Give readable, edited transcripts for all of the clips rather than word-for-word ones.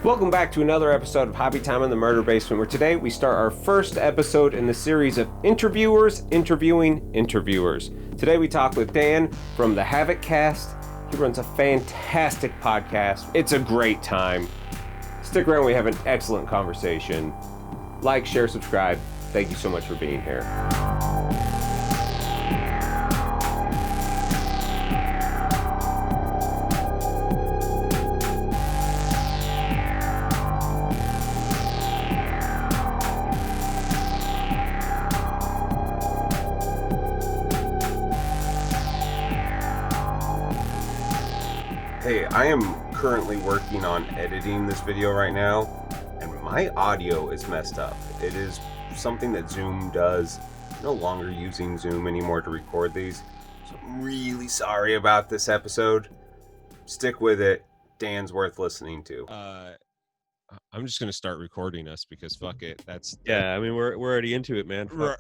Welcome back to another episode of Hobby Time in the Murder Basement, where today we start our first episode in the series of interviewers interviewing interviewers. Today we talk with Dan from the Havoc Cast. He runs a fantastic podcast. It's a great time. Stick around, we have an excellent conversation. Like, share, subscribe. Thank you so much for being here. Hey, I am currently working on editing this video right now, and my audio is messed up. It is something that Zoom does. I'm no longer using Zoom anymore to record these, so I'm really sorry about this episode. Stick with it. Dan's worth listening to. I'm just gonna start recording us because fuck it. I mean we're already into it, man. We're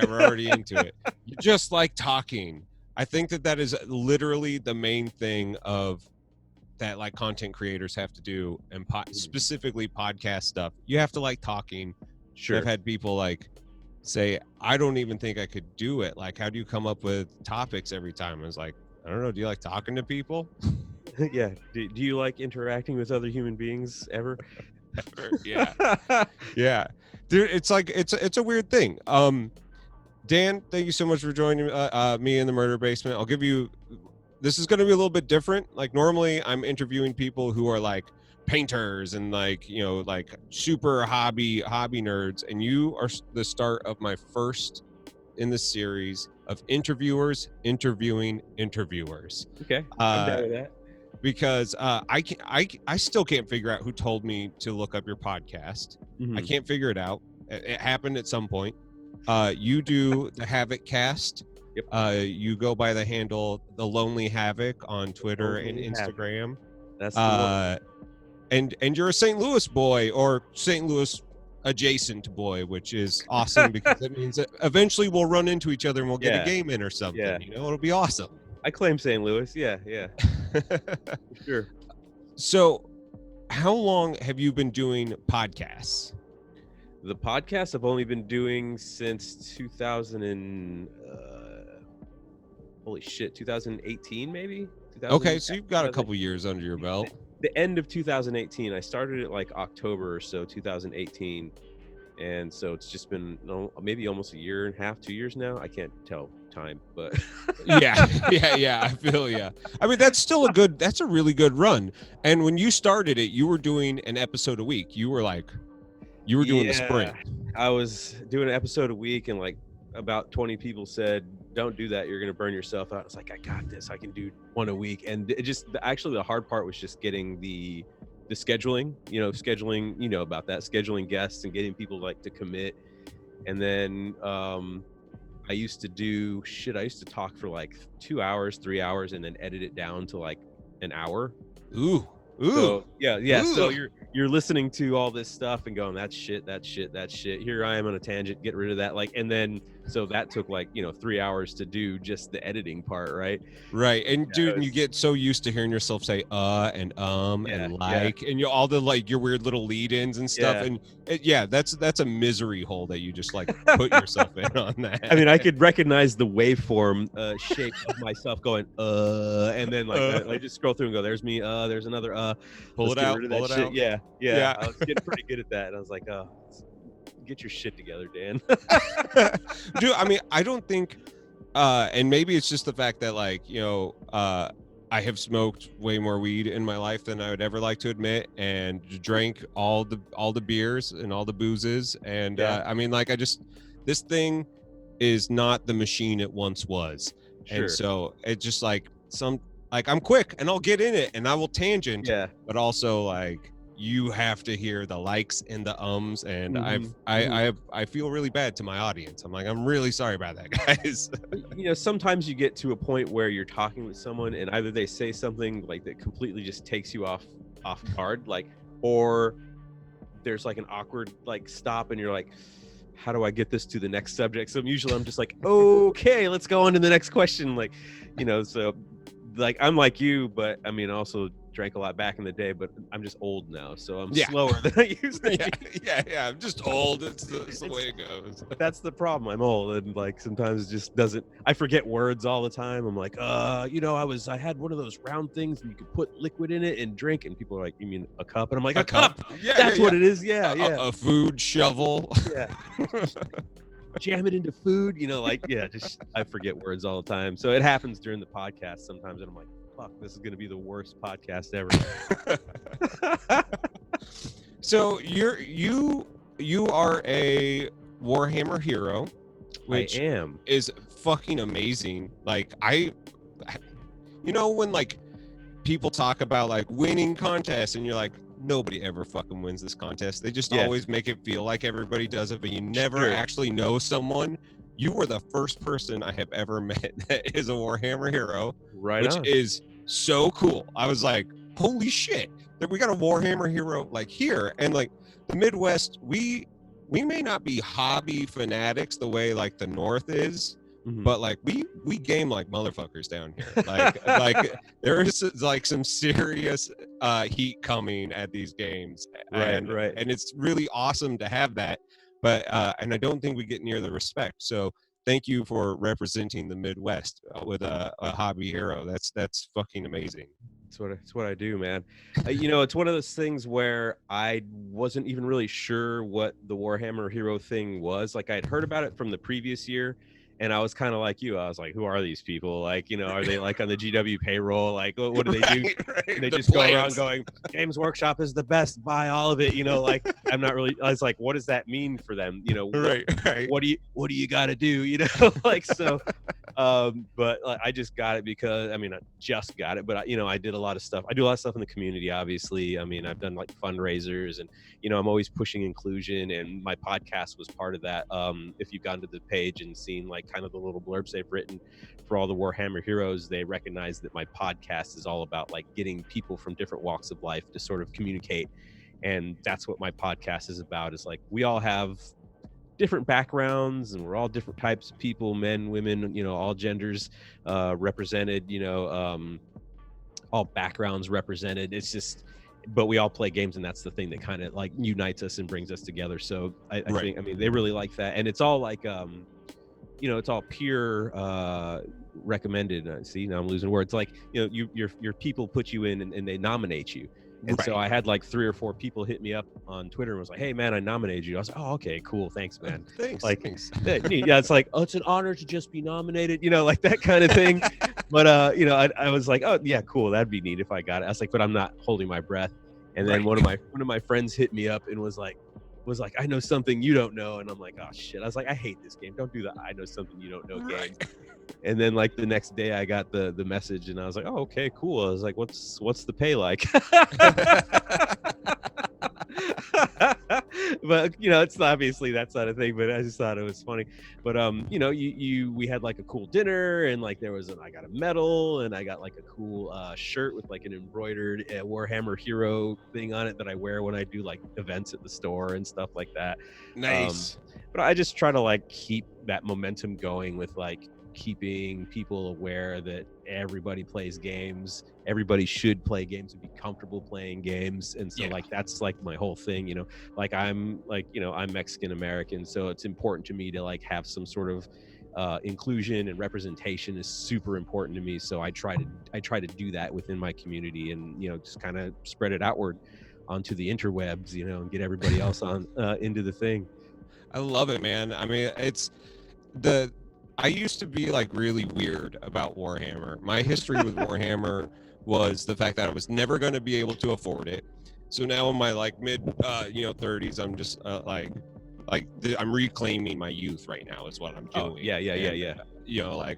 already into it. You just like talking. I think that is literally the main thing of that, like, content creators have to do, and specifically podcast stuff. You have to like talking. Sure. I've had people like say, I don't even think I could do it. Like, how do you come up with topics every time? I was like, I don't know. Do you like talking to people? Yeah. Do you like interacting with other human beings ever? Yeah. Yeah. Dude, it's like it's a weird thing. Dan, thank you so much for joining me in the Murder Basement. I'll give you, this is going to be a little bit different. Like, normally I'm interviewing people who are like painters and like, you know, like super hobby nerds, and you are the start of my first in the series of interviewers interviewing interviewers. Okay. I'm down with that. Because I still can't figure out who told me to look up your podcast. Mm-hmm. I can't figure it out. It happened at some point. You do the Havoc Cast. Yep. You go by the handle The Lonely Havoc on Twitter and Instagram. That's the one. And you're a St. Louis boy, or St. Louis adjacent boy, which is awesome because it means that eventually we'll run into each other and we'll get a game in or something. Yeah. You know, it'll be awesome. I claim St. Louis. Yeah. For sure. So, how long have you been doing podcasts? The podcast I've only been doing since 2018 maybe. Okay, so you've got a couple years under your belt. The end of 2018. I started it like October or so 2018, and so it's just been maybe almost a year and a half, 2 years now. I can't tell time, but yeah, I feel I mean, that's a really good run. And when you started it, you were doing an episode a week. You were doing the sprint. I was doing an episode a week, and like about 20 people said, don't do that, you're gonna burn yourself out. I was like, I got this, I can do one a week. And it just, actually the hard part was just getting the scheduling, about that, scheduling guests and getting people like to commit. And then I used to talk for like 2 hours, 3 hours, and then edit it down to like an hour. Ooh. So, yeah. Ooh. So you're listening to all this stuff and going, that's shit. Here I am on a tangent, get rid of that. Like, and then, so that took like, 3 hours to do just the editing part. Right. And dude, you get so used to hearing yourself say, and like, and all the, like, your weird little lead ins and stuff. Yeah. And that's a misery hole that you just like put yourself in on that. I mean, I could recognize the waveform shape of myself going, and then like, I just scroll through and go, there's me. There's another, pull it out. Yeah. I was getting pretty good at that. And I was like, get your shit together, Dan. Dude, I mean, I don't think, and maybe it's just the fact that, like, I have smoked way more weed in my life than I would ever like to admit, and drank all the beers and all the boozes. And I mean, like, this thing is not the machine it once was. Sure. And so it's just like I'm quick and I'll get in it and I will tangent. Yeah. But also, like, you have to hear the likes and the ums, and I feel really bad to my audience. I'm like, I'm really sorry about that, guys. Sometimes you get to a point where you're talking with someone and either they say something like that completely just takes you off guard, like, or there's like an awkward like stop and you're like, how do I get this to the next subject? So I'm just like, okay, let's go on to the next question. Like, so like, I'm like you, but I mean, also drank a lot back in the day, but I'm just old now, so I'm Yeah. slower than I used to be. Yeah. I'm just old. It's the way it goes. That's the problem. I'm old, and like sometimes it just doesn't. I forget words all the time. I'm like, I had one of those round things, and you could put liquid in it and drink. And people are like, you mean a cup? And I'm like, a cup. Yeah, That's what it is. Yeah, A food shovel. yeah. Jam it into food. Just I forget words all the time. So it happens during the podcast sometimes, and I'm like, fuck, this is gonna be the worst podcast ever. So you are a Warhammer hero, which I am. is fucking amazing. Like when like people talk about like winning contests and you're like, nobody ever fucking wins this contest. They just always make it feel like everybody does it, but you never actually know someone. You were the first person I have ever met that is a Warhammer hero, which is so cool. I was like, holy shit, we got a Warhammer hero like here. And like the Midwest, we may not be hobby fanatics the way like the North is, but like we game like motherfuckers down here. Like there is like some serious heat coming at these games, and it's really awesome to have that. But and I don't think we get near the respect. So thank you for representing the Midwest with a hobby hero. That's fucking amazing. It's what I do, man. It's one of those things where I wasn't even really sure what the Warhammer Hero thing was. Like I'd heard about it from the previous year, and I was kind of like you. I was like, who are these people? Like, are they like on the GW payroll? Like, what do they do? They just go around going, Games Workshop is the best. Buy all of it. Like, I'm not really. I was like, what does that mean for them? What do you got to do? Like so. But like, I just got it because I just got it, but I did a lot of stuff. I do a lot of stuff in the community, obviously. I've done like fundraisers, and I'm always pushing inclusion, and my podcast was part of that. If you've gone to the page and seen like kind of the little blurbs they've written for all the Warhammer heroes, they recognize that my podcast is all about like getting people from different walks of life to sort of communicate, and that's what my podcast is about. Is like we all have different backgrounds, and we're all different types of people, men, women, all genders represented, all backgrounds represented. It's just, but we all play games, and that's the thing that kind of like unites us and brings us together. So I think, they really like that, and it's all like it's all peer recommended. See, now I'm losing words. Like your people put you in, and they nominate you. And so I had like 3 or 4 people hit me up on Twitter and was like, hey man, I nominated you. I was like, oh, okay, cool. Thanks, man. Thanks. Yeah, it's like, oh, it's an honor to just be nominated, like that kind of thing. But I was like, oh yeah, cool. That'd be neat if I got it. I was like, but I'm not holding my breath. And then one of my friends hit me up and was like, I know something you don't know. And I'm like, oh shit. I was like, I hate this game. Don't do that. I know something you don't know game. And then like the next day I got the message, and I was like, oh, okay, cool. I was like, what's the pay like? But it's obviously that's not a thing, but I just thought it was funny. But we had like a cool dinner, and like I got a medal, and I got like a cool shirt with like an embroidered Warhammer Hero thing on it that I wear when I do like events at the store and stuff like that. Nice. But I just try to like keep that momentum going with like keeping people aware that everybody plays games, everybody should play games and be comfortable playing games. And so like that's like my whole thing, like I'm like I'm Mexican American, so it's important to me to like have some sort of inclusion, and representation is super important to me. So I try to do that within my community, and just kind of spread it outward onto the interwebs, and get everybody else on into the thing. I love it, man. I used to be like really weird about Warhammer. My history with Warhammer was the fact that I was never going to be able to afford it. So now in my like mid 30s, I'm just I'm reclaiming my youth right now is what I'm doing. Oh, yeah.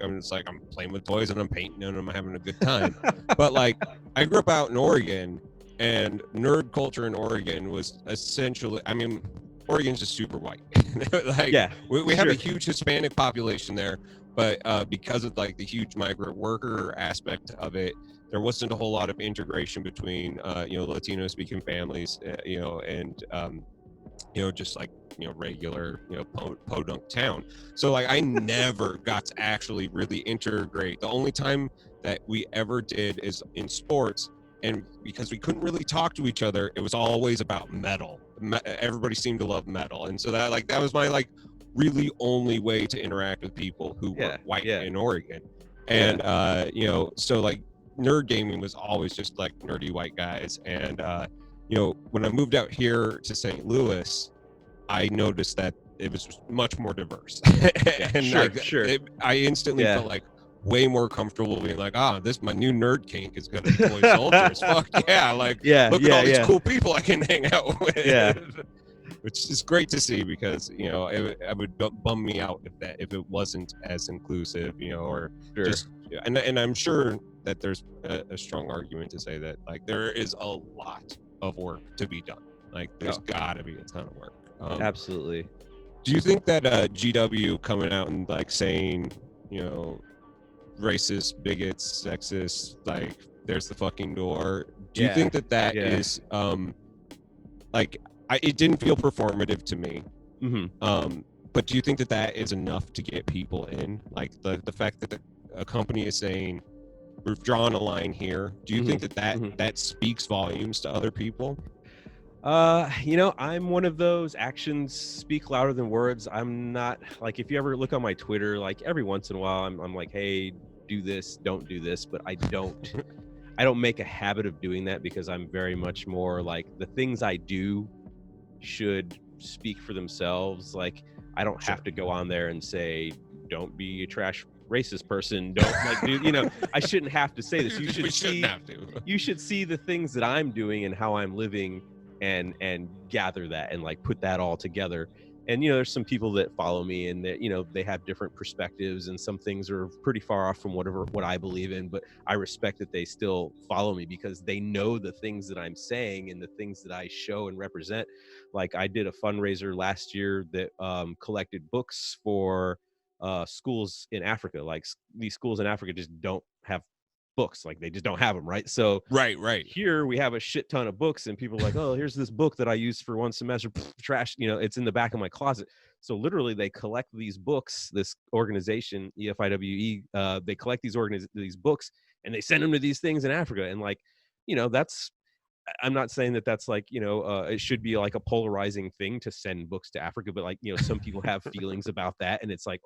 I'm just like, I'm playing with toys and I'm painting and I'm having a good time. But like I grew up out in Oregon, and nerd culture in Oregon was essentially, Oregon's just super white. We have a huge Hispanic population there, but because of like the huge migrant worker aspect of it, there wasn't a whole lot of integration between Latino speaking families, and just like regular podunk town. So like I never got to actually really integrate. The only time that we ever did is in sports. and because we couldn't really talk to each other, it was always about metal. Everybody seemed to love metal, and so that was my like really only way to interact with people who were white in Oregon. And you know, so like nerd gaming was always just like nerdy white guys. And you know, when I moved out here to St. Louis, I noticed that it was much more diverse. And I instantly felt like way more comfortable being like, this my new nerd kink is gonna deploy soldiers. Fuck yeah, like look at all these cool people I can hang out with. Which is great to see, because you know it would bum me out if it wasn't as inclusive, you know, or just and I'm sure that there's a strong argument to say that like there is a lot of work to be done. Like there's gotta be a ton of work. Absolutely. Do you think that GW coming out and like saying, you know, racist, bigots, sexist, like there's the fucking door, do you think that is like it didn't feel performative to me. But do you think that is enough to get people in? Like the fact that a company is saying we've drawn a line here, do you think that speaks volumes to other people? You know, I'm one of those actions speak louder than words. I'm not like, if you ever look on my Twitter, like every once in a while I'm like, hey, do this, don't do this, but I don't make a habit of doing that, because I'm very much more like the things I do should speak for themselves. Like I don't have to go on there and say, don't be a trash racist person, don't like do, you know, I shouldn't have to say this. You should see the things that I'm doing and how I'm living, and gather that and like put that all together. And you know, there's some people that follow me and that, you know, they have different perspectives, and some things are pretty far off from what I believe in, but I respect that they still follow me because they know the things that I'm saying and the things that I show and represent. Like I did a fundraiser last year that collected books for schools in Africa. Like these schools in Africa just don't have books, like they just don't have them, right? So right here we have a shit ton of books, and people are like, oh, here's this book that I used for one semester. Trash, you know, it's in the back of my closet. So literally they collect these books, this organization EFIWE, they collect these books, and they send them to these things in Africa. And like, you know, I'm not saying that that's like, you know, it should be like a polarizing thing to send books to Africa, but like, you know, some people have feelings about that, and it's like,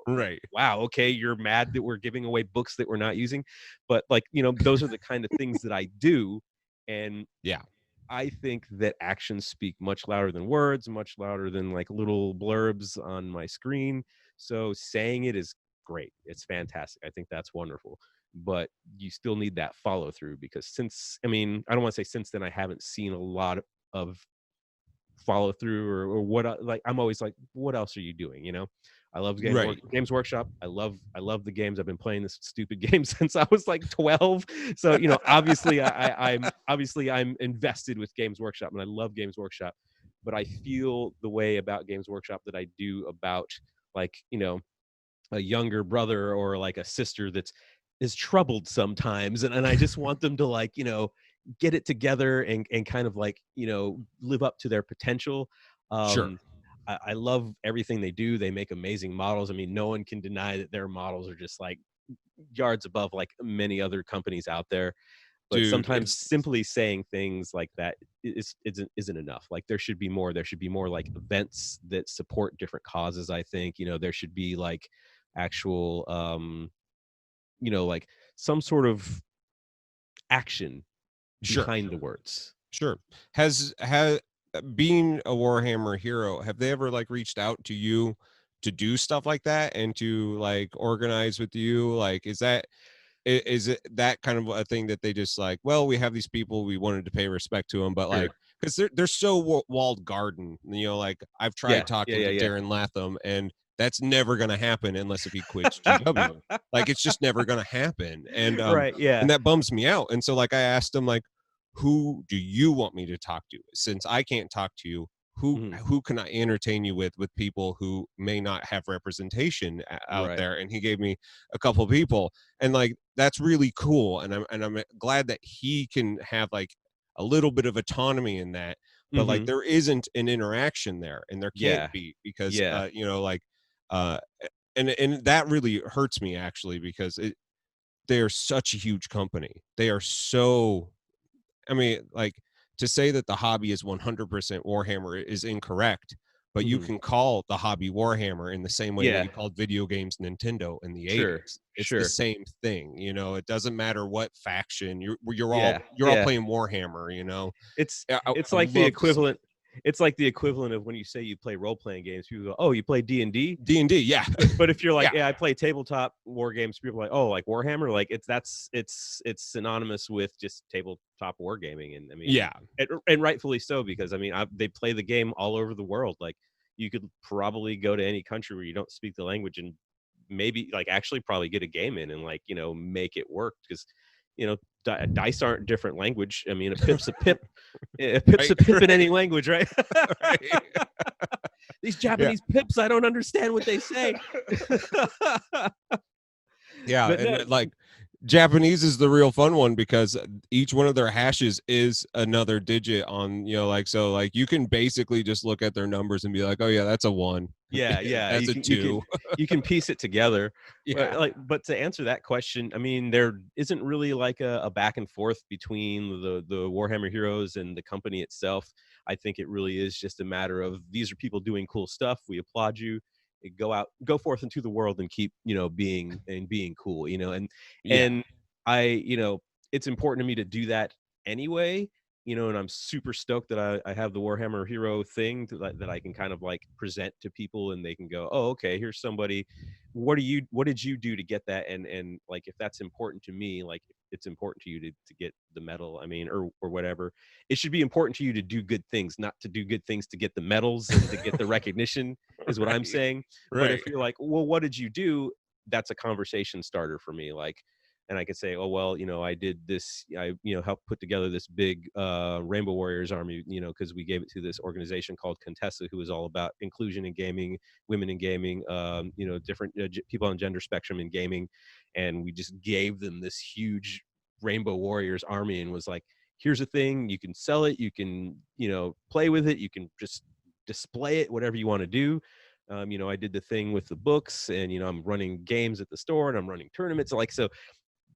wow, okay, you're mad that we're giving away books that we're not using, but like, you know, those are the kind of things that I do. And I think that actions speak much louder than words, much louder than like little blurbs on my screen. So saying it is great. It's fantastic. I think that's wonderful. But you still need that follow through, because I don't want to say since then, I haven't seen a lot of follow through, or what, like I'm always like, what else are you doing? You know, I love Games Workshop. I love the games. I've been playing this stupid game since I was like 12. So you know, obviously I'm invested with Games Workshop, and I love Games Workshop. But I feel the way about Games Workshop that I do about, like, you know, a younger brother or like a sister that is troubled sometimes, and I just want them to, like, you know, get it together and kind of like, you know, live up to their potential. I love everything they do. They make amazing models. I mean, no one can deny that their models are just like yards above like many other companies out there. But sometimes simply saying things like that isn't enough. Like there should be more. There should be more like events that support different causes. I think, you know, there should be like actual, you know, like some sort of action behind the words. Has being a Warhammer hero, have they ever like reached out to you to do stuff like that and to like organize with you? Like, is it that kind of a thing that they just like, well, we have these people, we wanted to pay respect to them, but like, because they're so walled garden, you know, like I've tried talking to Darren Latham, and that's never going to happen unless if he quits GW. Like it's just never going to happen. And and that bums me out. And so like I asked him, like, who do you want me to talk to? Since I can't talk to you, who can I entertain you with people who may not have representation out there? And he gave me a couple of people, and like that's really cool, and I'm glad that he can have like a little bit of autonomy in that, but like there isn't an interaction there, and there can't be, because you know, like and that really hurts me actually, because they're such a huge company. They are so I mean, like, to say that the hobby is 100% Warhammer is incorrect, but you Mhm. can call the hobby Warhammer in the same way that Yeah, you called video games Nintendo in the sure, 80s. It's the sure. same thing, you know. It doesn't matter what faction you're all Yeah, you're all yeah. playing Warhammer, you know. It's I it's would like the love to see equivalent. It's like the equivalent of when you say you play role playing games. People go, "Oh, you play D&D?" D&D, yeah. But if you're like, Yeah. "Yeah, I play tabletop war games," people are like, "Oh, like Warhammer?" Like it's synonymous with just tabletop wargaming, and I mean, Yeah. and rightfully so because I mean, they play the game all over the world. Like you could probably go to any country where you don't speak the language and maybe like actually probably get a game in and like make it work because dice aren't different language. I mean, a pip's a pip. A pip's Right. a pip in any language, right? Right. These Yeah. Japanese pips, I don't understand what they say. Yeah, But and no, like Japanese is the real fun one because each one of their hashes is another digit on, you know, like, so like you can basically just look at their numbers and be like, oh yeah, that's a one. yeah, yeah, That's you a can you can two. you can piece it together. But Yeah. but to answer that question, I mean, there isn't really like a back and forth between the Warhammer Heroes and the company itself. I think it really is just a matter of these are people doing cool stuff. We applaud you. Go forth into the world and keep being cool. Yeah. And I it's important to me to do that anyway. And I'm super stoked that I have the Warhammer Hero thing that I can kind of like present to people and they can go, oh, okay, here's somebody. What did you do to get that? And like, if that's important to me, like it's important to you to get the medal, I mean, or whatever. It should be important to you to do good things, not to do good things to get the medals and to get the recognition is what I'm Right. saying. But Right. if you're like, well, what did you do? That's a conversation starter for me. Like, and I could say, oh well, I did this. I helped put together this big Rainbow Warriors army. Because we gave it to this organization called Contessa, who is all about inclusion in gaming, women in gaming, different people on gender spectrum in gaming, and we just gave them this huge Rainbow Warriors army and was like, here's a thing, you can sell it, you can play with it, you can just display it, whatever you want to do. I did the thing with the books, and I'm running games at the store, and I'm running tournaments, like, so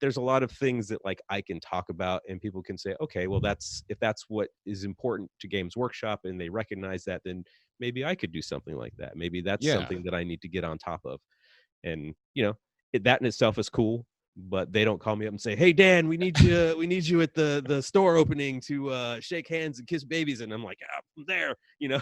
there's a lot of things that like I can talk about and people can say, okay, well, if that's what is important to Games Workshop and they recognize that, then maybe I could do something like that. Maybe that's Yeah. something that I need to get on top of. And that in itself is cool, but they don't call me up and say, hey Dan, we need you at the store opening to shake hands and kiss babies, and I'm like, I'm there.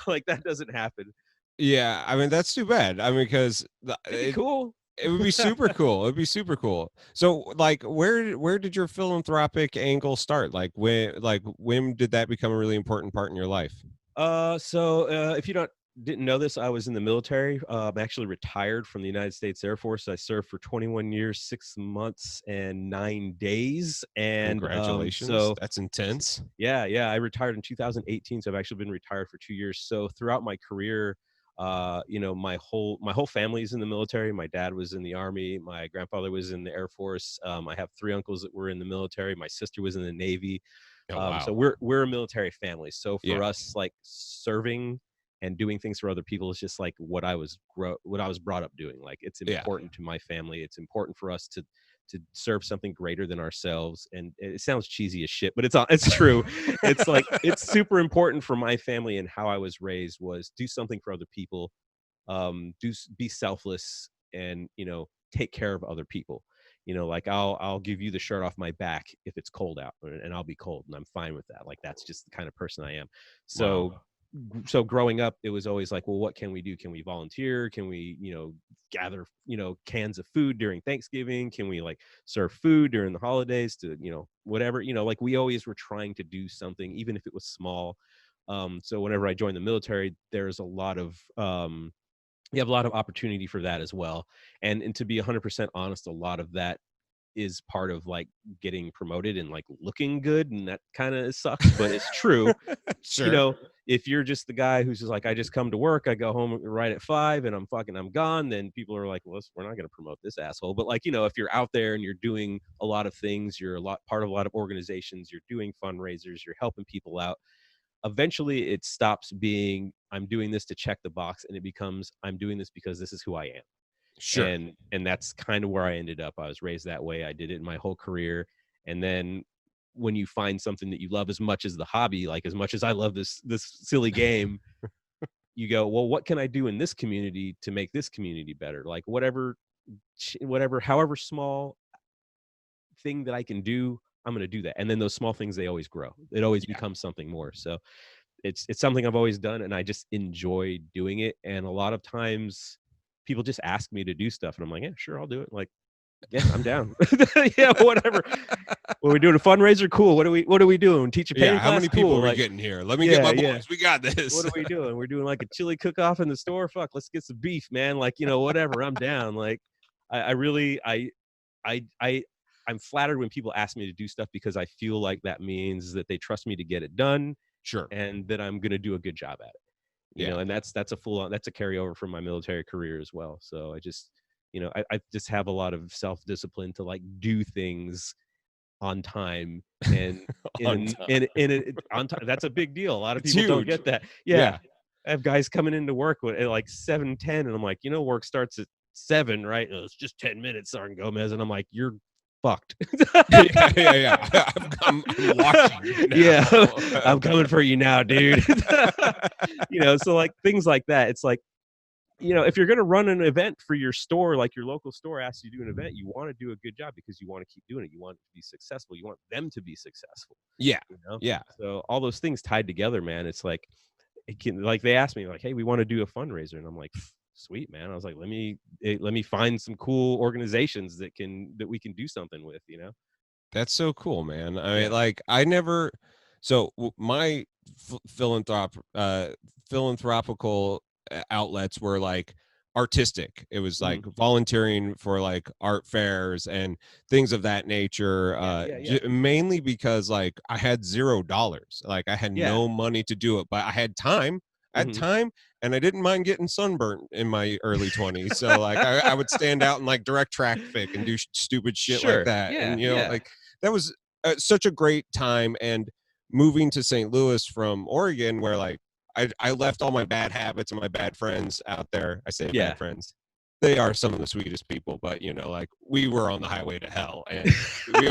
Like that doesn't happen. Yeah. I mean, that's too bad. I mean, because It'd be cool. it would be super cool. It'd be super cool. So like where did your philanthropic angle start? Like when did that become a really important part in your life? So if you didn't know this, I was in the military. I'm actually retired from the United States Air Force. I served for 21 years, 6 months, and 9 days. And Congratulations. That's intense. yeah, I retired in 2018. So I've actually been retired for 2 years. So throughout my career, my whole family's in the military. My dad was in the Army. My grandfather was in the Air Force. I have 3 uncles that were in the military. My sister was in the Navy. Oh So wow. we're a military family. So Yeah. for us, like serving and doing things for other people is just like what I was brought up doing. Like it's Yeah. important to my family. It's important for us to serve something greater than ourselves. And it sounds cheesy as shit, but it's true. It's like it's super important for my family, and how I was raised was do something for other people, be selfless, and take care of other people. Like I'll give you the shirt off my back if it's cold out, and I'll be cold and I'm fine with that. Like that's just the kind of person I am. Wow. So growing up, it was always like, well, what can we do? Can we volunteer? Can we gather cans of food during Thanksgiving? Can we like serve food during the holidays to whatever, like we always were trying to do something, even if it was small. So whenever I joined the military, there's a lot of you have a lot of opportunity for that as well. And to be 100% honest, a lot of that is part of like getting promoted and like looking good, and that kind of sucks, but it's true. you Sure. know if you're just the guy who's just like, I just come to work, I go home right at 5 and I'm gone, then people are like, well, we're not going to promote this asshole. But like, if you're out there and you're doing a lot of things, you're part of a lot of organizations, you're doing fundraisers, you're helping people out, eventually it stops being I'm doing this to check the box, and it becomes I'm doing this because this is who I am. Sure. And that's kind of where I ended up. I was raised that way. I did it in my whole career. And then when you find something that you love as much as the hobby, like as much as I love this silly game, you go, well, what can I do in this community to make this community better? Like whatever, however small thing that I can do, I'm going to do that. And then those small things, they always grow. It always becomes something more. So it's something I've always done, and I just enjoy doing it. And a lot of times people just ask me to do stuff, and I'm like, yeah, sure, I'll do it. Like, yeah, I'm down. Yeah, whatever. What are we doing? A fundraiser? Cool. What are we doing? Teach a painting class? How many people cool. are we getting here? Let me get my boys. We got this. What are we doing? We're doing like a chili cook-off in the store. Fuck, let's get some beef, man. Like, whatever. I'm down. Like, I'm flattered when people ask me to do stuff, because I feel like that means that they trust me to get it done. Sure. And that I'm going to do a good job at it. You know, and that's a carryover from my military career as well. So I just, I just have a lot of self-discipline to like do things on time and on time. That's a big deal. A lot of people don't get that. Yeah. I have guys coming into work at like 7:10, and I'm like, work starts at 7, right? Oh, it's just 10 minutes, Sergeant Gomez. And I'm like, you're fucked. Yeah. I'm watching you now. Yeah, I'm coming for you now, dude. So like things like that. It's like, if you're going to run an event for your store, like your local store asks you to do an event, you want to do a good job because you want to keep doing it. You want it to be successful. You want them to be successful. Yeah. Yeah. So all those things tied together, man. It's like, they asked me like, hey, we want to do a fundraiser. And I'm like, sweet, man. I was like, let me find some cool organizations that we can do something with, That's so cool, man. I mean, like, my philanthropical outlets were like artistic. It was like volunteering for like art fairs and things of that nature. Mainly because like I had $0. Like I had no money to do it, but I had time. And I didn't mind getting sunburnt in my early 20s. So like I would stand out in like direct traffic and do stupid shit like that. And like that was such a great time. And moving to St. Louis from Oregon, where like I left all my bad habits and my bad friends out there. I say bad friends. They are some of the sweetest people, but like we were on the highway to hell, and we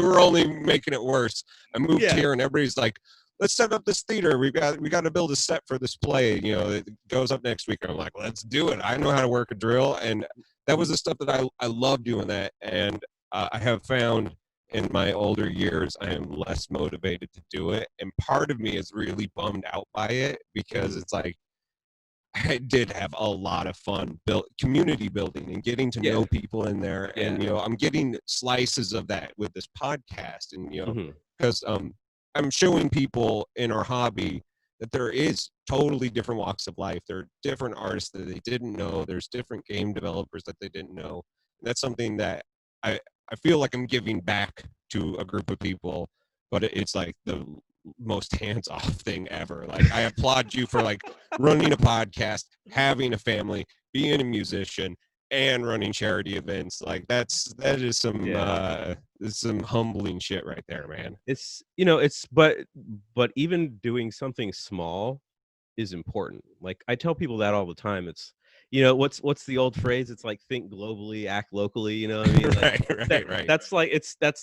were only making it worse. I moved here, and everybody's like, let's set up this theater. We got to build a set for this play. It goes up next week. I'm like, let's do it. I know how to work a drill, and that was the stuff that I love doing that. And I have found in my older years, I am less motivated to do it, and part of me is really bummed out by it, because it's like I did have a lot of fun community building and getting to know people in there, and I'm getting slices of that with this podcast, and because I'm showing people in our hobby that there is totally different walks of life. There are different artists that they didn't know. There's different game developers that they didn't know. And that's something that I feel like I'm giving back to a group of people, but it's like the most hands-off thing ever. Like I applaud you for like running a podcast, having a family, being a musician, and running charity events. Like that is some humbling shit right there, man. It's but even doing something small is important. Like I tell people that all the time. It's what's the old phrase? It's like think globally, act locally. You know what I mean? Like, right. That's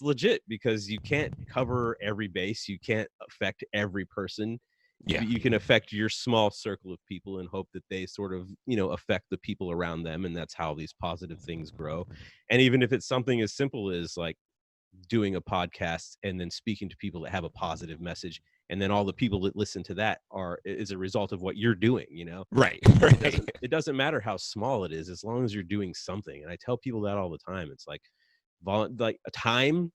legit, because you can't cover every base. You can't affect every person. Yeah. You can affect your small circle of people and hope that they sort of, affect the people around them. And that's how these positive things grow. And even if it's something as simple as like doing a podcast and then speaking to people that have a positive message, and then all the people that listen to that is a result of what you're doing, Right. It doesn't matter how small it is, as long as you're doing something. And I tell people that all the time. It's like time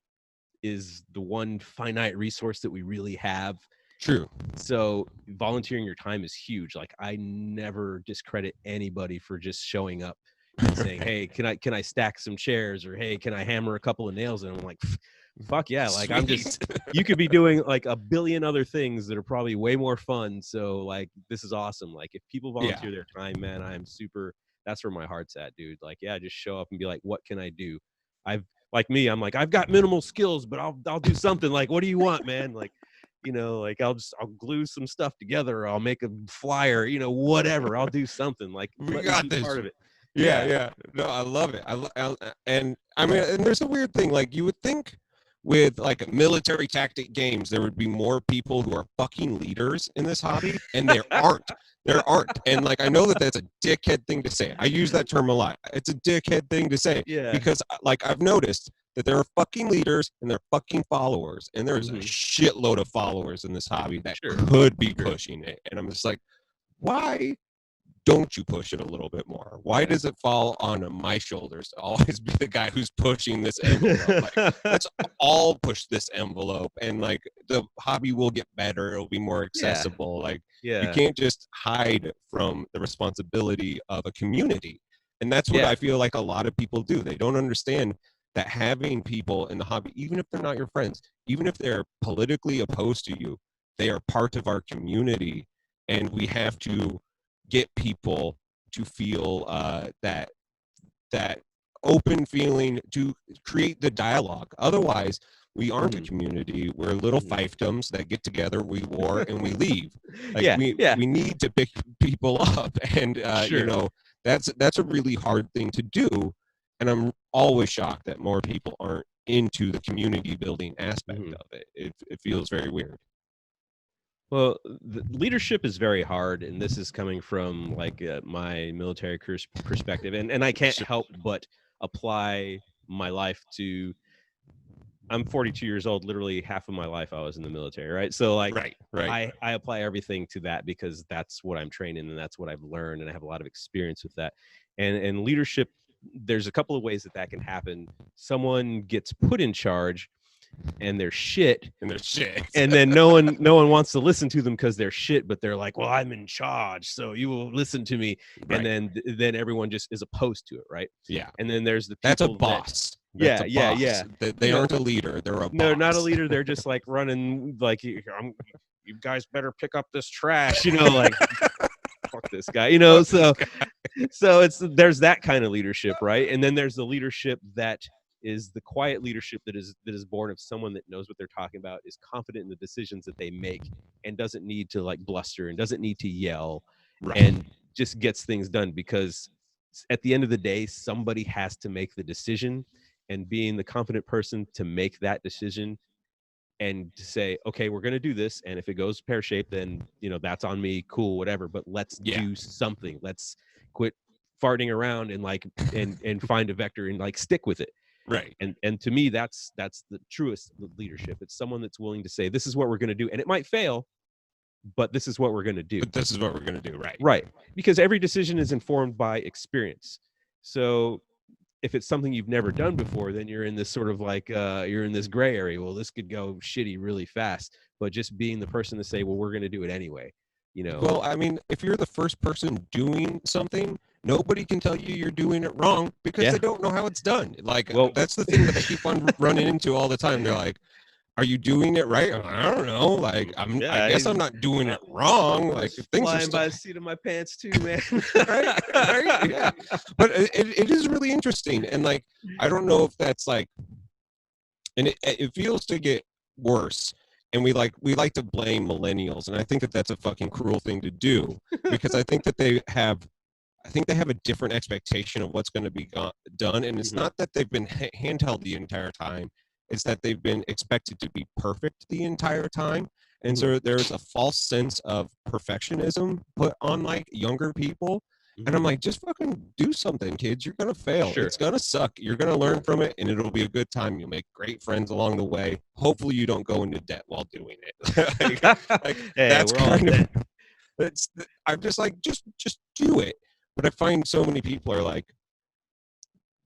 is the one finite resource that we really have. True. So volunteering your time is huge. Like I never discredit anybody for just showing up and saying, hey, can I stack some chairs, or hey, can I hammer a couple of nails? And I'm like, fuck yeah. Like Sweet. you could be doing like a billion other things that are probably way more fun. So like, this is awesome. Like if people volunteer their time, man, that's where my heart's at, dude. Like, just show up and be like, what can I do? I'm like, I've got minimal skills, but I'll do something. Like, what do you want, man? Like, like I'll glue some stuff together, or I'll make a flyer, whatever. I'll do something. Like, we got this part of it. Yeah. No, I love it. And I mean, and there's a weird thing. Like you would think with like military tactic games, there would be more people who are fucking leaders in this hobby, and there aren't. There aren't. And like, I know that that's a dickhead thing to say. I use that term a lot. It's a dickhead thing to say Yeah. because like I've noticed that there are fucking leaders and there are fucking followers, and there's a shitload of followers in this hobby that could be pushing it. And I'm just like, why don't you push it a little bit more? Why does it fall on my shoulders to always be the guy who's pushing this envelope? Like, let's all push this envelope, and like the hobby will get better. It'll be more accessible. Like, you can't just hide from the responsibility of a community. And that's what I feel like a lot of people do. They don't understand that having people in the hobby, even if they're not your friends, even if they're politically opposed to you, they are part of our community, and we have to get people to feel that open feeling to create the dialogue. Otherwise, we aren't a community. We're little fiefdoms that get together, we war, and we leave. Like, we need to pick people up, and you know, that's a really hard thing to do. And I'm always shocked that more people aren't into the community building aspect of it. It feels very weird. Well, the leadership is very hard, and this is coming from like my military perspective, and I can't help but apply my life to. I'm 42 years old. Literally half of my life I was in the military, right? So like, I apply everything to that because that's what I'm trained in, and that's what I've learned, and I have a lot of experience with that. And leadership, there's a couple of ways that can happen. Someone gets put in charge, and they're shit, and then no one wants to listen to them because they're shit, but they're like, well, I'm in charge, so you will listen to me. And then everyone just is opposed to it, right? And then there's the people that's a boss. That's a boss. They aren't a leader, they're a boss. No, not a leader. They're just like running like, you guys better pick up this trash, you know, like fuck this guy, you know. So there's that kind of leadership, right? And then there's the leadership that is the quiet leadership that is born of someone that knows what they're talking about, is confident in the decisions that they make, and doesn't need to like bluster and doesn't need to yell, and just gets things done, because at the end of the day, somebody has to make the decision, and being the confident person to make that decision and to say, okay, we're going to do this, and if it goes pear-shaped, then, you know, that's on me, cool, whatever, but let's do something. Let's quit farting around and like and find a vector and like stick with it. And to me, that's the truest leadership. It's someone that's willing to say, this is what we're going to do, and it might fail, but this is what we're going to do. But this is what we're going to do, right? Because every decision is informed by experience. So if it's something you've never done before, then you're in this sort of like you're in this gray area. Well, this could go shitty really fast. But just being the person to say, well, we're going to do it anyway, you know. Well, I mean, if you're the first person doing something, nobody can tell you you're doing it wrong, because they don't know how it's done. Like, well, that's the thing that I keep on running into all the time. They're like, are you doing it right? I don't know. Like, I guess I'm not doing it wrong. Like, things are flying by the seat of my pants too, man. right? Yeah. But it is really interesting. And like, I don't know if that's like, and it feels to get worse. And we like to blame millennials. And I think that that's a fucking cruel thing to do, because I think that they have a different expectation of what's going to be done. And it's not that they've been handheld the entire time. It's that they've been expected to be perfect the entire time. And so there's a false sense of perfectionism put on like younger people. And I'm like, just fucking do something, kids. You're going to fail. It's going to suck. You're going to learn from it, and it'll be a good time. You'll make great friends along the way. Hopefully you don't go into debt while doing it. That's kind of, I'm just like, just do it. But I find so many people are like,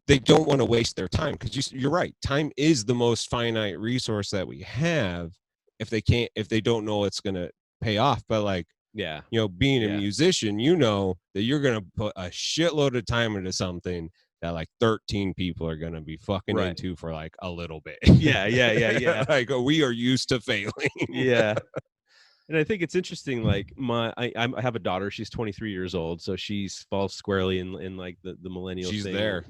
they don't want to waste their time, because you're right. Time is the most finite resource that we have. If they don't know it's going to pay off. But like, you know, being a musician, you know that you're going to put a shitload of time into something that like 13 people are going to be fucking into for like a little bit. Yeah. Like, we are used to failing. And I think it's interesting, like I have a daughter, she's 23 years old, so she falls squarely in like the millennial she's thing. there.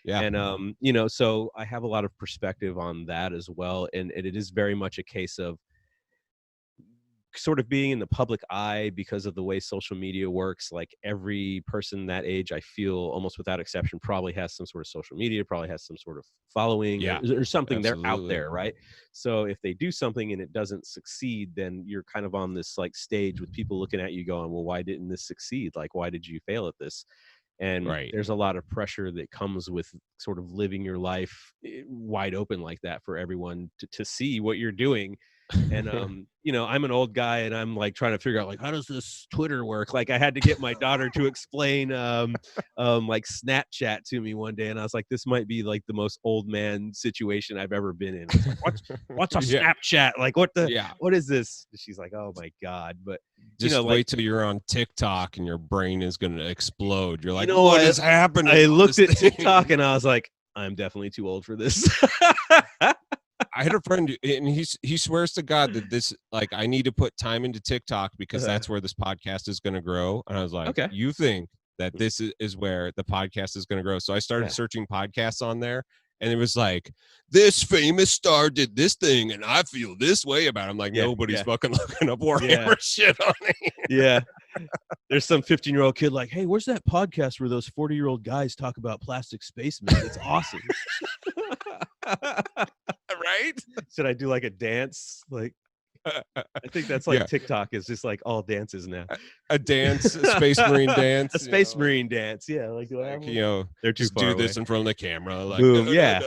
And you know, so I have a lot of perspective on that as well, and it is very much a case of sort of being in the public eye because of the way social media works. Like every person that age, I feel almost without exception, probably has some sort of social media, probably has some sort of following, Yeah, or something. They're out absolutely. there, right? So if they do something and it doesn't succeed, then you're kind of on this like stage with people looking at you going, well, why didn't this succeed? Like, why did you fail at this? And Right. there's a lot of pressure that comes with sort of living your life wide open like that for everyone to see what you're doing. And you know, I'm an old guy and I'm like trying to figure out like, how does this Twitter work? Like I had to get my daughter to explain like Snapchat to me one day, and I was like, this might be like the most old man situation I've ever been in. I was like, what's a Yeah. Snapchat? Like what Yeah. is this? She's like, oh my God. But Just you know, wait like, till you're on TikTok and your brain is going to explode. You're like, you know, what is happening? I on looked this at thing?" TikTok and I was like, I'm definitely too old for this. I had a friend and he swears to God that this, like, I need to put time into TikTok because that's where this podcast is going to grow. And I was like, Okay. you think that this is where the podcast is going to grow? So I started Yeah. searching podcasts on there, and it was like, this famous star did this thing and I feel this way about it. I'm like, nobody's fucking looking up Warhammer shit on it. Yeah. There's some 15-year-old kid like, hey, where's that podcast where those 40-year-old guys talk about plastic spacemen? It's awesome. Right? Should I do like a dance? Like, I think that's like TikTok is just like all dances now. A dance, a Space Marine dance. A Space Marine dance. Yeah. Like, you know, they're too just far do this away. in front of the camera. Like, boom. Yeah.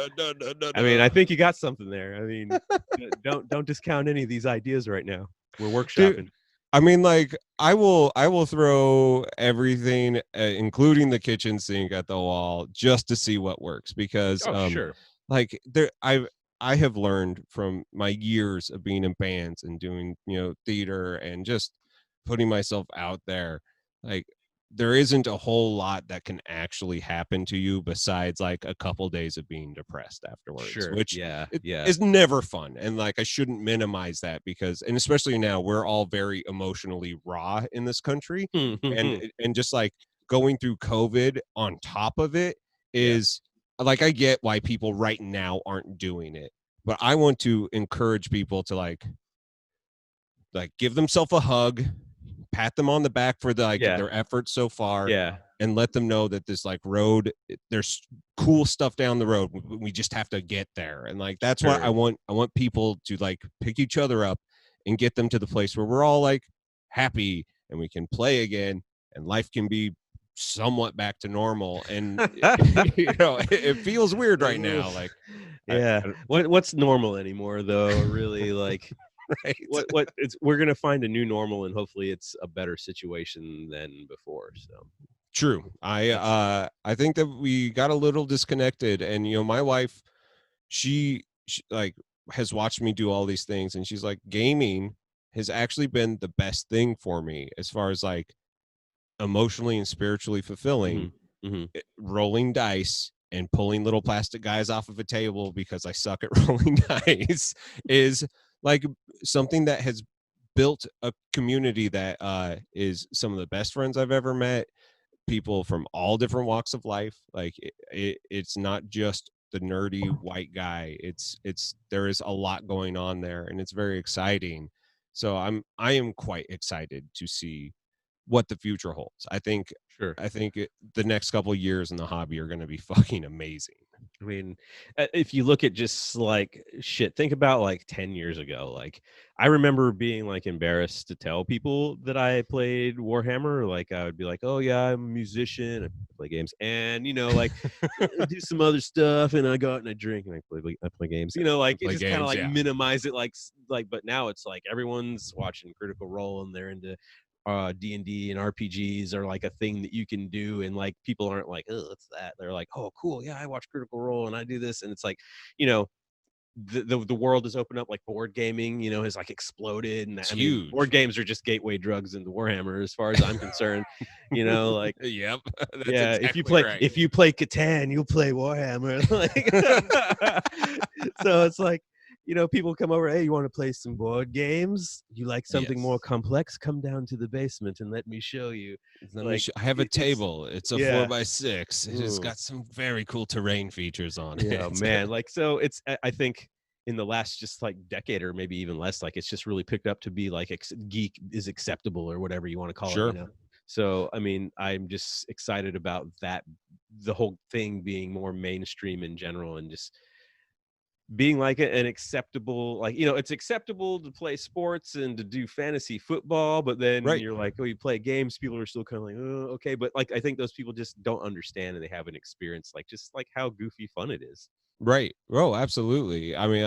I mean, I think you got something there. I mean, don't discount any of these ideas right now. We're workshopping. Dude, I mean, like, I will throw everything, including the kitchen sink, at the wall just to see what works, because Sure. like I have learned from my years of being in bands and doing, you know, theater and just putting myself out there, like, there isn't a whole lot that can actually happen to you besides like a couple days of being depressed afterwards, Sure. which Yeah. is never fun. And like, I shouldn't minimize that because, and especially now, we're all very emotionally raw in this country. and just like going through COVID on top of it is like, I get why people right now aren't doing it, but I want to encourage people to like give themselves a hug, pat them on the back for their efforts so far, and let them know that this like road, there's cool stuff down the road. We just have to get there. And like, that's why I want people to like pick each other up and get them to the place where we're all like happy and we can play again and life can be somewhat back to normal. And you know, it feels weird right now. Like, what's normal anymore though? Really, like, right? What it's, we're gonna find a new normal, and hopefully it's a better situation than before. So true. I think that we got a little disconnected, and you know, my wife, she like has watched me do all these things, and she's like, gaming has actually been the best thing for me as far as like emotionally and spiritually fulfilling. Rolling dice and pulling little plastic guys off of a table because I suck at rolling dice is like something that has built a community that is some of the best friends I've ever met. People from all different walks of life. Like it's not just the nerdy white guy. It's there is a lot going on there, and it's very exciting. So I am quite excited to see what the future holds. I think the next couple of years in the hobby are going to be fucking amazing. I mean, if you look at just like shit, think about like 10 years ago. Like, I remember being like embarrassed to tell people that I played Warhammer. Like, I would be like, oh yeah, I'm a musician, I play games, and you know, like I do some other stuff, and I go out and I drink and I play games. You know, like it just kind of like minimize it, like. But now it's like everyone's watching Critical Role and they're into D&D and RPGs are like a thing that you can do, and like people aren't like, oh, what's that? They're like, oh, cool, yeah, I watch Critical Role and I do this, and it's like, you know, the world has opened up. Like board gaming, you know, has like exploded, and I mean, board games are just gateway drugs into Warhammer as far as I'm concerned. You know, like yep, that's exactly if you play Catan, you'll play Warhammer. Like, so it's like, you know, people come over, hey, you want to play some board games? You like something more complex? Come down to the basement and let me show you. I have a table. It's a 4x6. It has got some very cool terrain features on it. Oh man, like, so it's, I think in the last just like decade or maybe even less, like it's just really picked up to be like geek is acceptable or whatever you want to call it, Sure. So I mean, I'm just excited about that, the whole thing being more mainstream in general, and just being like an acceptable, like, it's acceptable to play sports and to do fantasy football, but then Right. you're like, oh, you play games, people are still kind of like, oh, okay, but like I think those people just don't understand, and they haven't experienced like just like how goofy fun it is. Right. Oh, absolutely. I mean,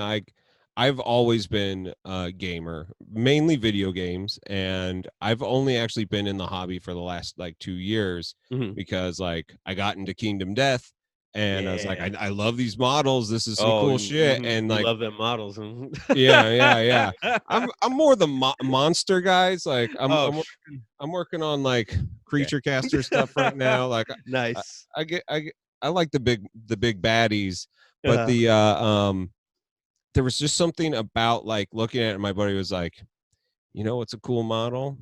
I've always been a gamer, mainly video games, and I've only actually been in the hobby for the last like 2 years Mhm. because like I got into Kingdom Death and I was like, Yeah. I love these models. This is some Oh, cool shit. And you like, love them models. Mhm. yeah. I'm more the monster guys. Like Oh, I'm working on like okay. creature caster stuff right now. Like I, Nice. I like the big baddies, but Uh-huh. there was just something about like looking at it. And my buddy was like, you know what's a cool model?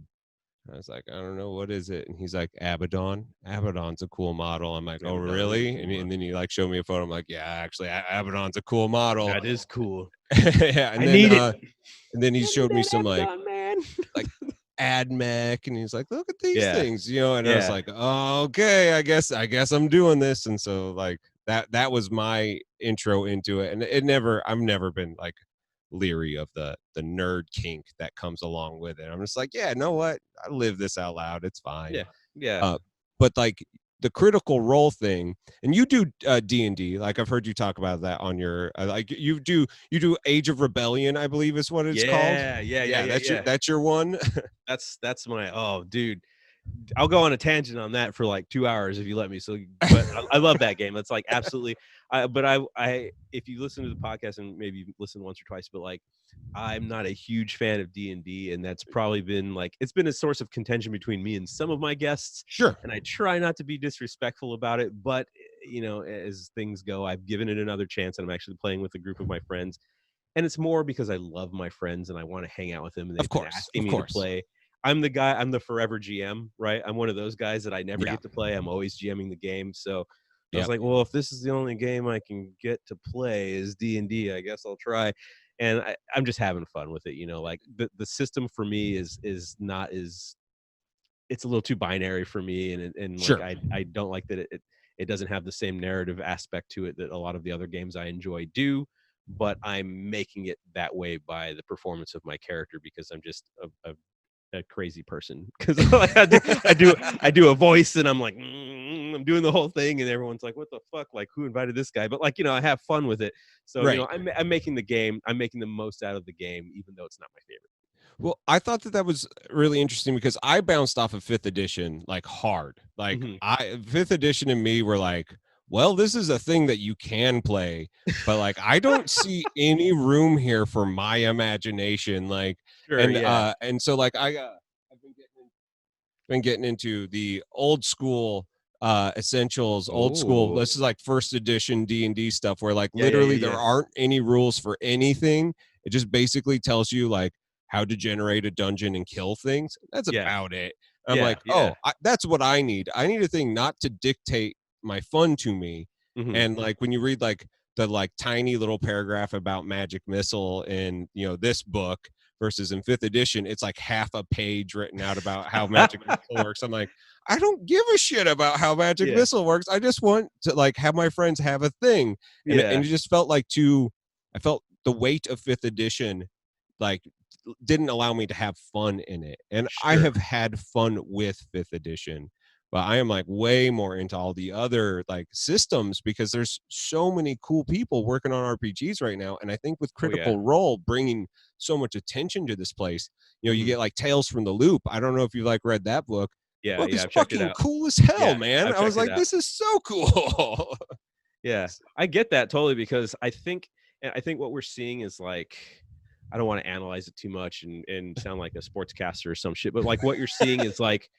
I was like, I don't know, what is it? And he's like, Abaddon. Abaddon's a cool model. I'm like, oh Abaddon is a really? cool And model. then he like showed me a photo. I'm like, yeah, actually, Abaddon's a cool model. That is cool. Yeah, I need it. and then he I need showed me that some Abaddon, man. like AdMech, and he's like, look at these Yeah. things, and I was Yeah. like, oh, okay, I guess I'm doing this. And so like that was my intro into it. And I've never been like leery of the nerd kink that comes along with it. I'm just like, yeah, know what, I live this out loud, it's fine. Yeah. Yeah. uh but like the critical role thing, and you do D&D, like I've heard you talk about that on your like you do Age of Rebellion, I believe is what it's called. Yeah. Yeah. Yeah. Yeah, Yeah. Yeah. that's your one. That's my, oh dude. I'll go on a tangent on that for like 2 hours if you let me. So, but I love that game. That's like absolutely. But if you listen to the podcast and maybe you listen once or twice, but like, I'm not a huge fan of D&D, and that's probably been like, it's been a source of contention between me and some of my guests. Sure. And I try not to be disrespectful about it, but as things go, I've given it another chance, and I'm actually playing with a group of my friends, and it's more because I love my friends and I want to hang out with them, and Of they've been course, asking of me to course. play. I'm the forever GM, right? I'm one of those guys that I never Yeah. get to play. I'm always GMing the game. So I was Yep. like, well, if this is the only game I can get to play is D&D, I guess I'll try. And I'm just having fun with it. Like the system for me is not as, it's a little too binary for me. And like, Sure. I don't like that it doesn't have the same narrative aspect to it that a lot of the other games I enjoy do. But I'm making it that way by the performance of my character, because I'm just a crazy person, because I do a voice, and I'm like, I'm doing the whole thing, and everyone's like, what the fuck, like, who invited this guy? But like, I have fun with it. So Right. I'm making I'm making the most out of the game, even though it's not my favorite. Well, I thought that was really interesting because I bounced off of fifth edition like hard. Like Mhm. fifth edition and me were like, well, this is a thing that you can play, but like I don't see any room here for my imagination. Like, Sure, yeah. and so like I've been getting into the old school essentials, old school, Oh, this is like first edition D&D stuff where like yeah, yeah, yeah, literally there yeah. aren't any rules for anything. It just basically tells you like how to generate a dungeon and kill things. That's Yeah, about it. I'm yeah, like, yeah. oh, that's what I need. I need a thing not to dictate my fun to me. Mhm. And like when you read like the like tiny little paragraph about magic missile in this book versus in fifth edition, it's like half a page written out about how magic missile works. I'm like, I don't give a shit about how magic Yeah, missile works. I just want to like have my friends have a thing. And yeah, it just felt like I felt the weight of fifth edition like didn't allow me to have fun in it. And I sure. have had fun with fifth edition, but I am like way more into all the other like systems because there's so many cool people working on RPGs right now. And I think with Oh, yeah. Critical Role bringing so much attention to this place, you Mhm. get like Tales from the Loop. I don't know if you like read that book. Yeah, Book yeah, is I've checked it fucking out. cool as hell, Yeah, man. I've I was checked it like, out. this is so cool. Yeah, I get that totally, because I think what we're seeing is like, I don't want to analyze it too much and sound like a sportscaster or some shit, but like what you're seeing is like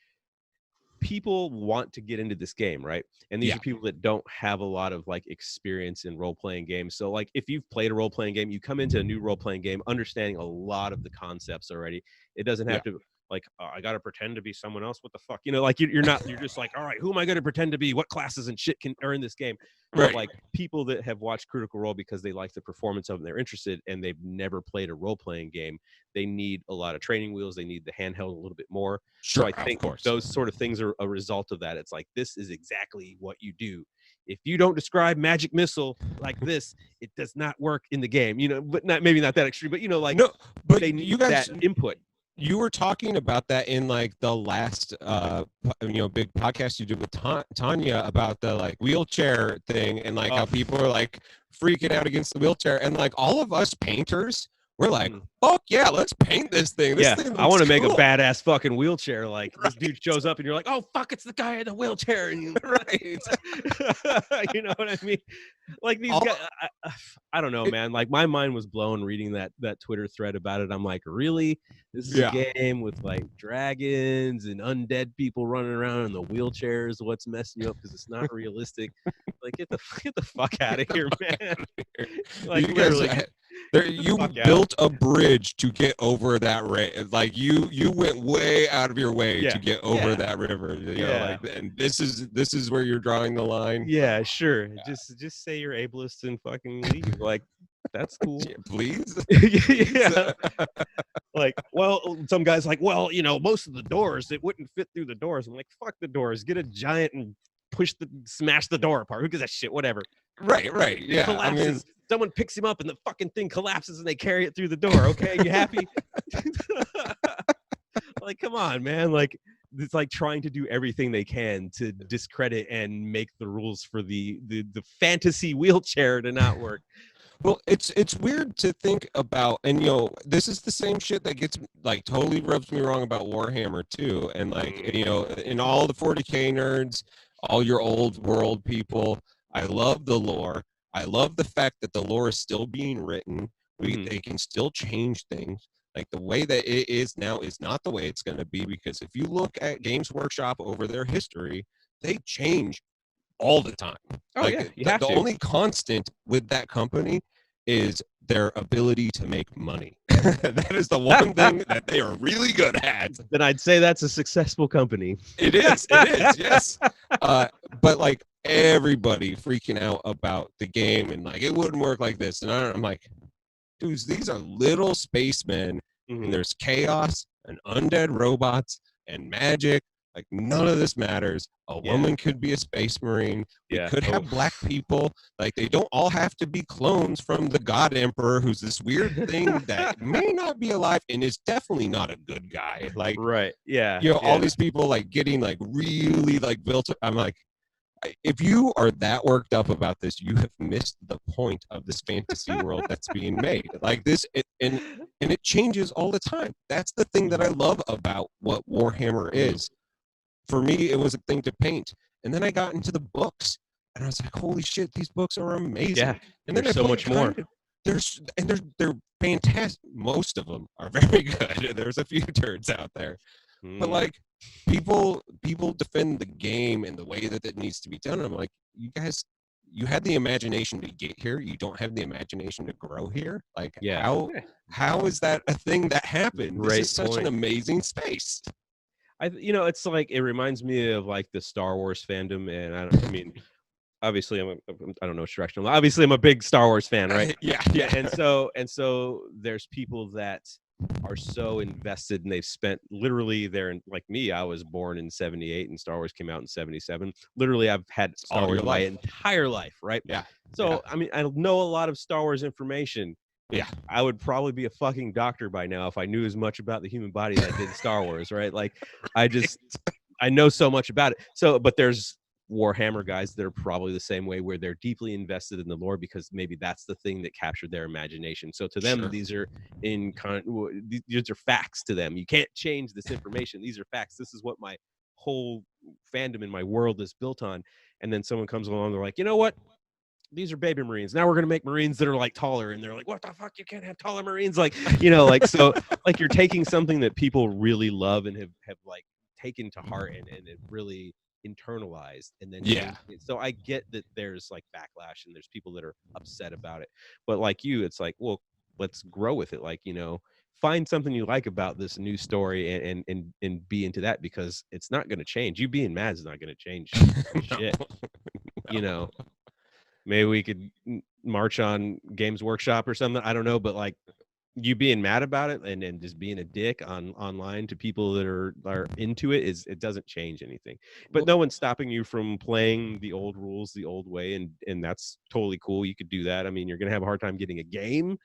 people want to get into this game, right? And these Yeah, are people that don't have a lot of like experience in role playing games. So like if you've played a role playing game, you come into a new role playing game understanding a lot of the concepts already. It doesn't yeah, have to like I gotta pretend to be someone else. What the fuck, you know? Like you're not. You're just like, all right, who am I gonna pretend to be? What classes and shit are in this game? But Right. like people that have watched Critical Role because they like the performance of it and they're interested and they've never played a role playing game, they need a lot of training wheels. They need the handheld a little bit more. Sure, So I think of course. those sort of things are a result of that. It's like, this is exactly what you do. If you don't describe magic missile like this, it does not work in the game, you know, but maybe not that extreme, but you know, like No, but they need you guys, that input. you were talking about that in like the last big podcast you did with Tanya about the like wheelchair thing, and like how people are like freaking out against the wheelchair, and like all of us painters, we're like, fuck yeah, let's paint this thing. This thing I want to make a cool. badass fucking wheelchair. Like this dude shows up and you're like, oh fuck, it's the guy in the wheelchair, and you Right. you know what I mean? Like these guys, I don't know, man. Like my mind was blown reading that Twitter thread about it. I'm like, really? This is a game with like dragons and undead people running around in the wheelchairs. What's messing you up? Because it's not realistic. Like get the fuck out of here, man. Like you literally. You built a bridge to get over that like you went way out of your way to get over that river, you know, like, and this is where you're drawing the line. Yeah, sure. Just say you're ableist and fucking leave. Like that's cool. Yeah, please. Yeah. Like, well, some guys like, well, you know, most of the doors, it wouldn't fit through the doors. I'm like, fuck the doors, get a giant and smash the door apart. Who gives a shit? Whatever. Right. Yeah. Collapses. I mean, someone picks him up and the fucking thing collapses and they carry it through the door. Okay, you happy? Like, come on, man. Like, it's like trying to do everything they can to discredit and make the rules for the fantasy wheelchair to not work. Well, it's weird to think about, and you know, this is the same shit that gets like totally rubs me wrong about Warhammer too, and like, you know, in all the 40K nerds, all your old world people, I love the lore. I love the fact that the lore is still being written. They can still change things. Like the way that it is now is not the way it's going to be, because if you look at Games Workshop over their history, they change all the time. Oh, like, yeah, the only constant with that company is their ability to make money. That is the one thing that they are really good at. Then I'd say that's a successful company. It is, yes. But like everybody freaking out about the game and like it wouldn't work like this, and I'm like, dudes, these are little spacemen, and there's chaos and undead robots and magic. Like none of this matters. A woman could be a space marine. We could have black people. Like they don't all have to be clones from the God Emperor, who's this weird thing that may not be alive and is definitely not a good guy. Like you know, all these people like getting like really like built up. I'm like, if you are that worked up about this, you have missed the point of this fantasy world that's being made. Like this, and it changes all the time. That's the thing that I love about what Warhammer is. For me, it was a thing to paint, and then I got into the books, and I was like, "Holy shit, these books are amazing!" Yeah, and then there's so much more. They're fantastic. Most of them are very good. There's a few turds out there, but like people defend the game and the way that it needs to be done. I'm like, you guys, you had the imagination to get here. You don't have the imagination to grow here. Like, how is that a thing that happened? This is such an amazing space. You know, it's like, it reminds me of like the Star Wars fandom, and I mean, obviously I don't know which direction. Obviously, I'm a big Star Wars fan, right? Yeah. And so there's people that are so invested, and they've spent literally like me. I was born in '78, and Star Wars came out in '77. Literally, I've had Star Wars my entire life, right? Yeah. So I mean, I know a lot of Star Wars information. Yeah, I would probably be a fucking doctor by now if I knew as much about the human body as I did Star Wars, right? Like, I know so much about it. So, but there's Warhammer guys that are probably the same way, where they're deeply invested in the lore because maybe that's the thing that captured their imagination. So to them, these are these are facts to them. You can't change this information. These are facts. This is what my whole fandom in my world is built on. And then someone comes along, they're like, you know what? These are baby Marines. Now we're going to make Marines that are like taller. And they're like, what the fuck? You can't have taller Marines. Like, you know, like, so like you're taking something that people really love and have like taken to heart and it really internalized. And then, so I get that there's like backlash and there's people that are upset about it. But like you, it's like, well, let's grow with it. Like, you know, find something you like about this new story and be into that, because it's not going to change. You being mad is not going to change shit. You know, maybe we could march on Games Workshop or something. I don't know, but like you being mad about it and just being a dick online to people that are into it, it doesn't change anything. But no one's stopping you from playing the old rules the old way, and that's totally cool. You could do that. I mean, you're gonna have a hard time getting a game,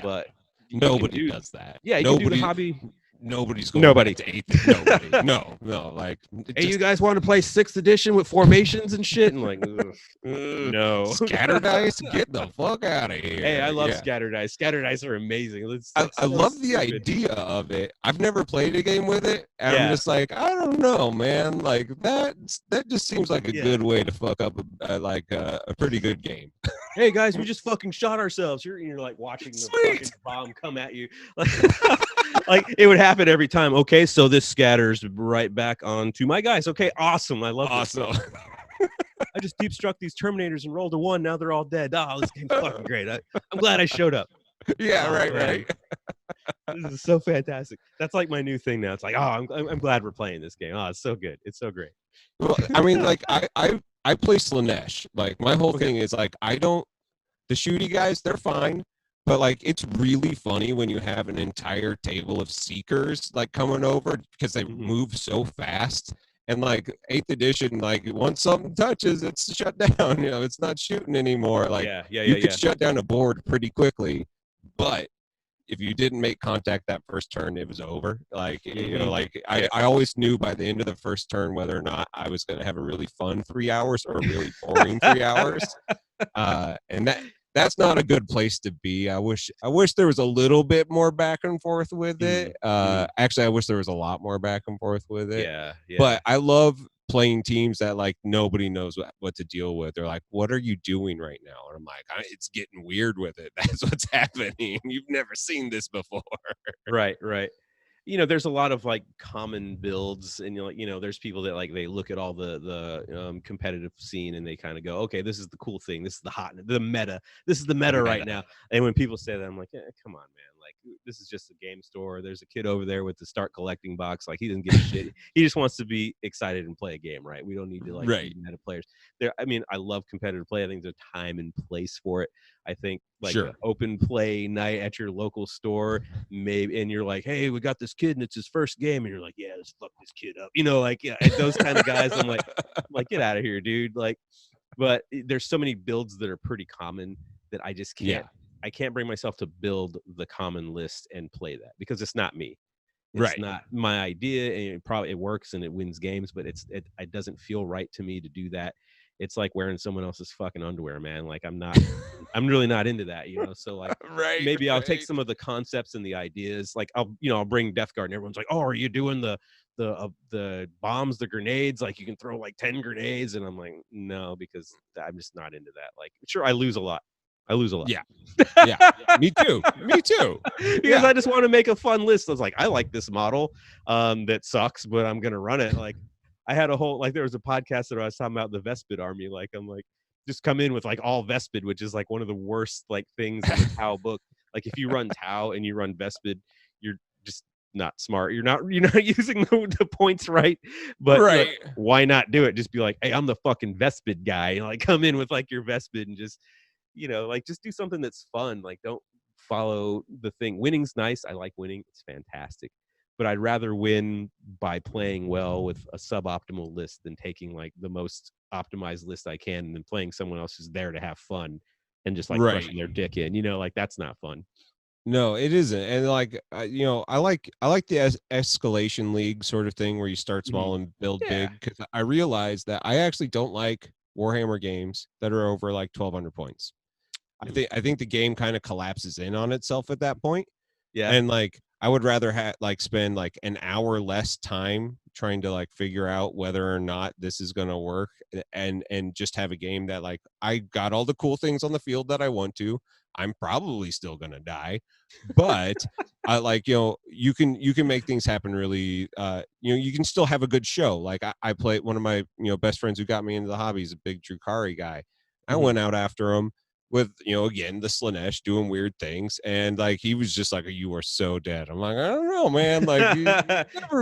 but nobody does that. Yeah, you can do the hobby. Nobody's going back to 8th. Nobody. No. Like, hey, you guys want to play 6th edition with formations and shit? And like, no. Scatter dice, get the fuck out of here. Hey, I love scatter dice. Scatter dice are amazing. I love the idea of it. I've never played a game with it. And I'm just like, I don't know, man. Like that just seems like a good way to fuck up a pretty good game. Hey guys, we just fucking shot ourselves. You're like watching the fucking bomb come at you. Like it would happen every time. Okay, so this scatters right back onto my guys. Okay, awesome. I love awesome. I just deep struck these Terminators and rolled a 1. Now they're all dead. Oh, this game's fucking great. I'm glad I showed up. Yeah, right. This is so fantastic. That's like my new thing now. It's like, oh, I'm glad we're playing this game. Oh, it's so good. It's so great. Well, I mean, like I play Slanesh. Like my whole thing is like the shooty guys, they're fine. But like it's really funny when you have an entire table of seekers like coming over because they move so fast. And like 8th edition, like once something touches, it's shut down. You know, it's not shooting anymore. Like you could shut down a board pretty quickly. But if you didn't make contact that first turn, it was over. Like you know, like I always knew by the end of the first turn whether or not I was going to have a really fun 3 hours or a really boring 3 hours. And that's not a good place to be. I wish there was a little bit more back and forth with it. Actually, I wish there was a lot more back and forth with it. Yeah. But I love playing teams that like nobody knows what to deal with. They're like, "What are you doing right now?" And I'm like, "It's getting weird with it. That's what's happening. You've never seen this before." Right. You know, there's a lot of like common builds, and you know, there's people that like they look at all the competitive scene and they kind of go, okay, this is the cool thing, this is the meta, this is the meta right now. And when people say that, I'm like, come on, man, like this is just a game store. There's a kid over there with the start collecting box. Like he doesn't give a shit. He just wants to be excited and play a game, right? We don't need to like be meta players. I mean, I love competitive play. I think there's a time and place for it. I think like an open play night at your local store, maybe, and you're like, hey, we got this kid and it's his first game, and you're like, yeah, let's fuck this kid up, you know, like those kind of guys. I'm like, get out of here, dude. Like, but there's so many builds that are pretty common that I just can't. I can't bring myself to build the common list and play that because it's not me. It's not my idea, and it works and it wins games, but it doesn't feel right to me to do that. It's like wearing someone else's fucking underwear, man. Like I'm I'm really not into that, you know. So like maybe I'll take some of the concepts and the ideas. Like I'll bring Death Guard and everyone's like, oh, are you doing the bombs, the grenades? Like you can throw like 10 grenades, and I'm like, no, because I'm just not into that. Like sure, I lose a lot. Yeah. Me too. Because I just want to make a fun list. I was like, I like this model that sucks, but I'm gonna run it. Like I had a whole, like there was a podcast that I was talking about the Vespid army. Like I'm like, just come in with like all Vespid, which is like one of the worst like things in the Tau book. Like if you run Tau and you run Vespid, you're just not smart. You're not using the points right. But like, why not do it? Just be like, hey, I'm the fucking Vespid guy. And like come in with like your Vespid and just, you know, like just do something that's fun. Like don't follow the thing. Winning's nice. I like winning. It's fantastic. But I'd rather win by playing well with a suboptimal list than taking like the most optimized list I can and then playing someone else who's there to have fun and just like crushing their dick in, you know, like that's not fun. No, it isn't. And like, you know, I like the escalation league sort of thing where you start small and build big. Cause I realize that I actually don't like Warhammer games that are over like 1,200 points. I think the game kind of collapses in on itself at that point. Yeah. And like, I would rather spend like an hour less time trying to like figure out whether or not this is going to work and just have a game that like I got all the cool things on the field that I want to. I'm probably still going to die, but I like, you know, you can make things happen really, you know, you can still have a good show. Like I play one of my, you know, best friends who got me into the hobby is a big Drukari guy. I went out after him, with, again, the Slanesh doing weird things. And like, he was just like, you are so dead. I'm like, I don't know, man. Like,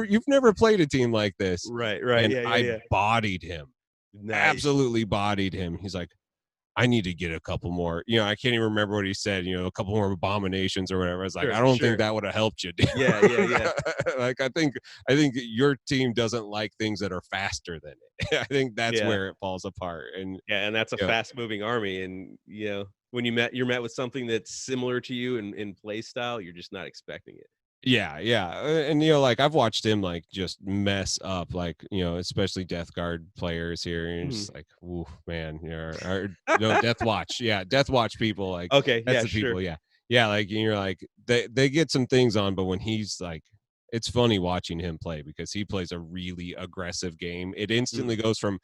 you've never played a team like this. Right. And Yeah. I bodied him, Nice. absolutely bodied him. He's like, I need to get a couple more. I can't even remember what he said. A couple more abominations or whatever. I was like, I don't think that would have helped you. Dude. Yeah. Like, I think your team doesn't like things that are faster than it. I think that's where it falls apart. And that's a fast moving army. And when you're met with something that's similar to you in play style, you're just not expecting it. Yeah. And like, I've watched him like just mess up, like, especially Death Guard players here. And you're just like, ooh, man, no, Death Watch. Yeah, Death Watch people, like, Okay, that's the people, yeah, like, you're like, they get some things on, but when he's like, it's funny watching him play because he plays a really aggressive game. It instantly goes from,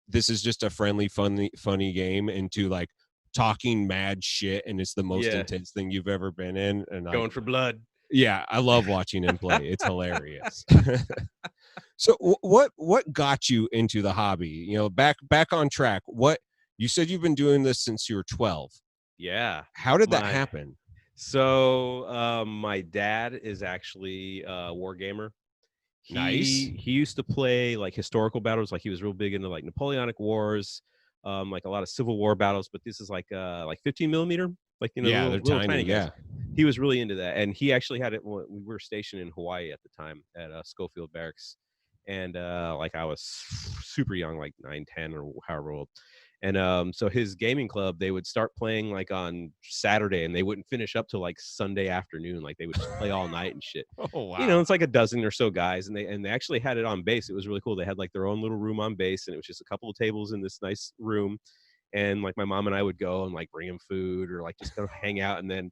this is just a friendly, funny game, into like talking mad shit, and it's the most intense thing you've ever been in, and like, going for blood. Yeah, I love watching him play. It's hilarious. So what got you into the hobby? Back on track. What you said, you've been doing this since you were 12. Yeah. How did that happen? So my dad is actually a war gamer. Nice. He used to play like historical battles. Like, he was real big into like Napoleonic Wars, like a lot of Civil War battles. But this is like 15 millimeter, like, they're little tiny guys. Yeah. He was really into that, and he actually had it. We were stationed in Hawaii at the time at Schofield Barracks, and like, I was super young, like 9, 10, or however old. And so his gaming club, they would start playing like on Saturday, and they wouldn't finish up till like Sunday afternoon. Like, they would just play all night and shit. Oh wow. It's like a dozen or so guys, and they actually had it on base. It was really cool. They had like their own little room on base, and it was just a couple of tables in this nice room. And like, my mom and I would go and like bring him food, or like just kind of hang out. And then,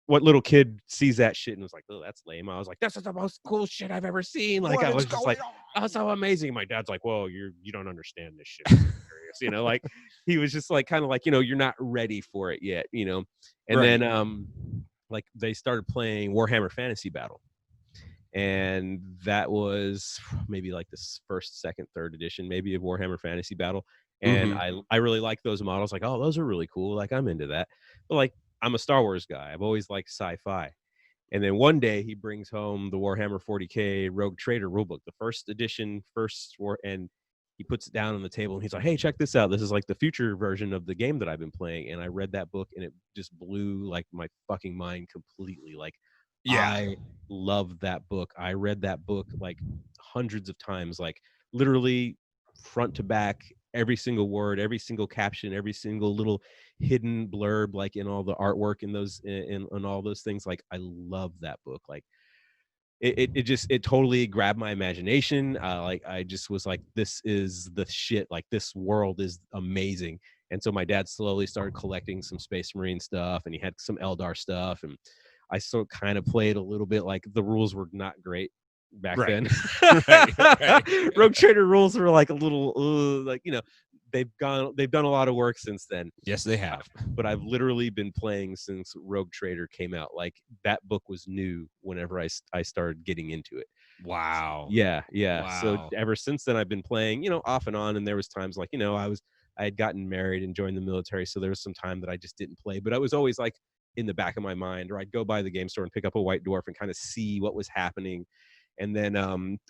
what little kid sees that shit and was like, oh, that's lame. I was like, this is the most cool shit I've ever seen. Like, I was just like, oh, so amazing. My dad's like, whoa, you don't understand this shit. Like, he was just like, kind of like, you're not ready for it yet, and then like, they started playing Warhammer Fantasy Battle, and that was maybe like this first, second, third edition maybe of Warhammer Fantasy Battle. And I really like those models. Like, oh, those are really cool. Like, I'm into that. But like, I'm a Star Wars guy. I've always liked sci-fi. And then one day he brings home the Warhammer 40K Rogue Trader rulebook, the first edition, and he puts it down on the table, and he's like, hey, check this out. This is like the future version of the game that I've been playing. And I read that book, and it just blew like my fucking mind completely. Like, I loved that book. I read that book like hundreds of times, like literally front to back, every single word, every single caption, every single little hidden blurb, like in all the artwork in those, in all those things. Like, I love that book. Like, it totally grabbed my imagination. Like, I just was like, this is the shit. Like, this world is amazing. And so my dad slowly started collecting some Space Marine stuff, and he had some Eldar stuff, and I still kind of played a little bit. Like, the rules were not great back then. Right. Rogue Trader rules were like a little like, they've done a lot of work since then. Yes, they have. But I've literally been playing since Rogue Trader came out. Like, that book was new whenever I started getting into it. Wow. Yeah. Wow. So ever since then, I've been playing, off and on. And there was times like, I had gotten married and joined the military, so there was some time that I just didn't play. But I was always like in the back of my mind, or I'd go by the game store and pick up a White Dwarf and kind of see what was happening. And then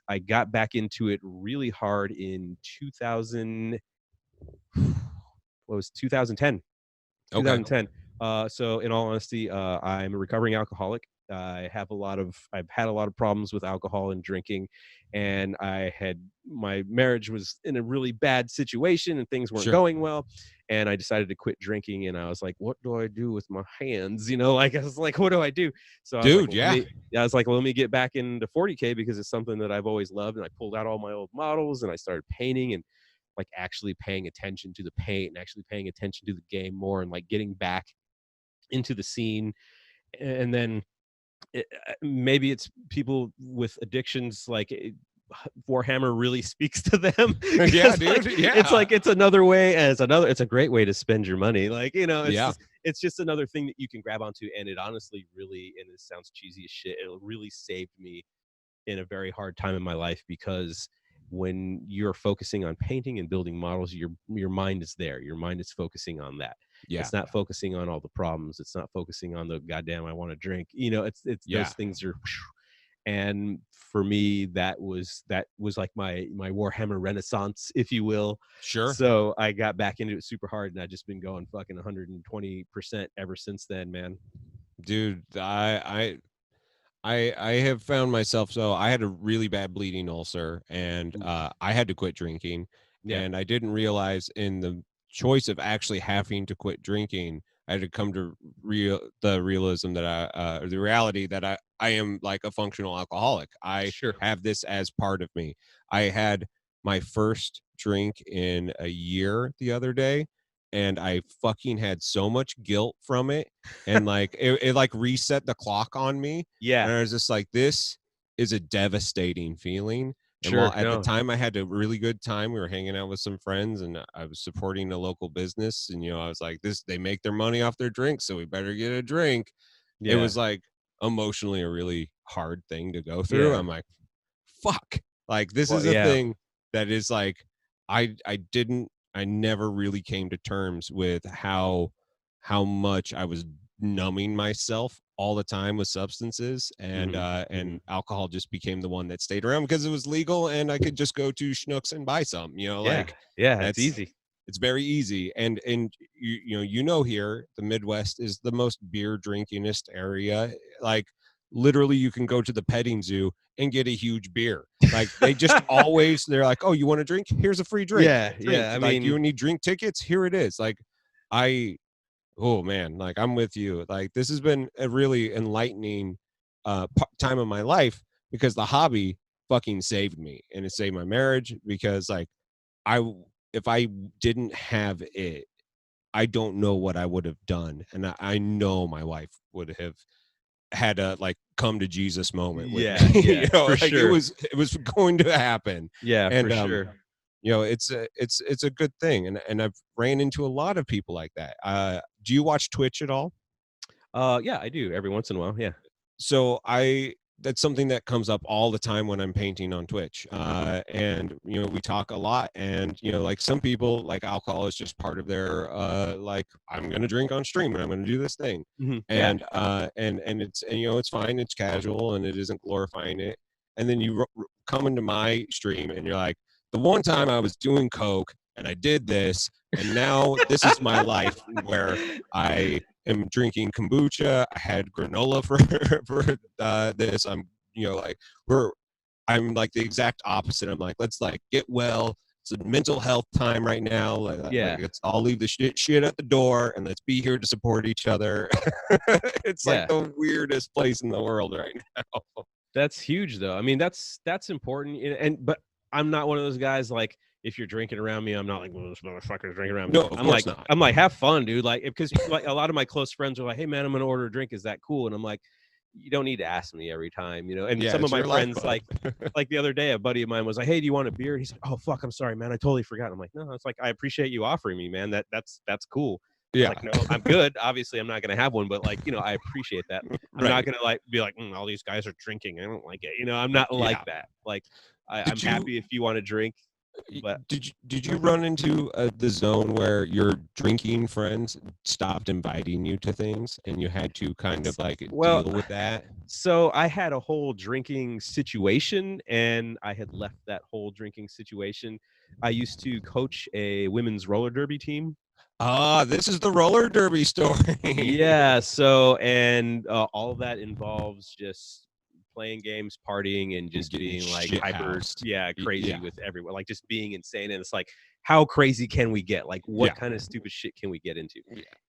I got back into it really hard in 2010. Okay. 2010. So in all honesty, I'm a recovering alcoholic. I've had a lot of problems with alcohol and drinking, and my marriage was in a really bad situation, and things weren't going well. And I decided to quit drinking, and I was like, what do I do with my hands? Like, I was like, what do I do? So I was like, let me get back into 40K, because it's something that I've always loved. And I pulled out all my old models, and I started painting, and like actually paying attention to the paint, and actually paying attention to the game more, and like getting back into the scene. And then maybe it's people with addictions, like Warhammer really speaks to them. Yeah, dude. It's another way, and it's a great way to spend your money. Like, it's just another thing that you can grab onto. And it honestly really, and it sounds cheesy as shit, it really saved me in a very hard time in my life, because when you're focusing on painting and building models, your mind is there. Your mind is focusing on that. Yeah. It's not focusing on all the problems. It's not focusing on the goddamn I want to drink. You know, it's those things are. And for me, that was like my Warhammer Renaissance, if you will. Sure. So I got back into it super hard, and I just been going fucking 120% ever since then, man. Dude, I have found myself, so I had a really bad bleeding ulcer, and I had to quit drinking. Yeah. And I didn't realize in the choice of actually having to quit drinking, I had to come to the realism that the reality that I am like a functional alcoholic. I Sure. have this as part of me. I had my first drink in a year the other day, and I fucking had so much guilt from it, and like it like reset the clock on me. Yeah. And I was just like, this is a devastating feeling. And Sure. while at the time I had a really good time, we were hanging out with some friends, and I was supporting a local business. And, I was like, they make their money off their drinks, so we better get a drink. Yeah. It was like emotionally a really hard thing to go through. Yeah. I'm like, fuck, like this Well, is a yeah. thing that is like, I never really came to terms with how much I was numbing myself all the time with substances, and and alcohol just became the one that stayed around because it was legal and I could just go to Schnucks and buy some, like it's easy. it's very easy. And here the Midwest is the most beer drinkingest area. Like literally you can go to the petting zoo and get a huge beer. Like they just always, they're like, oh, you want a drink? Here's a free drink. Yeah. I like, mean, you need drink tickets? Here it is. Like oh man, like I'm with you. Like this has been a really enlightening time of my life, because the hobby fucking saved me, and it saved my marriage, because like if I didn't have it, I don't know what I would have done. And I know my wife would have had a like come to Jesus moment with me. Yeah, for like sure. it was going to happen. Yeah, And for sure. it's a good thing, and I've ran into a lot of people like that. Do you watch Twitch at all? Yeah, I do every once in a while. Yeah. So that's something that comes up all the time when I'm painting on Twitch. And we talk a lot, and like some people, like alcohol is just part of their like, I'm gonna drink on stream and I'm gonna do this thing. And and it's, and it's fine, it's casual, and it isn't glorifying it. And then you come into my stream and you're like, the one time I was doing coke and I did this, and now this is my life where I am drinking kombucha. I had granola for this. I'm I'm like the exact opposite. I'm like, let's like get well. It's a mental health time right now. Like, I'll leave the shit at the door, and let's be here to support each other. It's like the weirdest place in the world right now. That's huge, though. I mean, that's important. But I'm not one of those guys, like, if you're drinking around me, I'm not like, well, this motherfucker's drinking around me. No, of course not. I'm like, have fun, dude. Like, because like a lot of my close friends are like, hey man, I'm gonna order a drink. Is that cool? And I'm like, you don't need to ask me every time, And some of my friends, like the other day, a buddy of mine was like, hey, do you want a beer? And he's like, oh fuck, I'm sorry, man, I totally forgot. I'm like, no, it's like, I appreciate you offering me, man. That's cool. Yeah. Like, no, I'm good. Obviously, I'm not gonna have one, but like, I appreciate that. I'm not gonna like be like, all these guys are drinking, I don't like it. I'm not like that. Like, I'm happy if you want to drink. But did you run into the zone where your drinking friends stopped inviting you to things, and you had to kind of like deal with that? So I had a whole drinking situation, and I had left that whole drinking situation. I used to coach a women's roller derby team. This is the roller derby story. Yeah. So, and all of that involves just playing games, partying, and just being like hyper, crazy with everyone, like just being insane. And it's like, how crazy can we get? Like, what kind of stupid shit can we get into?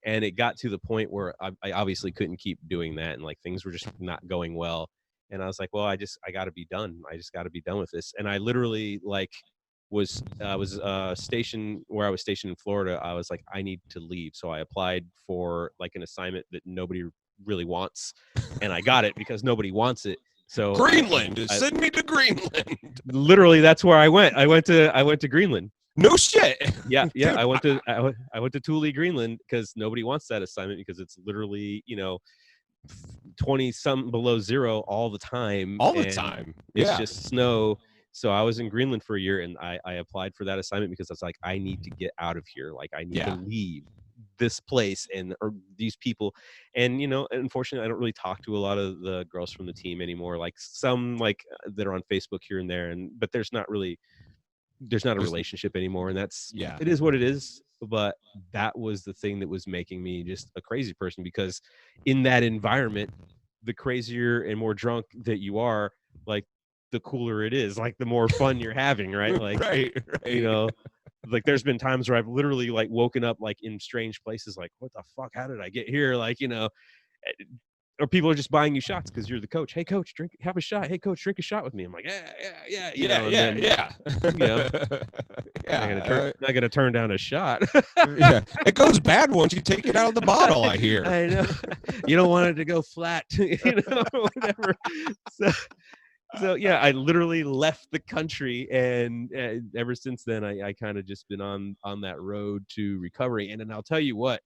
And it got to the point where I obviously couldn't keep doing that, and like things were just not going well. And I was like, well, I got to be done. I just got to be done with this. And I literally like was stationed where I was stationed in Florida. I was like, I need to leave. So I applied for like an assignment that nobody really wants, and I got it because nobody wants it. So Greenland, send me to Greenland. Literally, that's where I went. I went to Greenland. No shit. Yeah. Dude, I went to Thule, Greenland, because nobody wants that assignment, because it's literally 20 something below zero all the time. It's just snow. So I was in Greenland for a year, and I applied for that assignment because I was like, I need to get out of here. Like, I need to leave this place and or these people. And unfortunately I don't really talk to a lot of the girls from the team anymore, like some like that are on Facebook here and there, but there's not a relationship anymore, and it is what it is. But that was the thing that was making me just a crazy person, because in that environment, the crazier and more drunk that you are, like the cooler it is, like the more fun you're having, right? Like right. like there's been times where I've literally like woken up like in strange places, like what the fuck, how did I get here, like or people are just buying you shots because you're the coach. Hey coach, have a shot. Hey coach, drink a shot with me. I'm like, yeah. Yeah. Not gonna turn down a shot. Yeah, it goes bad once you take it out of the bottle, I hear. I know. You don't want it to go flat, whatever. So yeah, I literally left the country, and ever since then, I kind of just been on that road to recovery. And then I'll tell you what,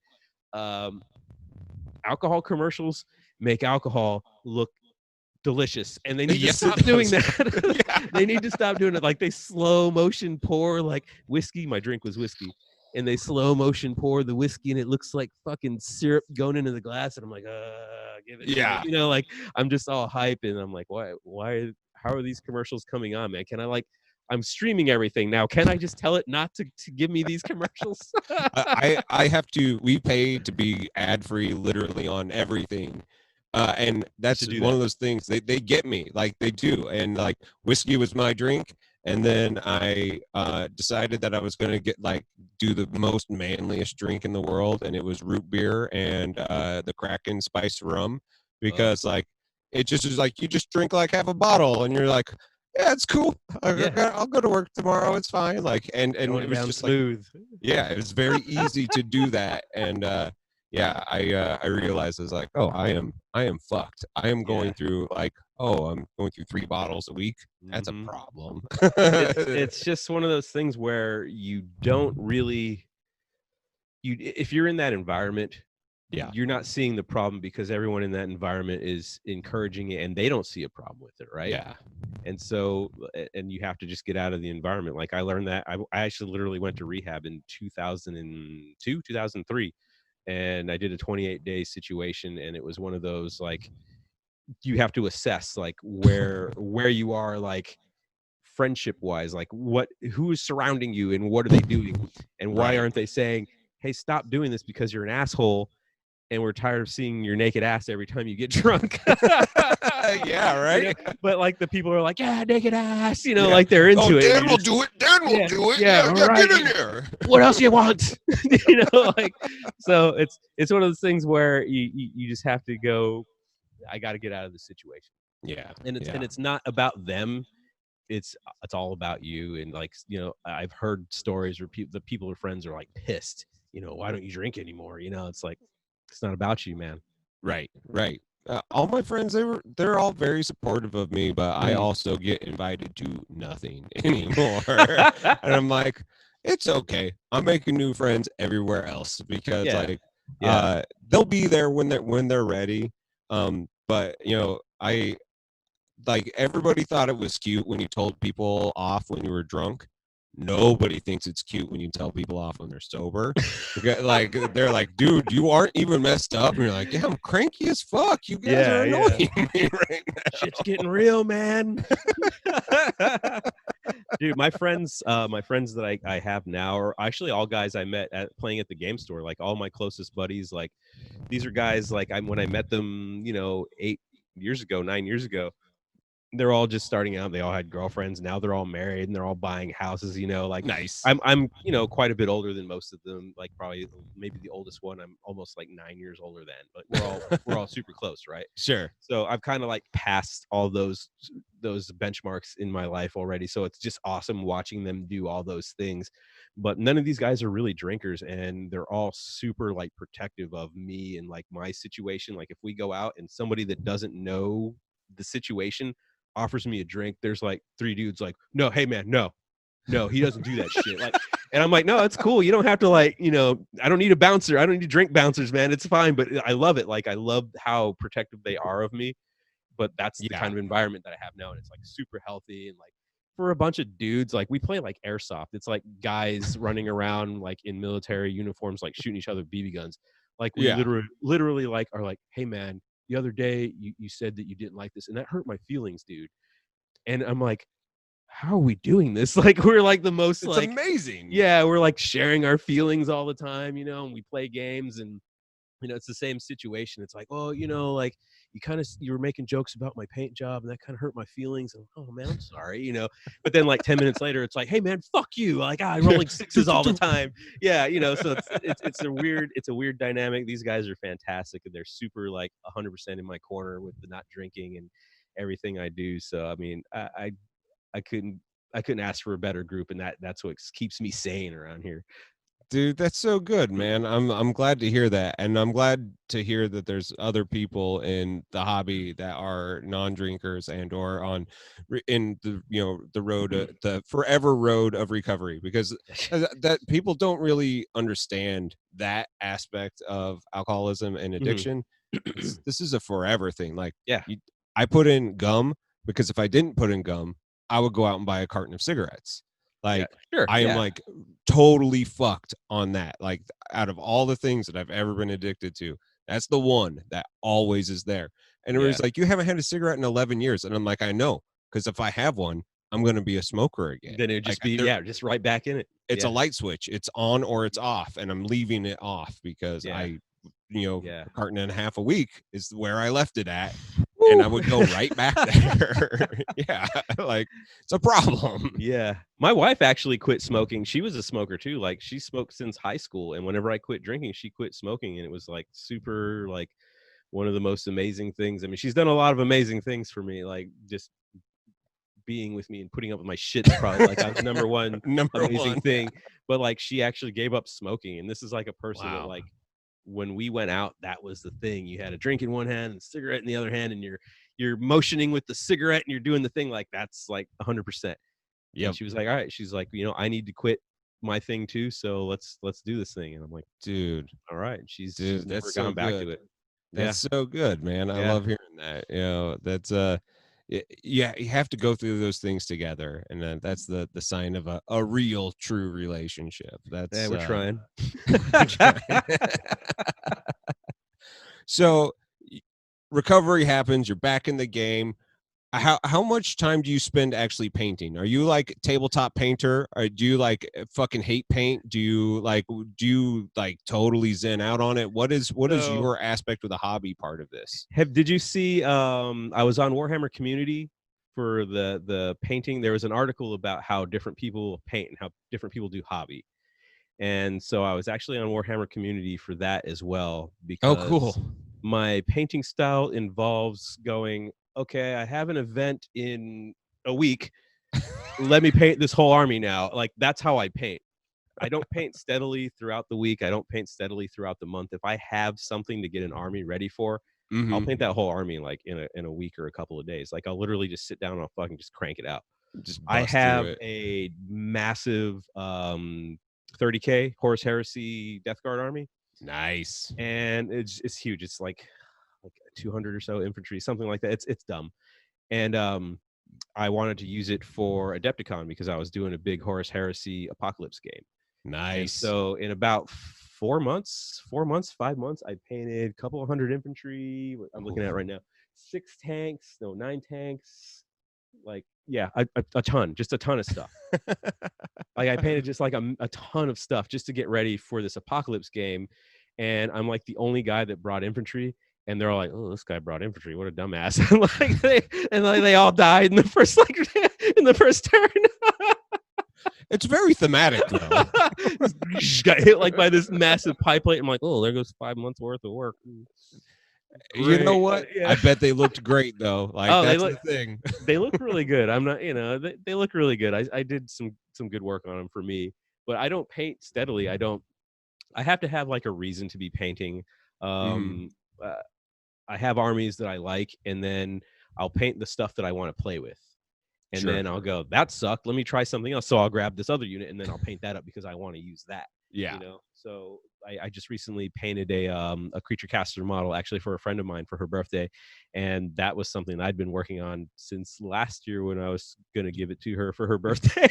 alcohol commercials make alcohol look delicious, and they need to stop doing that. They need to stop doing it. Like they slow motion pour like whiskey. My drink was whiskey, and they slow motion pour the whiskey, and it looks like fucking syrup going into the glass. And I'm like, give it. Yeah. Like I'm just all hype, and I'm like, why? How are these commercials coming on, man? Can I I'm streaming everything now. Can I just tell it not to give me these commercials? I have to. We pay to be ad free, literally on everything. And that's one of those things they get me, like they do. And like whiskey was my drink, and then I decided that I was going to do the most manliest drink in the world, and it was root beer and the Kraken spice rum, because like it just is like you just drink like half a bottle and you're like, yeah, it's cool. I'll go to work tomorrow. It's fine. Like and it was just smooth. It was very easy to do that. And I realized I was like, oh, I am fucked. I am going through I'm going through 3 bottles a week. That's a problem. It's just one of those things where you don't really, if you're in that environment, you're not seeing the problem, because everyone in that environment is encouraging it and they don't see a problem with it, right? And so, and you have to just get out of the environment. Like I learned that I actually literally went to rehab in 2002, 2003. And I did a 28-day situation, and it was one of those, like, you have to assess like where you are, like friendship wise, like who is surrounding you and what are they doing, and why aren't they saying, hey, stop doing this because you're an asshole and we're tired of seeing your naked ass every time you get drunk. Yeah, right. But like the people are like, yeah, naked ass, like they're into it. Dan will do it. Dan will do it. Yeah, right. Get in there. What else you want? So it's one of those things where you just have to go, I got to get out of the situation. Yeah. And it's not about them. It's all about you. And like, I've heard stories where the people or friends are like pissed, why don't you drink anymore? It's like, it's not about you, man. Right. All my friends, they're all very supportive of me, but I also get invited to nothing anymore. And I'm like, it's okay. I'm making new friends everywhere else, because they'll be there when they're ready. But I like, everybody thought it was cute when you told people off when you were drunk. Nobody thinks it's cute when you tell people off when they're sober. Like they're like, dude, you aren't even messed up. And you're like, yeah, I'm cranky as fuck. You guys are annoying me right now. Shit's getting real, man. Dude, my friends that I have now are actually all guys I met playing at the game store. Like all my closest buddies, like these are guys like when I met them, 9 years ago. They're all just starting out. They all had girlfriends. Now they're all married and they're all buying houses, like nice. I'm quite a bit older than most of them. Like probably maybe the oldest one, I'm almost like 9 years older than, but we're all super close, right? Sure. So I've kind of like passed all those benchmarks in my life already. So it's just awesome watching them do all those things. But none of these guys are really drinkers, and they're all super like protective of me and like my situation. Like if we go out and somebody that doesn't know the situation offers me a drink, there's like 3 dudes like, no, hey man, no, he doesn't do that shit. Like, and I'm like, no, it's cool. You don't have to like, I don't need a bouncer. I don't need to drink bouncers, man. It's fine. But I love it. Like, I love how protective they are of me. But that's the kind of environment that I have now, and it's like super healthy, and like for a bunch of dudes. Like we play like airsoft. It's like guys running around like in military uniforms, like shooting each other with BB guns. Like we Yeah. literally like are like, hey man, the other day you said that you didn't like this, and that hurt my feelings, dude. And I'm like, how are we doing this? Like we're like the most It's like amazing. yeah, we're like sharing our feelings all the time, and we play games, and it's the same situation. It's like, oh, like you were making jokes about my paint job, and that kind of hurt my feelings. And oh man, I'm sorry. But then like 10 minutes later, it's like, hey man, fuck you. Like rolling sixes all the time. Yeah, so it's a weird dynamic. These guys are fantastic, and they're super like 100% in my corner with the not drinking and everything I do. So I mean, I couldn't ask for a better group, and that's what keeps me sane around here. Dude, that's so good, man. I'm glad to hear that, and I'm glad to hear that there's other people in the hobby that are non-drinkers and or in the the road, the forever road of recovery, because that people don't really understand that aspect of alcoholism and addiction. This is a forever thing. Like, Yeah. I put in gum because if I didn't put in gum, I would go out and buy a carton of cigarettes. Like, sure, I am like totally fucked on that. Like, out of all the things that I've ever been addicted to, that's the one that always is there. And it was like, you haven't had a cigarette in 11 years. And I'm like, I know, because if I have one, I'm going to be a smoker again. Then it'd just like, be, just right back in it. It's a light switch. It's on or it's off. And I'm leaving it off because a carton and a half a week is where I left it at. Woo! And I would go right back there. Yeah, like it's a problem. Yeah. My wife actually quit smoking. She was a smoker too. Like she smoked since high school. And whenever I quit drinking, she quit smoking. And it was like super, like one of the most amazing things. I mean, she's done a lot of amazing things for me, like just being with me and putting up with my shit. Probably like a number one amazing thing. But like she actually gave up smoking. And this is like a person that like, when we went out, that was the thing. You had a drink in one hand and a cigarette in the other hand, and you're motioning with the cigarette and you're doing the thing. Like that's like 100%. Yeah. She was like, all right. She's like, I need to quit my thing too. So let's do this thing. And I'm like, dude, all right. She's that's never gone back to it. That's so good, man. I love hearing that. That's you have to go through those things together, and then that's the sign of a real true relationship. That's we're trying. So recovery happens, you're back in the game. How much time do you spend actually painting? Are you like tabletop painter, or do you like fucking hate paint? Do you like totally zen out on it? What is your aspect of the hobby part of this? Did you see I was on Warhammer Community for the painting. There was an article about how different people paint and how different people do hobby. And so I was actually on Warhammer Community for that as well, because my painting style involves going, okay, I have an event in a week. Let me paint this whole army now. Like that's how I paint. I don't paint steadily throughout the week. I don't paint steadily throughout the month. If I have something to get an army ready for, I'll paint that whole army like in a week or a couple of days. Like I'll literally just sit down and I'll fucking just crank it out. I have a massive 30K Horus Heresy Death Guard army. Nice. And it's huge. It's like 200 or so infantry, something like that. It's dumb. And I wanted to use it for Adepticon because I was doing a big Horus Heresy Apocalypse game. Nice. And so in about 5 months, I painted a couple of hundred infantry. I'm looking at it right now. 9 tanks. Like, yeah, a ton of stuff. Like I painted just like a ton of stuff just to get ready for this Apocalypse game. And I'm like the only guy that brought infantry. And they're all like, "Oh, this guy brought infantry. What a dumbass!" and they all died in the first turn. It's very thematic, though. Got hit like by this massive pie plate. I'm like, "Oh, there goes 5 months worth of work." You know what? I bet they looked great, though. Like that's the thing. They look really good. I'm not, they look really good. I did some good work on them for me, but I don't paint steadily. I have to have like a reason to be painting. I have armies that I like, and then I'll paint the stuff that I want to play with. And Sure. then I'll go, that sucked. Let me try something else. So I'll grab this other unit and then I'll paint that up because I want to use that. Yeah. You know, so I just recently painted a creature caster model actually for a friend of mine for her birthday, and that was something I'd been working on since last year when I was gonna give it to her for her birthday.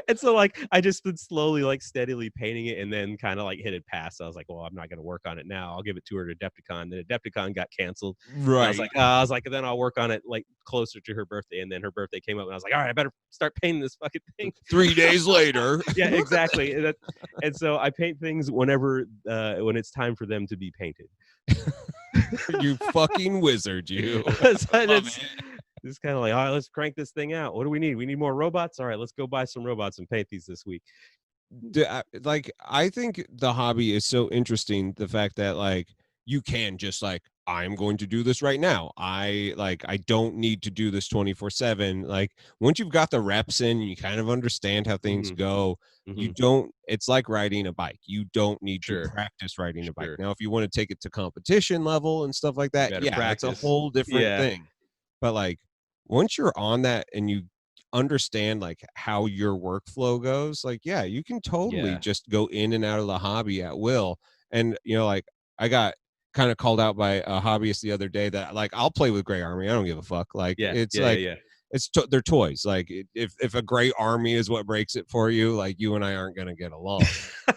And so like I just been slowly like steadily painting it and then kind of like hit it past. I was like, well, I'm not gonna work on it now. I'll give it to her to Adepticon. Then Adepticon got canceled. Right. I was like, then I'll work on it like closer to her birthday. And then her birthday came up and I was like, all right, I better start painting this fucking thing. 3 days later. Yeah, exactly. And so I paint things whenever when it's time for them to be painted. You fucking wizard, you. It's kind of like, all right, let's crank this thing out. What do we need? We need more robots. All right, let's go buy some robots and paint these this week. Like, I think the hobby is so interesting. The fact that like you can just like, I'm going to do this right now. I don't need to do this 24/7. Like once you've got the reps in, you kind of understand how things go. You don't, it's like riding a bike. You don't need to practice riding a bike. Now, if you want to take it to competition level and stuff like that, yeah, it's a whole different thing. But like once you're on that and you understand like how your workflow goes, like, yeah, you can totally just go in and out of the hobby at will. And, you know, like I got kind of called out by a hobbyist the other day that like, I'll play with Gray Army. I don't give a fuck. Like, they're toys. Like if a Gray Army is what breaks it for you, like you and I aren't going to get along.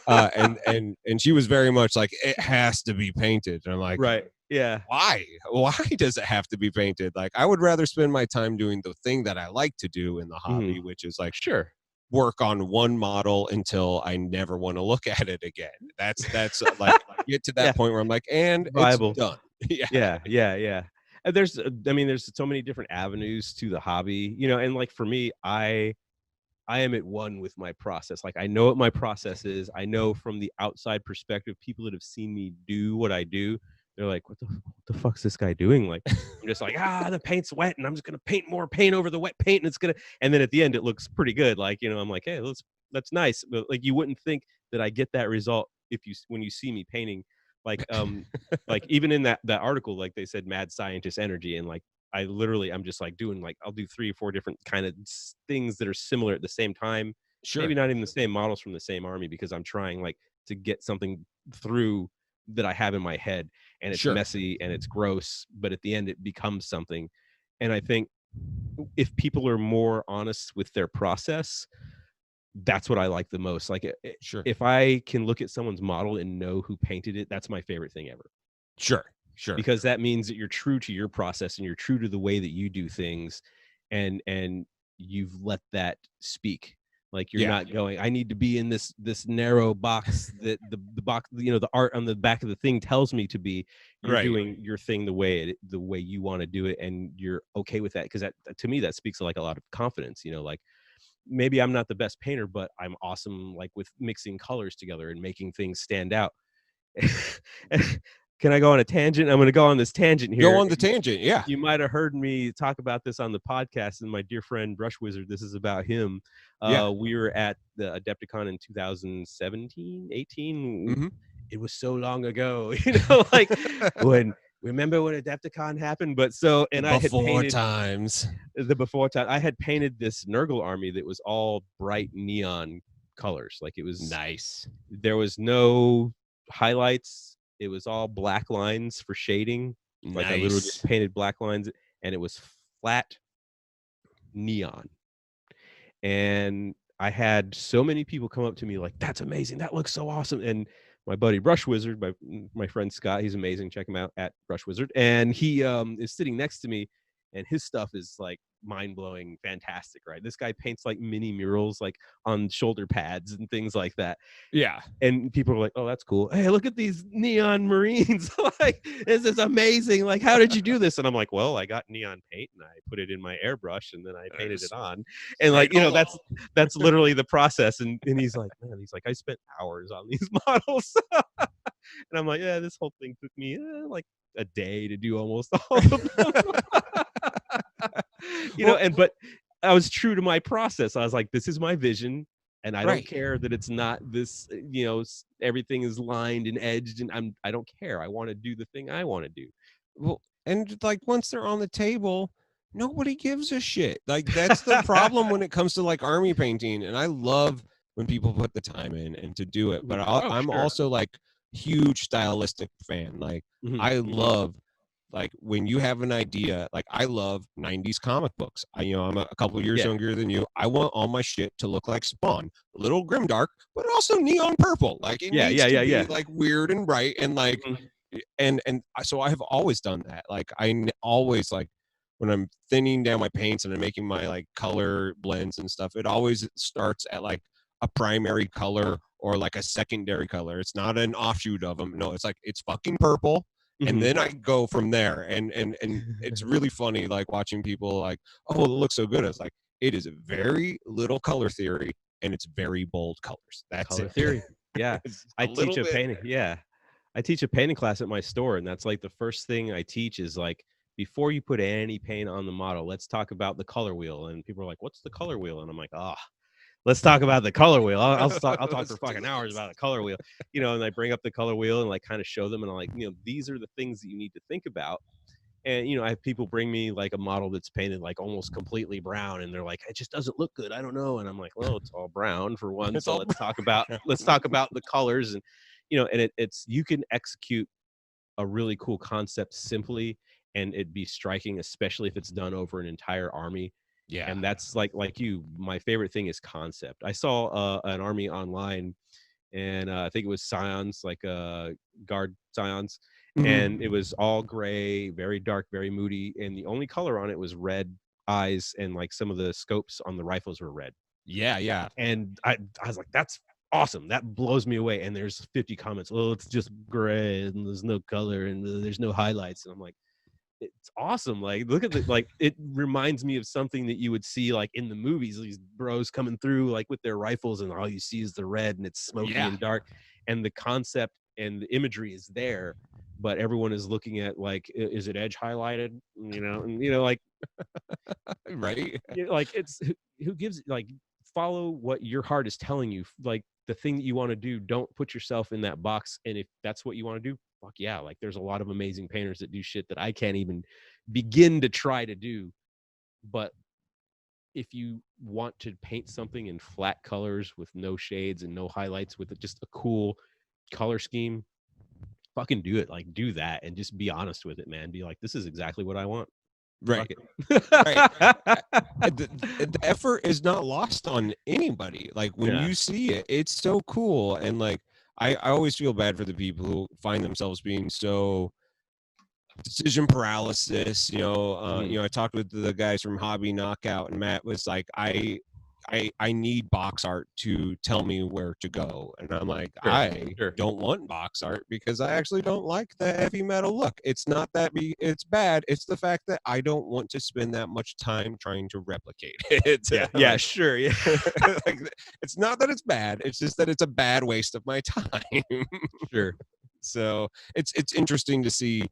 And she was very much like, it has to be painted. And I'm like, right. Yeah. Why does it have to be painted? Like, I would rather spend my time doing the thing that I like to do in the hobby, which is like work on one model until I never want to look at it again. That's like get to that point where I'm like, and viable. It's done. Yeah. And there's so many different avenues to the hobby, you know, and like for me, I am at one with my process. Like I know what my process is. I know from the outside perspective, people that have seen me do what I do, they're like, what the fuck's this guy doing? Like, I'm just like, the paint's wet and I'm just going to paint more paint over the wet paint. And then at the end, it looks pretty good. Like, you know, I'm like, hey, that's nice. But like, you wouldn't think that I get that result when you see me painting, like, like even in that article, like they said, mad scientist energy. And like, I'm just like doing like, I'll do 3 or 4 different kind of things that are similar at the same time. Maybe not even the same models from the same army, because I'm trying like to get something through that I have in my head, and it's messy and it's gross, but at the end it becomes something. And I think if people are more honest with their process, that's what I like the most. Like if I can look at someone's model and know who painted it, that's my favorite thing ever. Sure. Because that means that you're true to your process and you're true to the way that you do things, and you've let that speak. Like you're not going, I need to be in this narrow box that the box, you know, the art on the back of the thing tells me to be. You're doing your thing the way you want to do it, and you're okay with that, because that, to me, that speaks like a lot of confidence. You know, like maybe I'm not the best painter, but I'm awesome like with mixing colors together and making things stand out. Can I go on a tangent? I'm going to go on this tangent here. Go on the tangent, yeah. You might have heard me talk about this on the podcast, and my dear friend Brush Wizard, this is about him. We were at the Adepticon in 2017, 18. It was so long ago, you know, like remember when Adepticon happened? But so, and I had painted before time. I had painted this Nurgle army that was all bright neon colors. Like it was nice. There was no highlights. It was all black lines for shading. Like I literally just painted black lines, and it was flat neon. And I had so many people come up to me like, that's amazing. That looks so awesome. And my buddy Brush Wizard, my friend Scott, he's amazing. Check him out at Brush Wizard. And he is sitting next to me, and his stuff is like mind-blowing, fantastic, right? This guy paints like mini murals like on shoulder pads and things like that. Yeah. And people are like, oh, that's cool. Hey, look at these neon Marines. Like, this is amazing. Like, how did you do this? And I'm like, well, I got neon paint and I put it in my airbrush and then I painted it on. And like, you know, that's literally the process. And he's like, man, I spent hours on these models. And I'm like, yeah, this whole thing took me like a day to do almost all of them. You know, but I was true to my process. I was like, this is my vision, and I don't care that it's not this, you know, everything is lined and edged, and I don't care. I want to do the thing I want to do. Well, and like once they're on the table, nobody gives a shit. Like that's the problem when it comes to like army painting. And I love when people put the time in and to do it. But I'm Sure. also like huge stylistic fan. Like Mhm, I mhm. love like when you have an idea. Like I love 90s comic books. I'm a couple years Yeah. younger than you. I want all my shit to look like Spawn, a little grimdark, but also neon purple. Like it Yeah, needs yeah, to yeah, be yeah. like weird and bright and like Mhm. so I have always done that. Like always like when I'm thinning down my paints and I'm making my like color blends and stuff, it always starts at like a primary color or like a secondary color. It's not an offshoot of them. No, it's like it's fucking purple. And Mhm. then I go from there. And it's really funny like watching people like, oh, it looks so good. It's like it is a very little color theory and it's very bold colors. That's Color it. theory. Yeah. It's I a teach little a bit. painting. Yeah. I teach a painting class at my store, and that's like the first thing I teach is like before you put any paint on the model, let's talk about the color wheel. And people are like, "What's the color wheel?" And I'm like, "Oh, let's talk about the color wheel. I'll talk for Let's do fucking hours this. about the color wheel." And I bring up the color wheel and like kind of show them, and I'm like, these are the things that you need to think about. And I have people bring me like a model that's painted like almost completely brown, and they're like, "It just doesn't look good. I don't know." And I'm like, "Well, it's all brown for one. It's So all let's talk about the colors." And and it's you can execute a really cool concept simply and it be striking, especially if it's done over an entire army. yeah. And that's like you, my favorite thing is concept. I saw an army online, and I think it was Scions, like guard Scions, and it Mhm. was all gray, very dark, very moody, and the only color on it was red eyes, and like some of the scopes on the rifles were red. Yeah, yeah. And I was like, "That's awesome. That blows me away." And there's 50 comments, "Oh, it's just gray and there's no color and there's no highlights." And I'm like, "It's awesome. Like, look at the like it reminds me of something that you would see like in the movies, these bros coming through like with their rifles and all you see is the red and it's smoky Yeah. and dark and the concept and the imagery is there, but everyone is looking at like is it edge highlighted, and like Right? like it's who gives like follow what your heart is telling you, like the thing that you want to do. Don't put yourself in that box, and if that's what you want to do, fuck yeah. Like there's a lot of amazing painters that do shit that I can't even begin to try to do. But if you want to paint something in flat colors with no shades and no highlights with just a cool color scheme, fucking do it. Like do that and just be honest with it, man. Be like, this is exactly what I want. Fuck Right. Right. it. The effort is not lost on anybody. Like when Yeah. you see it, it's so cool. And like I always feel bad for the people who find themselves being so decision paralysis. Mhm. I talked with the guys from Hobby Knockout, and Matt was like, I need box art to tell me where to go. And I'm like, Sure. I Sure. don't want box art because I actually don't like the heavy metal look. It's not that it's bad. It's the fact that I don't want to spend that much time trying to replicate it. Yeah. Yeah. Like, Sure. Yeah. like it's not that it's bad. It's just that it's a bad waste of my time. Sure. So it's interesting to see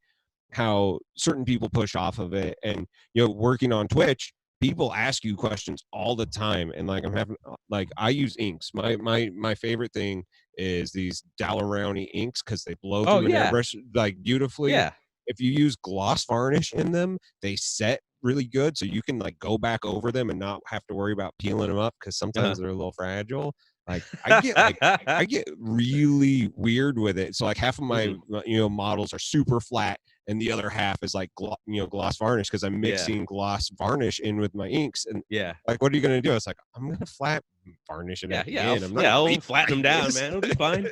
how certain people push off of it. And working on Twitch, people ask you questions all the time, and like I'm having like I use inks. My favorite thing is these Daler-Rowney inks because they blow Oh through an yeah. airbrush like beautifully. Yeah. If you use gloss varnish in them, they set really good, so you can like go back over them and not have to worry about peeling them up because sometimes Uh-huh. they're a little fragile. Like I get really weird with it. So like half of my Mhm. models are super flat and the other half is like gloss varnish because I'm Yeah. mixing gloss varnish in with my inks. And Yeah. like, what are you gonna do? It's like I'm gonna flat varnish it Yeah. at the Yeah. I'll, end. I'm not yeah. gonna I'll leave it flatten them like down, this. man. It'll be fine.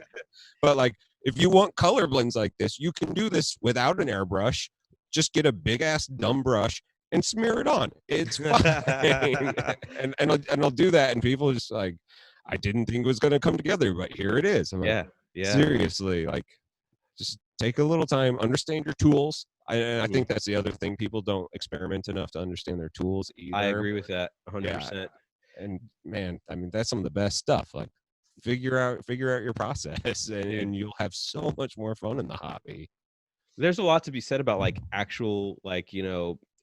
But like, if you want color blends like this, you can do this without an airbrush. Just get a big ass dumb brush and smear it on. It's fine. and I'll do that, and people are just like, I didn't think it was gonna come together, but here it is. I'm like, Yeah. Yeah. seriously, like just take a little time, understand your tools. And I Mhm. think that's the other thing. People don't experiment enough to understand their tools I either. agree with that Yeah. 100%. And man, I mean, that's some of the best stuff. Like figure out your process Dude, and you'll have so much more fun in the hobby. there's a lot to be said about like actual like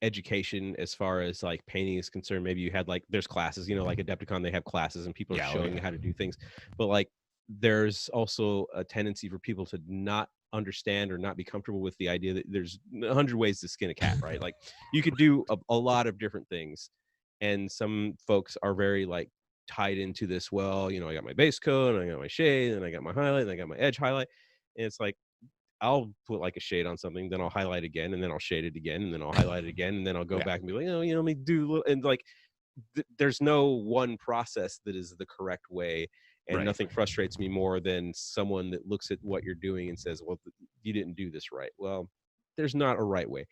education as far as like painting is concerned. Maybe you had like there's classes, like Adepticon, they have classes and people are Yeah, oh showing you yeah. how to do things. But like there's also a tendency for people to not understand or not be comfortable with the idea that there's 100 ways to skin a cat, right? Like you could do a lot of different things, and some folks are very like tied into this. Well, I got my base coat, and I got my shade, and I got my highlight, and I got my edge highlight, and it's like I'll put like a shade on something, then I'll highlight again, and then I'll shade it again, and then I'll highlight it again, and then I'll go back and be like, let me do a little, and like there's no one process that is the correct way, and nothing frustrates me more than someone that looks at what you're doing and says, well, you didn't do this right. Well, there's not a right way.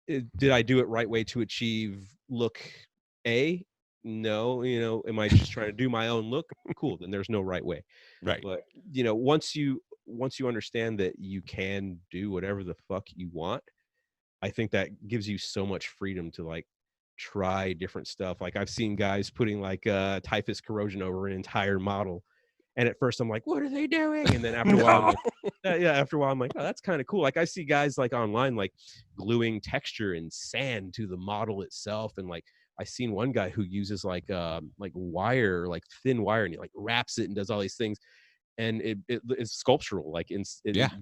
Did I do it right way to achieve look A? No. Am I just trying to do my own look? Cool, then there's no right way. Right. But once you understand that you can do whatever the fuck you want, I think that gives you so much freedom to like try different stuff. Like I've seen guys putting like typhus corrosion over an entire model, and at first I'm like, what are they doing? And then after a while, I'm like, after a while I'm like, oh, that's kind of cool. Like I see guys like online like gluing texture and sand to the model itself, and like I seen one guy who uses like wire, like thin wire, and he like wraps it and does all these things, and it's sculptural. Like it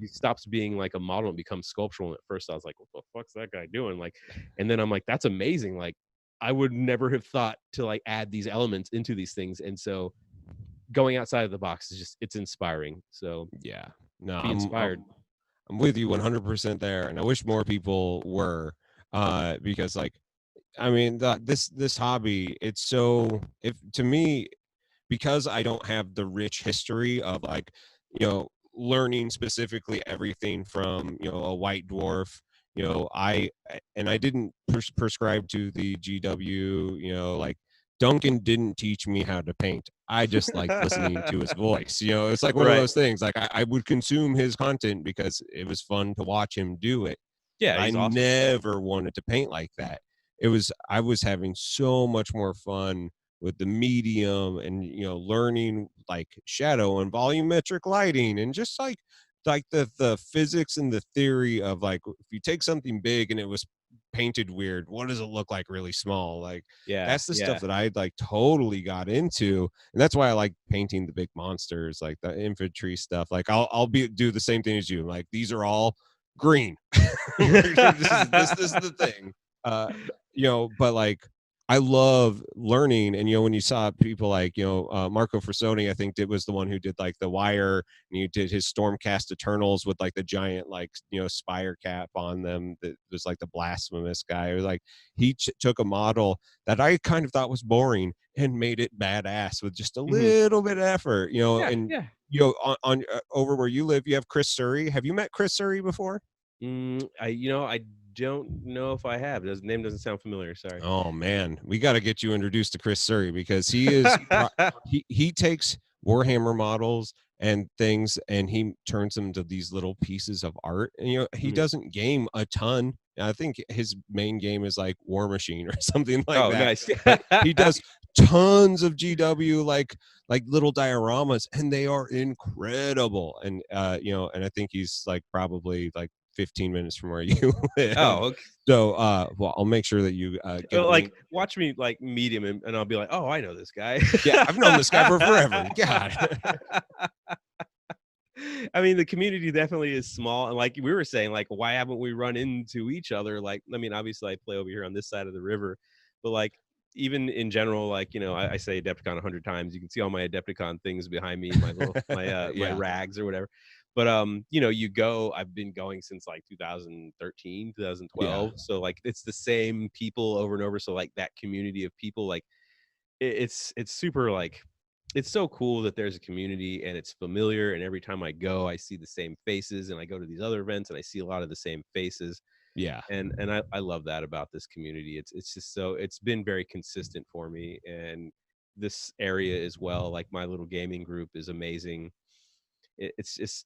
stops being like a model and becomes sculptural. And at first I was like, what the fuck's that guy doing? Like, and then I'm like, that's amazing. Like I would never have thought to like add these elements into these things. And so going outside of the box is just, it's inspiring. So yeah, no, be inspired. I'm with you 100% there, and I wish more people were, because like, I mean, this hobby, it's so, if to me, because I don't have the rich history of like, learning specifically everything from, a white dwarf, I didn't prescribe to the GW, like Duncan didn't teach me how to paint. I just like listening to his voice. It's like one of those things. Like I would consume his content because it was fun to watch him do it. Yeah, I awesome. never wanted to paint like that. I was having so much more fun with the medium and learning like shadow and volumetric lighting, and just like the physics and the theory of like, if you take something big and it was painted weird, what does it look like really small? Like that's the stuff that I like totally got into, and that's why I like painting the big monsters, like the infantry stuff. Like I'll do the same thing as you. Like these are all green. this is the thing. But like I love learning, and when you saw people like Marco Frassoni, I think it was the one who did like the Wire, and you did his Stormcast Eternals with like the giant like spire cap on them that was like the blasphemous guy. Or like he took a model that I kind of thought was boring and made it badass with just a little bit of effort. On over where you live, you have Chris Surrey. Have you met Chris Surrey before? I don't know if I have. His name doesn't sound familiar. Sorry. Oh man, we got to get you introduced to Chris Surrey, because he is he takes Warhammer models and things and he turns them to these little pieces of art. And he doesn't game a ton. I think his main game is like War Machine or something like that. Nice. But he does tons of GW like little dioramas, and they are incredible. And and I think he's like probably like 15 minutes from where you live. Oh, okay. So well, I'll make sure that you like watch me like meet him, and I'll be like, oh, I know this guy. Yeah, I've known this guy for forever. God. I mean, the community definitely is small, and like we were saying, like why haven't we run into each other? Like, I mean, obviously I play over here on this side of the river, but like even in general, like I say Adepticon 100 times. You can see all my Adepticon things behind me, my little my rags or whatever. But I've been going since like 2013, 2012. So like it's the same people over and over. So like that community of people, like it's super, like it's so cool that there's a community and it's familiar. And every time I go, I see the same faces, and I go to these other events and I see a lot of the same faces. Yeah. And I love that about this community. It's just so, it's been very consistent for me. And this area as well, like my little gaming group is amazing. It's just,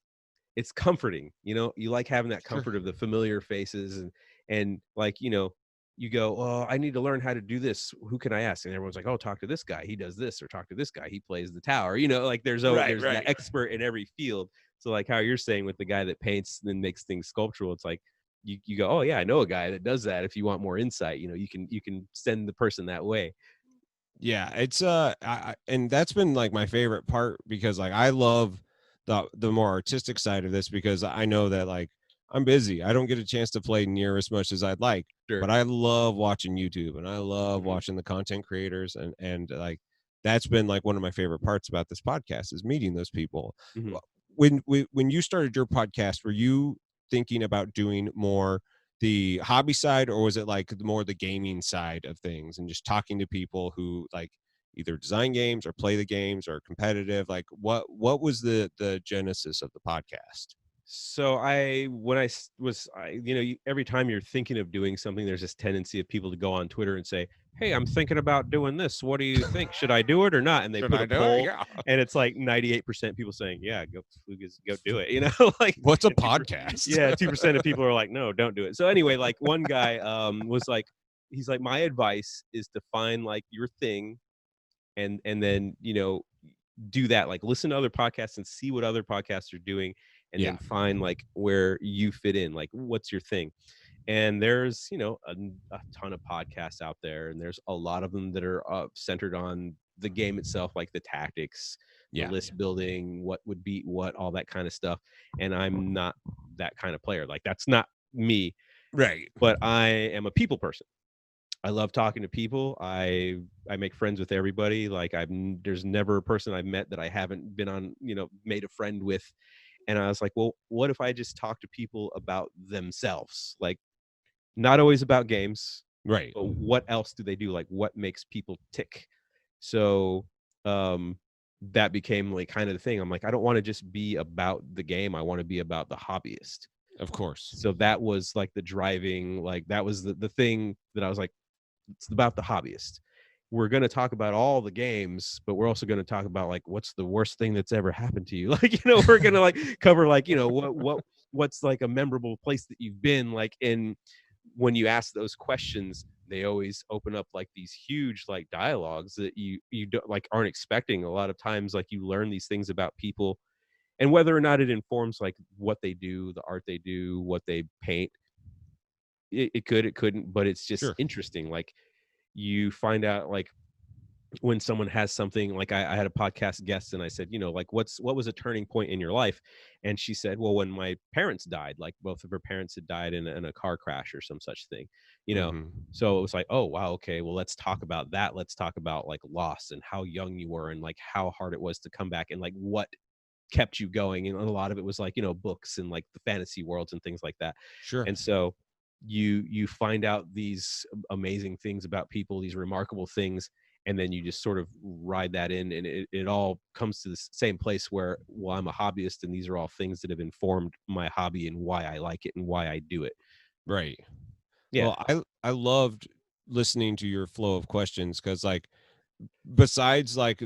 it's comforting, you like having that comfort of the familiar faces, and like, you go, oh, I need to learn how to do this. Who can I ask? And everyone's like, oh, talk to this guy. He does this, or talk to this guy. He plays the tower, like there's an expert in every field. So like how you're saying with the guy that paints and makes things sculptural, it's like, you go, oh yeah, I know a guy that does that. If you want more insight, you can send the person that way. Yeah, it's and that's been like my favorite part, because like I love the more artistic side of this, because I know that like I'm busy. I don't get a chance to play near as much as I'd like, Sure. but I love watching YouTube and I love Mhm. watching the content creators, and like that's been like one of my favorite parts about this podcast is meeting those people. Mhm. When you started your podcast, were you thinking about doing more the hobby side, or was it like more the gaming side of things and just talking to people who like either design games or play the games or competitive? Like what was the genesis of the podcast? So when every time you're thinking of doing something, there's this tendency of people to go on Twitter and say, "Hey, I'm thinking about doing this. What do you think? Should I do it or not?" And they Should put I a do it? poll, Yeah. and it's like 98% people saying, "Yeah, go do it." Like What's a and 2%, podcast? yeah, 2% of people are like, "No, don't do it." So anyway, like one guy was like, he's like, "My advice is to find like your thing, and then do that, like listen to other podcasts and see what other podcasts are doing, and Yeah. then find like where you fit in, like what's your thing." And there's a ton of podcasts out there, and there's a lot of them that are centered on the game itself, like the tactics, the Yeah. list building, what would beat what, all that kind of stuff. And I'm not that kind of player. Like that's not me. Right. But I am a people person. I love talking to people. I make friends with everybody. Like there's never a person I've met that I haven't been on, made a friend with. And I was like, well, what if I just talk to people about themselves? Like not always about games, Right. but what else do they do? Like what makes people tick? So um that became like kind of the thing. I'm like, I don't want to just be about the game. I want to be about the hobbyist. Of course. So that was like the driving, like that was the thing that I was like, it's about the hobbyist. We're going to talk about all the games, but we're also going to talk about like what's the worst thing that's ever happened to you. Like, we're going to like cover like, what's like a memorable place that you've been like in. When you ask those questions, they always open up like these huge like dialogues that you don't like aren't expecting. A lot of times like you learn these things about people, and whether or not it informs like what they do, the art they do, what they paint, it couldn't, but it's just Sure. interesting. Like you find out like when someone has something like I had a podcast guest and I said, like what was a turning point in your life? And she said, well, when my parents died, like both of her parents had died in a car crash or some such thing, Mhm. so it was like, oh wow, okay, well let's talk about that. Let's talk about like loss and how young you were and like how hard it was to come back and like what kept you going. And a lot of it was like, books and like the fantasy worlds and things like that. Sure. And so you find out these amazing things about people, these remarkable things, and then you just sort of ride that in, and it all comes to the same place where, well, I'm a hobbyist and these are all things that have informed my hobby and why I like it and why I do it. Right. Yeah. Well, I loved listening to your flow of questions, because like besides like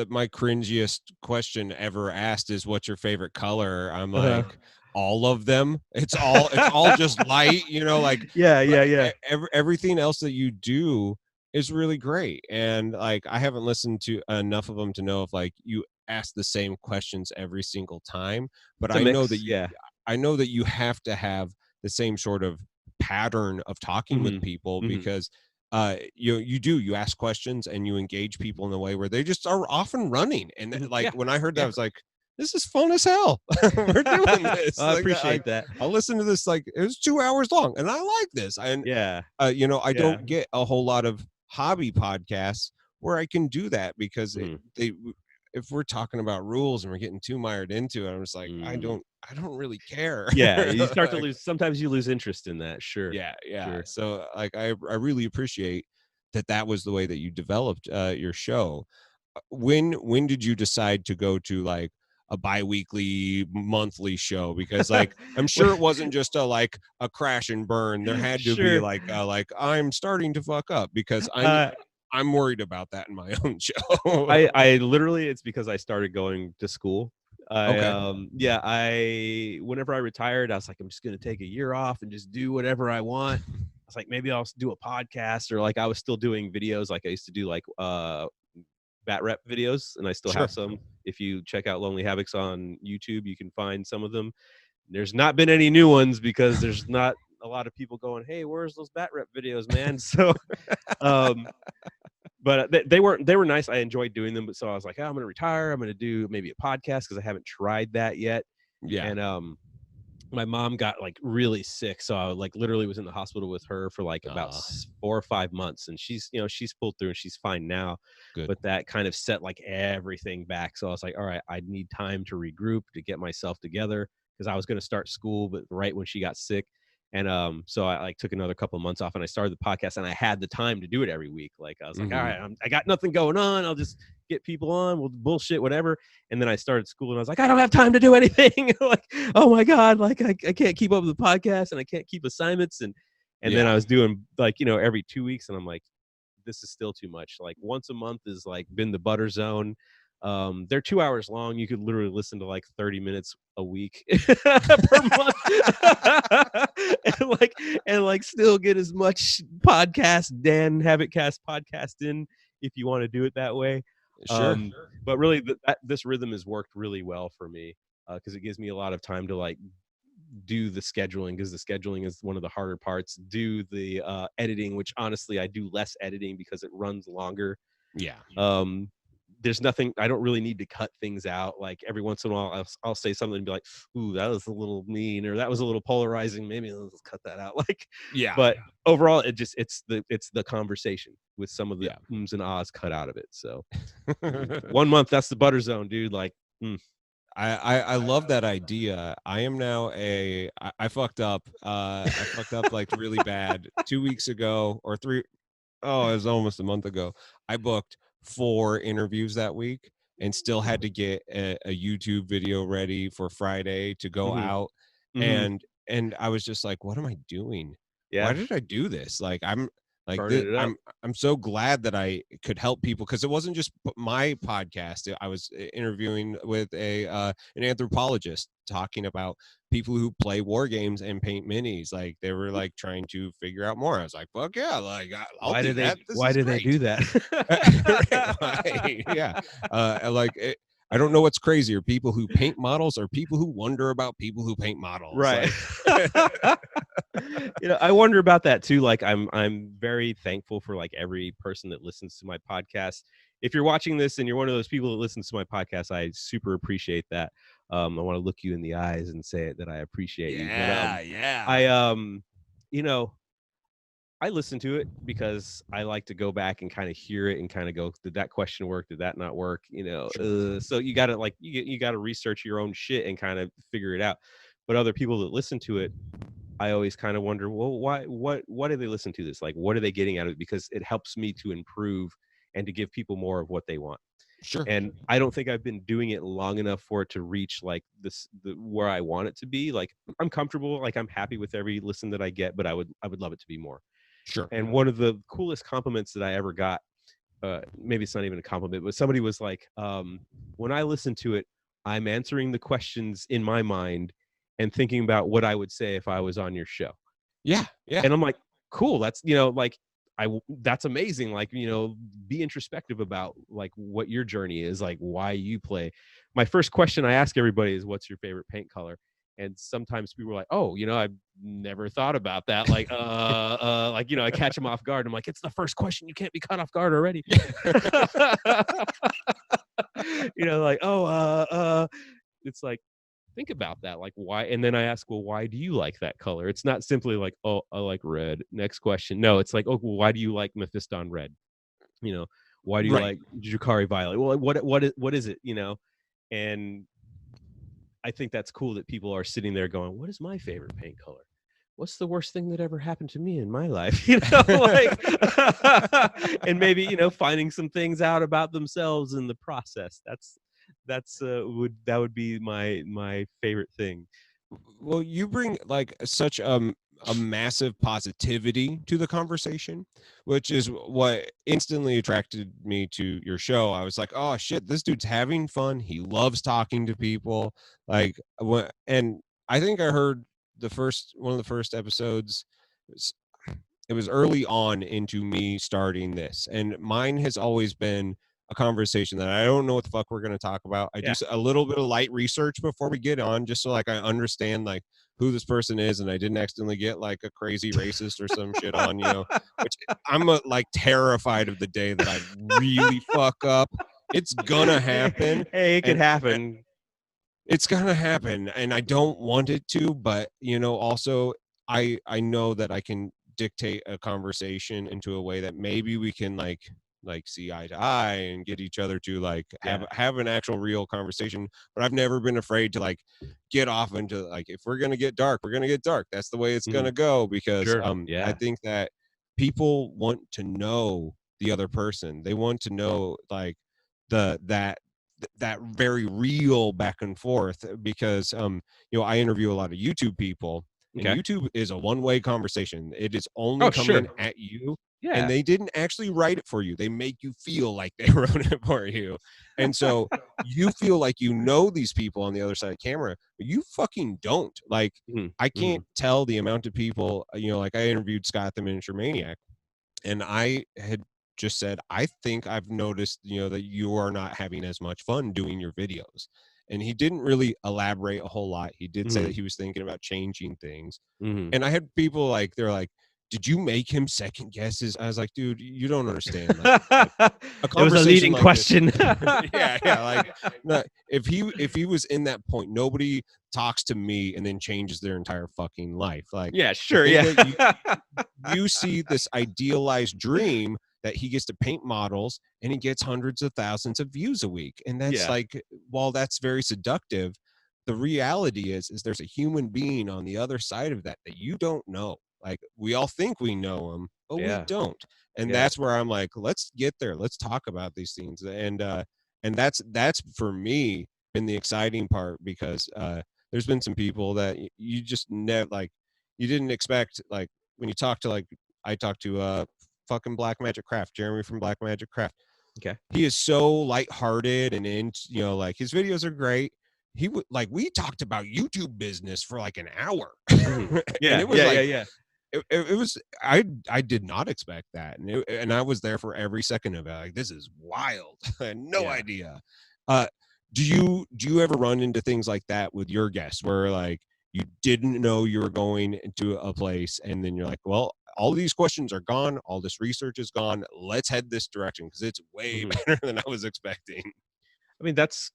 my cringiest question ever asked is what's your favorite color, I'm like all of them. It's all just light, like yeah. everything else that you do is really great. And like I haven't listened to enough of them to know if like you ask the same questions every single time, but It's a mix. Yeah. I know that you have to have the same sort of pattern of talking with people, Hmm. because you ask questions and you engage people in a way where they just are often running. And like Yeah. when I heard that, I Yeah. was like, this is fun as hell. We're doing this. I Like, appreciate that. I'll listen to this, like it was 2 hours long and I like this. And Yeah. I Yeah. don't get a whole lot of hobby podcasts where I can do that, because Mhm. if we're talking about rules and we're getting too mired into it, I'm just like, I Mm. don't really care. Yeah, you start to Like, lose, sometimes you lose interest in that. Sure. yeah. Sure. So like I really appreciate that was the way that you developed your show. When did you decide to go to like a bi-weekly, monthly show? Because like I'm sure it wasn't just a crash and burn. There had to be Sure. like I'm starting to fuck up, because Uh, I'm worried about that in my own show. I literally, it's because I started going to school. Okay. Whenever I retired, I was like, I'm just gonna take a year off and just do whatever I want. I was like, maybe I'll do a podcast, or like I was still doing videos. Like I used to do like bat rep videos, and I still Sure. have some. If you check out Lonely Havocs on YouTube, you can find some of them. There's not been any new ones because there's not a lot of people going, hey, where's those bat rep videos, man? So um but they were nice. I enjoyed doing them, but so I was like, oh, I'm gonna retire. I'm gonna do maybe a podcast because I haven't tried that yet. Yeah. And my mom got like really sick, so I like literally was in the hospital with her for like about 4 or 5 months, and she's pulled through and she's fine now. Good. But that kind of set like everything back, so I was like, all right, I need time to regroup, to get myself together, because I was going to start school, but right when she got sick. And so I like took another couple of months off, and I started the podcast, and I had the time to do it every week. Like I was like, all right, I got nothing going on, I'll just get people on, we'll bullshit, whatever. And then I started school, and I was like, I don't have time to do anything. Like, oh my god, like I can't keep up with the podcast, and I can't keep assignments, and then I was doing like every 2 weeks, and I'm like, this is still too much. Like once a month is like been the butter zone. They're 2 hours long. You could literally listen to like 30 minutes a week per month. and like still get as much podcast Dan Habitcast podcast in if you want to do it that way. Sure. But really this rhythm has worked really well for me, because it gives me a lot of time to like do the scheduling, because the scheduling is one of the harder parts. Do the editing, which honestly I do less editing because it runs longer. Yeah. There's nothing, I don't really need to cut things out. Like every once in a while I'll say something and be like, ooh, that was a little mean, or that was a little polarizing, maybe let's cut that out. Like, yeah. But overall it's the conversation with some of the ums and ahs cut out of it. So 1 month, that's the butter zone, dude. Like I love that idea. I am now I fucked up. I fucked up like really bad 2 weeks ago, or it was almost a month ago. I booked 4 interviews that week and still had to get a YouTube video ready for Friday to go out. And I was just like, what am I doing? Why did I do this? Like I'm so glad that I could help people, because it wasn't just my podcast. I was interviewing with an anthropologist talking about people who play war games and paint minis. Like they were like trying to figure out more. I was like, fuck yeah, like I'll do that. Why do they do that? Yeah. I don't know what's crazier, people who paint models or people who wonder about people who paint models. Right. Like, I wonder about that too. Like I'm very thankful for like every person that listens to my podcast. If you're watching this and you're one of those people that listens to my podcast, I super appreciate that. I want to look you in the eyes and say that I appreciate you. But, I listen to it because I like to go back and kind of hear it and kind of go, did that question work? Did that not work? So you gotta like, you gotta research your own shit and kind of figure it out. But other people that listen to it, I always kind of wonder, well, why do they listen to this? Like, what are they getting out of it? Because it helps me to improve and to give people more of what they want. Sure. And I don't think I've been doing it long enough for it to reach like where I want it to be. Like I'm comfortable, like I'm happy with every listen that I get, but I would love it to be more. Sure. And one of the coolest compliments that I ever got, maybe it's not even a compliment, but somebody was like, when I listen to it, I'm answering the questions in my mind and thinking about what I would say if I was on your show. Yeah. And I'm like, cool. That's, like, that's amazing. Like, be introspective about like what your journey is, like why you play. My first question I ask everybody is, what's your favorite paint color? And sometimes people are like, oh, I've never thought about that. Like, I catch them off guard. I'm like, it's the first question. You can't be caught off guard already. Like, it's like, think about that. Like, why? And then I ask, well, why do you like that color? It's not simply like, oh, I like red. Next question. No, it's like, oh, well, why do you like Mephiston red? Why do you like Jukari violet? Well, what is it? And I think that's cool that people are sitting there going, what is my favorite paint color? What's the worst thing that ever happened to me in my life? And maybe, finding some things out about themselves in the process. That would be my favorite thing. Well, you bring like such a massive positivity to the conversation, which is what instantly attracted me to your show. I was like, oh shit, this dude's having fun. He loves talking to people. Like, and I think I heard one of the first episodes. It was early on into me starting this, and mine has always been a conversation that I don't know what the fuck we're going to talk about. I do a little bit of light research before we get on, just so like I understand like who this person is, and I didn't accidentally get like a crazy racist or some shit on, which I'm like terrified of the day that I really fuck up. It's gonna happen. Hey, it could happen. It's gonna happen, and I don't want it to, but also I know that I can dictate a conversation into a way that maybe we can like see eye to eye and get each other to like have an actual real conversation. But I've never been afraid to like get off into like, if we're gonna get dark, we're gonna get dark. That's the way it's gonna go, because I think that people want to know the other person. They want to know like that very real back and forth, because I interview a lot of YouTube people, and YouTube is a one-way conversation. It is only coming at you. And they didn't actually write it for you. They make you feel like they wrote it for you. And so you feel like you know these people on the other side of the camera, but you fucking don't. Like, I can't tell the amount of people, like I interviewed Scott the Miniature Maniac, and I had just said, I think I've noticed, that you are not having as much fun doing your videos. And he didn't really elaborate a whole lot. He did say that he was thinking about changing things. And I had people like, they're like, did you make him second guesses? I was like, dude, you don't understand. Like, it was a leading like question. Like, if he was in that point, nobody talks to me and then changes their entire fucking life. Like, you see this idealized dream that he gets to paint models and he gets hundreds of thousands of views a week. And that's like, while that's very seductive, the reality is there's a human being on the other side of that you don't know. Like, we all think we know him, but we don't. And that's where I'm like, let's get there. Let's talk about these things. And that's for me been the exciting part, because there's been some people that you just never, like, you didn't expect, like, when you talk to, like, I talked to fucking Black Magic Craft, Jeremy from Black Magic Craft. He is so lighthearted, and like, his videos are great. He would like, we talked about YouTube business for like an hour. And it was it was, I did not expect that, and I was there for every second of it. Like, this is wild. I had no idea. Do you ever run into things like that with your guests, where like you didn't know you were going into a place, and then you're like, well, all these questions are gone, all this research is gone, let's head this direction because it's way better than I was expecting? Because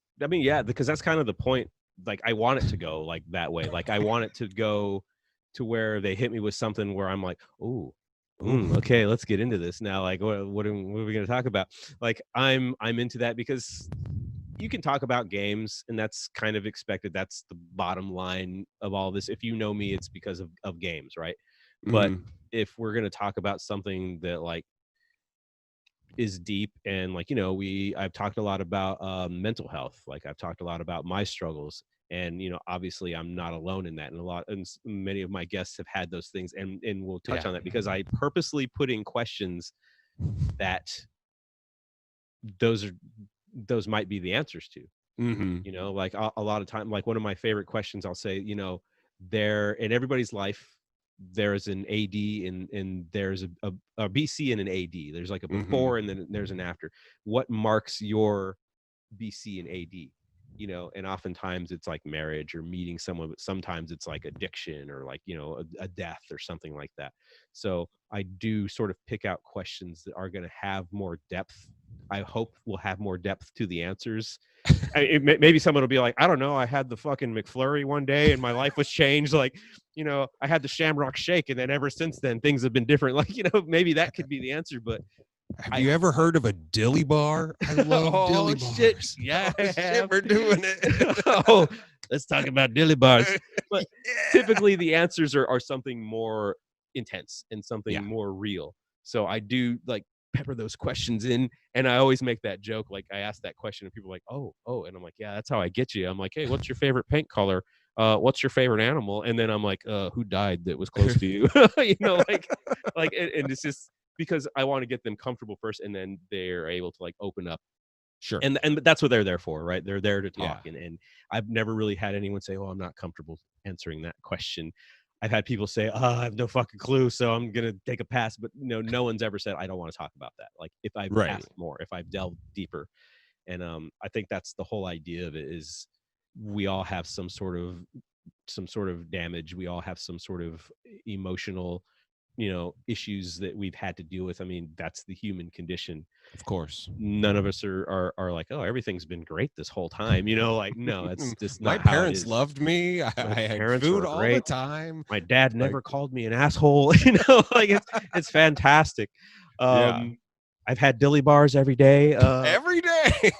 that's kind of the point. Like, I want it to go like that way. Like, I want it to go to where they hit me with something where I'm like, okay, let's get into this now. Like, what are we going to talk about? Like, I'm into that, because you can talk about games, and that's kind of expected. That's the bottom line of all this. If you know me, it's because of games, right? But if we're going to talk about something that like is deep, and like, I've talked a lot about mental health. Like, I've talked a lot about my struggles, and obviously I'm not alone in that, and many of my guests have had those things, and we'll touch on that, because I purposely put in questions that those might be the answers to. Like, a lot of time, like, one of my favorite questions, I'll say, there in everybody's life, there's an AD and there's a BC and an AD. There's like a before and then there's an after. What marks your BC and AD? And oftentimes it's like marriage or meeting someone, but sometimes it's like addiction or like, a death or something like that. So I do sort of pick out questions that are going to have more depth. I hope we'll have more depth to the answers. Maybe someone will be like, I don't know, I had the fucking McFlurry one day and my life was changed. Like, I had the Shamrock Shake, and then ever since then things have been different. Like, maybe that could be the answer. But have you ever heard of a dilly bar? I love dilly bars. Shit. Yeah, shit, we're doing it. Let's talk about dilly bars. But typically the answers are something more intense and something more real. So I do like pepper those questions in, and I always make that joke. Like, I ask that question and people are like, oh, and I'm like, yeah, that's how I get you. I'm like, hey, what's your favorite paint color? What's your favorite animal? And then I'm like, who died that was close to you? And it's just because I want to get them comfortable first, and then they're able to like open up. Sure. And that's what they're there for, right? They're there to talk. And I've never really had anyone say, I'm not comfortable answering that question. I've had people say, I have no fucking clue, so I'm gonna take a pass. But no one's ever said I don't want to talk about that. Like if I've Right. asked more, if I've delved deeper, and I think that's the whole idea of it. Is we all have some sort of damage. We all have some sort of emotional, issues that we've had to deal with. I mean, that's the human condition. Of course. None of us are like, oh, everything's been great this whole time. Like, no, it's just My not how it parents is. loved me. I had parents food were all great. the time. My dad never Like- called me an asshole. Like it's fantastic. Yeah. I've had dilly bars every day. Every day.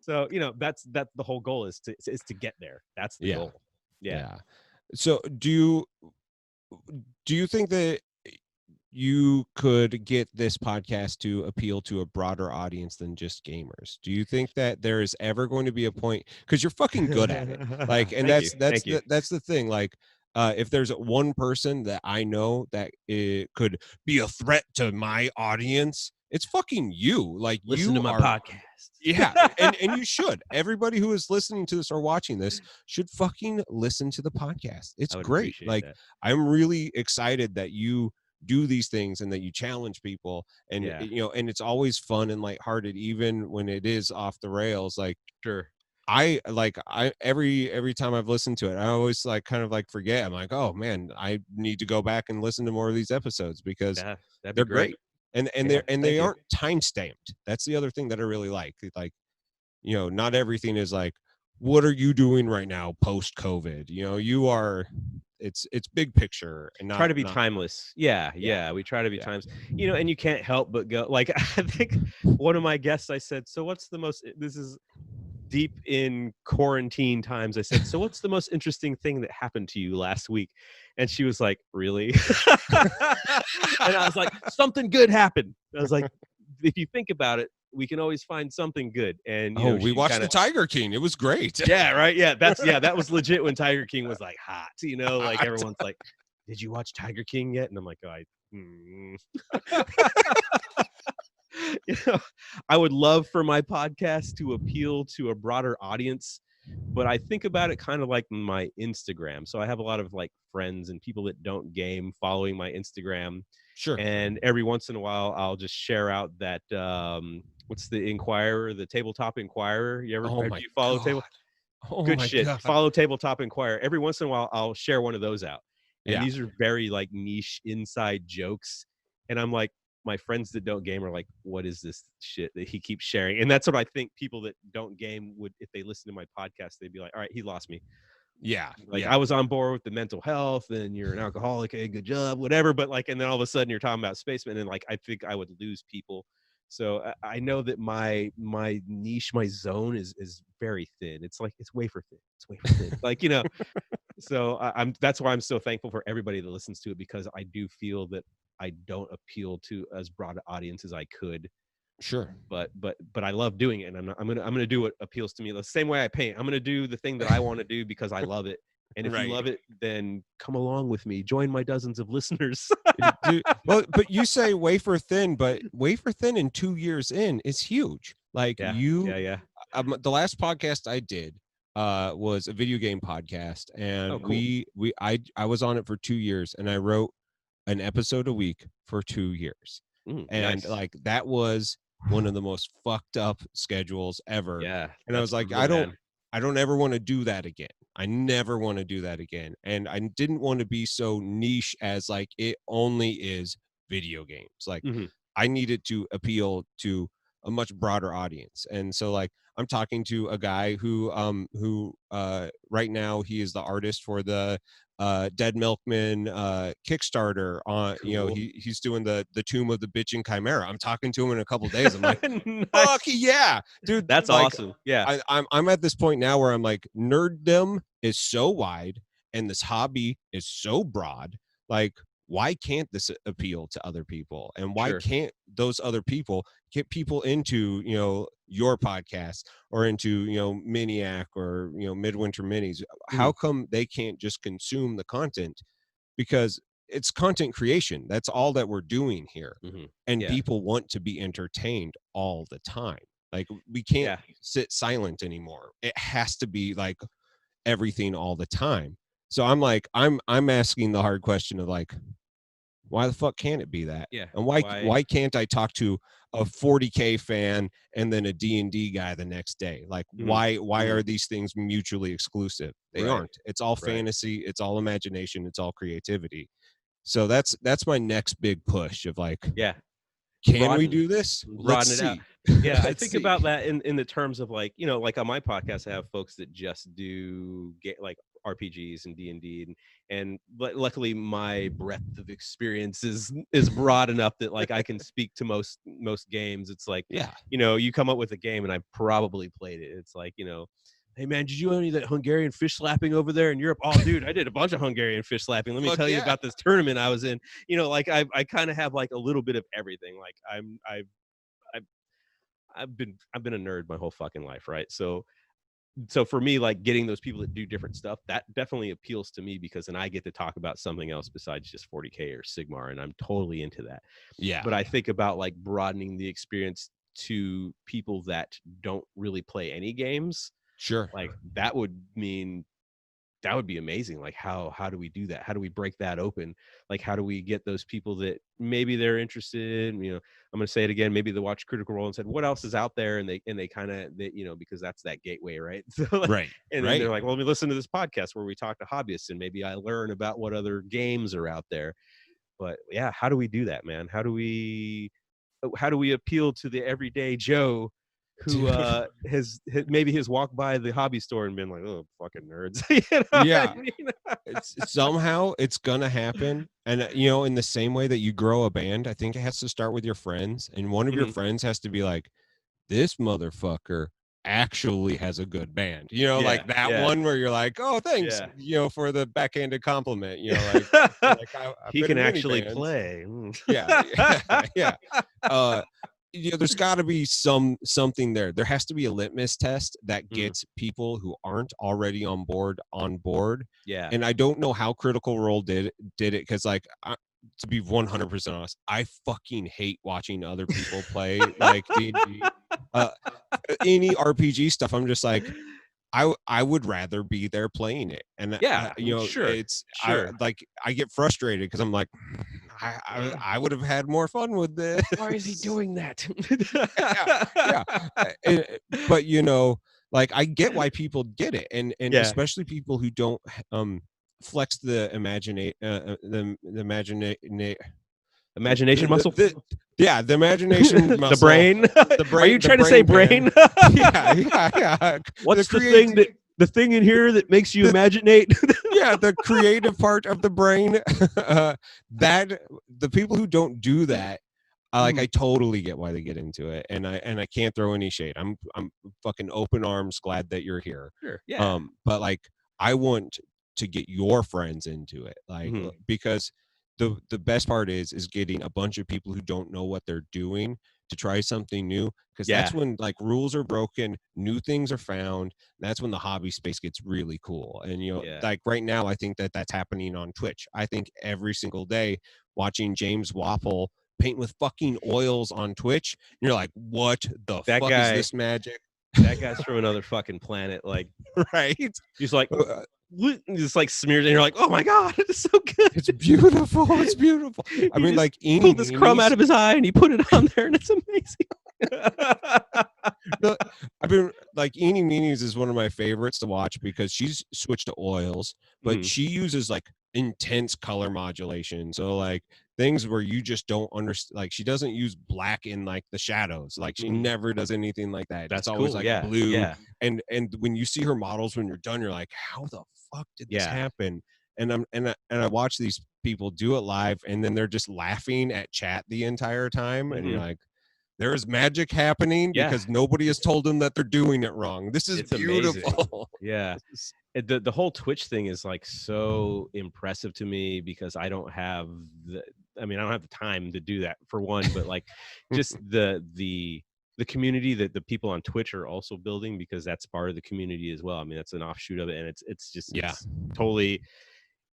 So that's the whole goal is to get there. That's the goal. Yeah. So do you think that you could get this podcast to appeal to a broader audience than just gamers? Do you think that there is ever going to be a point, because you're fucking good at it, like, and that's the thing, like, if there's one person that I know that it could be a threat to my audience, it's fucking you. Like, listen you to my are, podcast. Yeah, and you should. Everybody who is listening to this or watching this should fucking listen to the podcast. It's great. Like, that. I'm really excited that you do these things and that you challenge people, and and it's always fun and lighthearted, even when it is off the rails. Like, Sure. I every time I've listened to it, I always like kind of like forget. I'm like, oh man, I need to go back and listen to more of these episodes because they're great. And they aren't time stamped. That's the other thing that I really like. Like, not everything is like, what are you doing right now post COVID? You are. It's big picture and not try to be timeless. Yeah. We try to be timeless. And you can't help but go. Like, I think one of my guests, I said, so what's the most? This is deep in quarantine times. I said, so what's the most interesting thing that happened to you last week? And she was like, really? And I was like, something good happened. I was like, if you think about it, we can always find something good. And we watched the Tiger King. It was great. Yeah, right. Yeah, that was legit when Tiger King was like hot. Like everyone's like, did you watch Tiger King yet? And I'm like, I would love for my podcast to appeal to a broader audience, but I think about it kind of like my Instagram. So I have a lot of like friends and people that don't game following my Instagram. Sure. And every once in a while, I'll just share out that what's the Inquirer, the Tabletop Inquirer? You ever do you follow Table? Good shit. God. Follow Tabletop Inquirer. Every once in a while, I'll share one of those out. And these are very like niche inside jokes. And I'm like, my friends that don't game are like, what is this shit that he keeps sharing? And that's what I think people that don't game would, if they listen to my podcast, they'd be like, all right, he lost me. Yeah. Like, I was on board with the mental health and you're an alcoholic. Hey, good job, whatever. But like, and then all of a sudden you're talking about spacemen, and like, I think I would lose people. So I know that my niche, my zone is very thin. It's like, it's wafer thin. It's wafer thin. Like, so that's why I'm so thankful for everybody that listens to it, because I do feel that I don't appeal to as broad an audience as I could. Sure. But I love doing it, and I'm gonna do what appeals to me. The same way I paint, I'm gonna do the thing that I want to do because I love it. And if you love it, then come along with me. Join my dozens of listeners. Dude, well, but you say wafer thin, but wafer thin in 2 years in is huge. Like the last podcast I did was a video game podcast, and cool. I was on it for 2 years, and I wrote an episode a week for 2 years. And nice. Like, that was one of the most fucked up schedules ever. Yeah. And I was like, I don't ever want to do that again. I never want to do that again. And I didn't want to be so niche as like, it only is video games. Like, I needed to appeal to a much broader audience. And so like, I'm talking to a guy who right now he is the artist for the Dead Milkman Kickstarter on cool. He's doing the Tomb of the Bitchin' Chimera. I'm talking to him in a couple days. I'm like, nice. Fuck yeah, dude, that's like, awesome. Yeah, I'm at this point now where I'm like, nerddom is so wide and this hobby is so broad. Like, why can't this appeal to other people? And why can't those other people get people into, your podcast or into, Miniac or, Midwinter Minis? How come they can't just consume the content? Because it's content creation. That's all that we're doing here. And people want to be entertained all the time. Like, we can't sit silent anymore. It has to be like everything all the time. So I'm like, I'm asking the hard question of like, why the fuck can't it be that? Yeah. And why can't I talk to a 40K fan and then a D&D guy the next day? Like, why are these things mutually exclusive? They Right. aren't. It's all Right. fantasy, it's all imagination, it's all creativity. So that's my next big push of like, Yeah. can we do this? Let's Broaden it out. see. Yeah, I Let's think see. about that in the terms of like, like on my podcast, I have folks that just do like RPGs and D&D, but luckily my breadth of experience is broad enough that like I can speak to most games. It's like, Yeah. you come up with a game and I probably played it. It's like, hey man, did you do any of that Hungarian fish slapping over there in Europe? Oh dude, I did a bunch of Hungarian fish slapping. Let me tell you about this tournament I was in. Like I kind of have like a little bit of everything. Like I've been a nerd my whole fucking life, right? So for me, like getting those people that do different stuff, that definitely appeals to me because then I get to talk about something else besides just 40K or Sigmar, and I'm totally into that. Yeah. But I think about like broadening the experience to people that don't really play any games. Sure. Like that would be amazing. Like how do we do that? How do we break that open? Like how do we get those people that maybe they're interested, I'm going to say it again, maybe they watch Critical Role and said what else is out there, and they kind of because that's that gateway, right? So like, Right. and then they're like, well, let me listen to this podcast where we talk to hobbyists and maybe I learn about what other games are out there. But yeah, how do we do that, man? How do we appeal to the everyday Joe who has walked by the hobby store and been like, oh, fucking nerds. Yeah. I mean? Somehow it's gonna happen. And in the same way that you grow a band, I think it has to start with your friends, and one of your friends has to be like, this motherfucker actually has a good band, like that one where you're like, oh, thanks, for the backhanded compliment, like he can actually play. Yeah. There's got to be something there. There has to be a litmus test that gets people who aren't already on board. Yeah. And I don't know how Critical Role did it, because like to be 100% honest, I fucking hate watching other people play like D&D. Any RPG stuff. I'm just like, I would rather be there playing it, and sure. I get frustrated because I'm like, I would have had more fun with this. Why is he doing that? But like I get why people get it, and especially people who don't flex the imagination muscle. The imagination muscle. The brain. Are you trying to say brain? Yeah. What's the thing in here that makes you imaginate? Yeah, the creative part of the brain. That the people who don't do that, I totally get why they get into it, and I can't throw any shade. I'm fucking open arms, glad that you're here. Sure. Yeah. But like I want to get your friends into it, like because the best part is getting a bunch of people who don't know what they're doing to try something new, because that's when like rules are broken, new things are found. That's when the hobby space gets really cool. And like right now I think that's happening on Twitch. I think every single day watching James Waffle paint with fucking oils on Twitch, you're like, what the fuck is this magic? That guy's from another fucking planet, like right? He's like just like smears and you're like, oh my god, it's so good, it's beautiful. I mean, like he pulled this crumb out of his eye and he put it on there and it's amazing. I've been like, Eenie Meanies is one of my favorites to watch because she's switched to oils, but she uses like intense color modulation, so like things where you just don't understand. Like she doesn't use black in like the shadows, like she never does anything like that. That's it's always cool. Like blue. And when you see her models when you're done, you're like, how the fuck did this happen? And I watch these people do it live, and then they're just laughing at chat the entire time, and you're like, there's magic happening because nobody has told them that they're doing it wrong. This is beautiful. Amazing. Yeah. The whole Twitch thing is like so impressive to me because I don't have the time to do that, for one, but like just the community that the people on Twitch are also building, because that's part of the community as well. I mean, that's an offshoot of it, and it's just it's totally,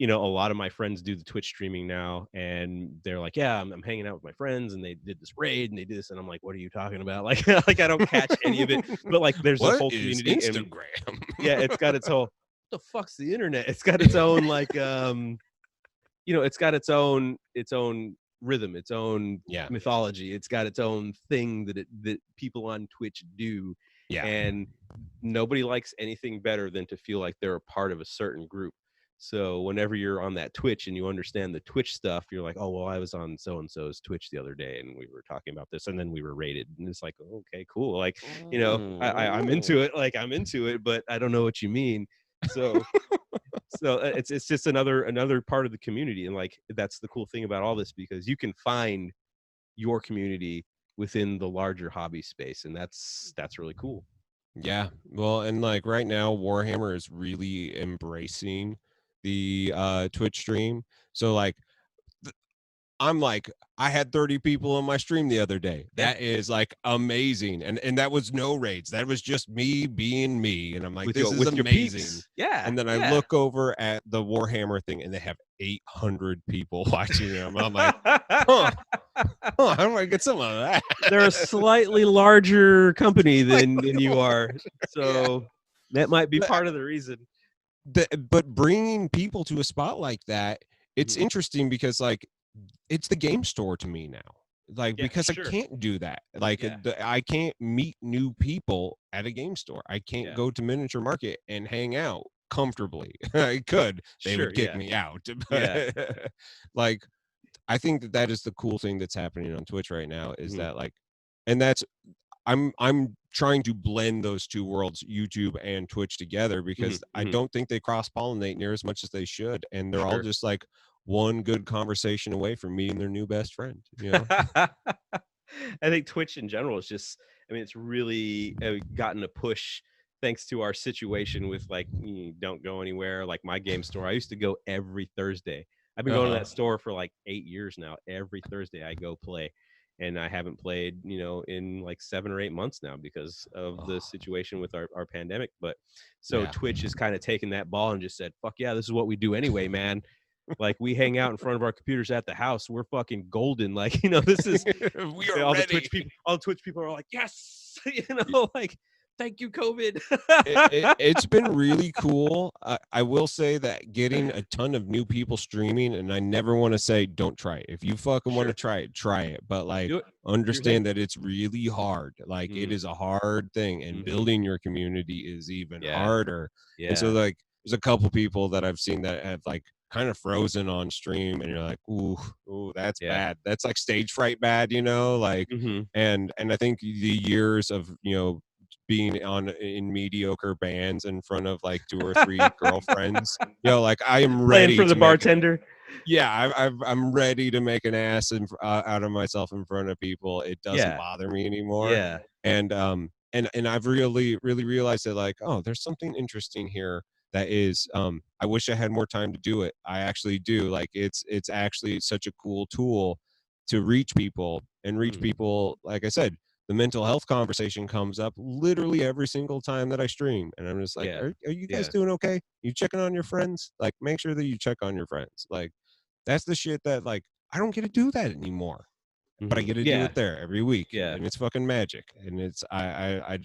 a lot of my friends do the Twitch streaming now, and they're like, yeah, I'm hanging out with my friends and they did this raid and they did this, and I'm like, what are you talking about? Like I don't catch any of it, but like there's a whole community. Instagram? And, it's got its whole, the fuck's the internet? It's got its own like it's got its own rhythm, its own Yeah. mythology. It's got its own thing that people on Twitch do. Yeah. And nobody likes anything better than to feel like they're a part of a certain group. So whenever you're on that Twitch and you understand the Twitch stuff, you're like, oh, well, I was on so-and-so's Twitch the other day and we were talking about this and then we were rated. And it's like, okay, cool. Like, I'm into it. Like, I'm into it, but I don't know what you mean. So it's just another part of the community. And like, that's the cool thing about all this, because you can find your community within the larger hobby space. And that's really cool. Yeah. Well, and like right now, Warhammer is really embracing the Twitch stream. So like I'm like, I had 30 people on my stream the other day. That is like amazing. And that was no raids. That was just me being me. And I'm like, this is amazing. Yeah. And then I look over at the Warhammer thing and they have 800 people watching them. I'm like, how do I get some of that? They're a slightly larger company than you are. So that might be part of the reason. But bringing people to a spot like that, it's interesting because like, it's the game store to me now, like because I can't do that. Like I can't meet new people at a game store. I can't go to Miniature Market and hang out comfortably. I could, they would kick me out. But like, I think that is the cool thing that's happening on Twitch right now is that like, and that's, I'm trying to blend those two worlds, YouTube and Twitch, together, because I don't think they cross-pollinate near as much as they should. And they're all just like one good conversation away from meeting their new best friend. You know? I think Twitch in general is just, I mean, it's really gotten a push thanks to our situation with like, don't go anywhere. Like my game store, I used to go every Thursday. I've been going to that store for like 8 years now. Every Thursday I go play. And I haven't played, in like 7 or 8 months now because of the situation with our pandemic. But so Twitch has kind of taken that ball and just said, fuck yeah, this is what we do anyway, man. Like we hang out in front of our computers at the house. We're fucking golden. Like, this is we are all ready. the Twitch people. All the Twitch people are like, yes, like, thank you, COVID. It's been really cool. I will say that getting a ton of new people streaming, and I never want to say don't try it. If you fucking want to try it. But like, understand that it's really hard. Like it is a hard thing, and building your community is even harder. And so like, there's a couple people that I've seen that have like kind of frozen on stream, and you're like, ooh, that's bad. That's like stage fright bad, like, and I think the years of, being in mediocre bands in front of like 2 or 3 girlfriends, like I am ready for the bartender. I'm ready to make an ass out of myself in front of people. It doesn't bother me anymore. And I've really realized that like, oh, there's something interesting here that is, I wish I had more time to do it. I actually do. Like it's actually such a cool tool to reach people and reach people. Like I said, the mental health conversation comes up literally every single time that I stream. And I'm just like, are you guys doing okay? You checking on your friends? Like, make sure that you check on your friends. Like, that's the shit that like, I don't get to do that anymore, but I get to do it there every week. And it's fucking magic. And it's, I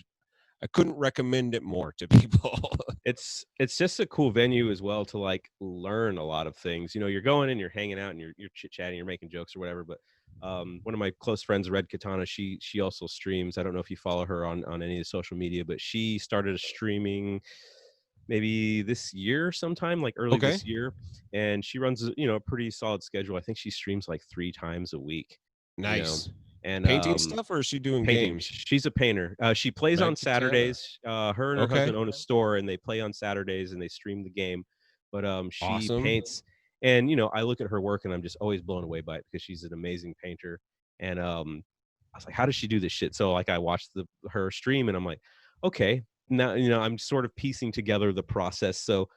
couldn't recommend it more to people. It's just a cool venue as well to like learn a lot of things. You're going and you're hanging out and you're chit-chatting, you're making jokes or whatever. But one of my close friends, Red Katana, she also streams. I don't know if you follow her on any of the social media, but she started streaming maybe this year sometime, like early this year. And she runs a pretty solid schedule. I think she streams like 3 times a week. Nice. And painting stuff, or is she doing painting. games? She's a painter. She plays on Saturdays. Her and her husband own a store, and they play on Saturdays and they stream the game. But she paints, and I look at her work and I'm just always blown away by it because she's an amazing painter. And I was like, how does she do this shit? So like I watched her stream and I'm like, okay, now I'm sort of piecing together the process. So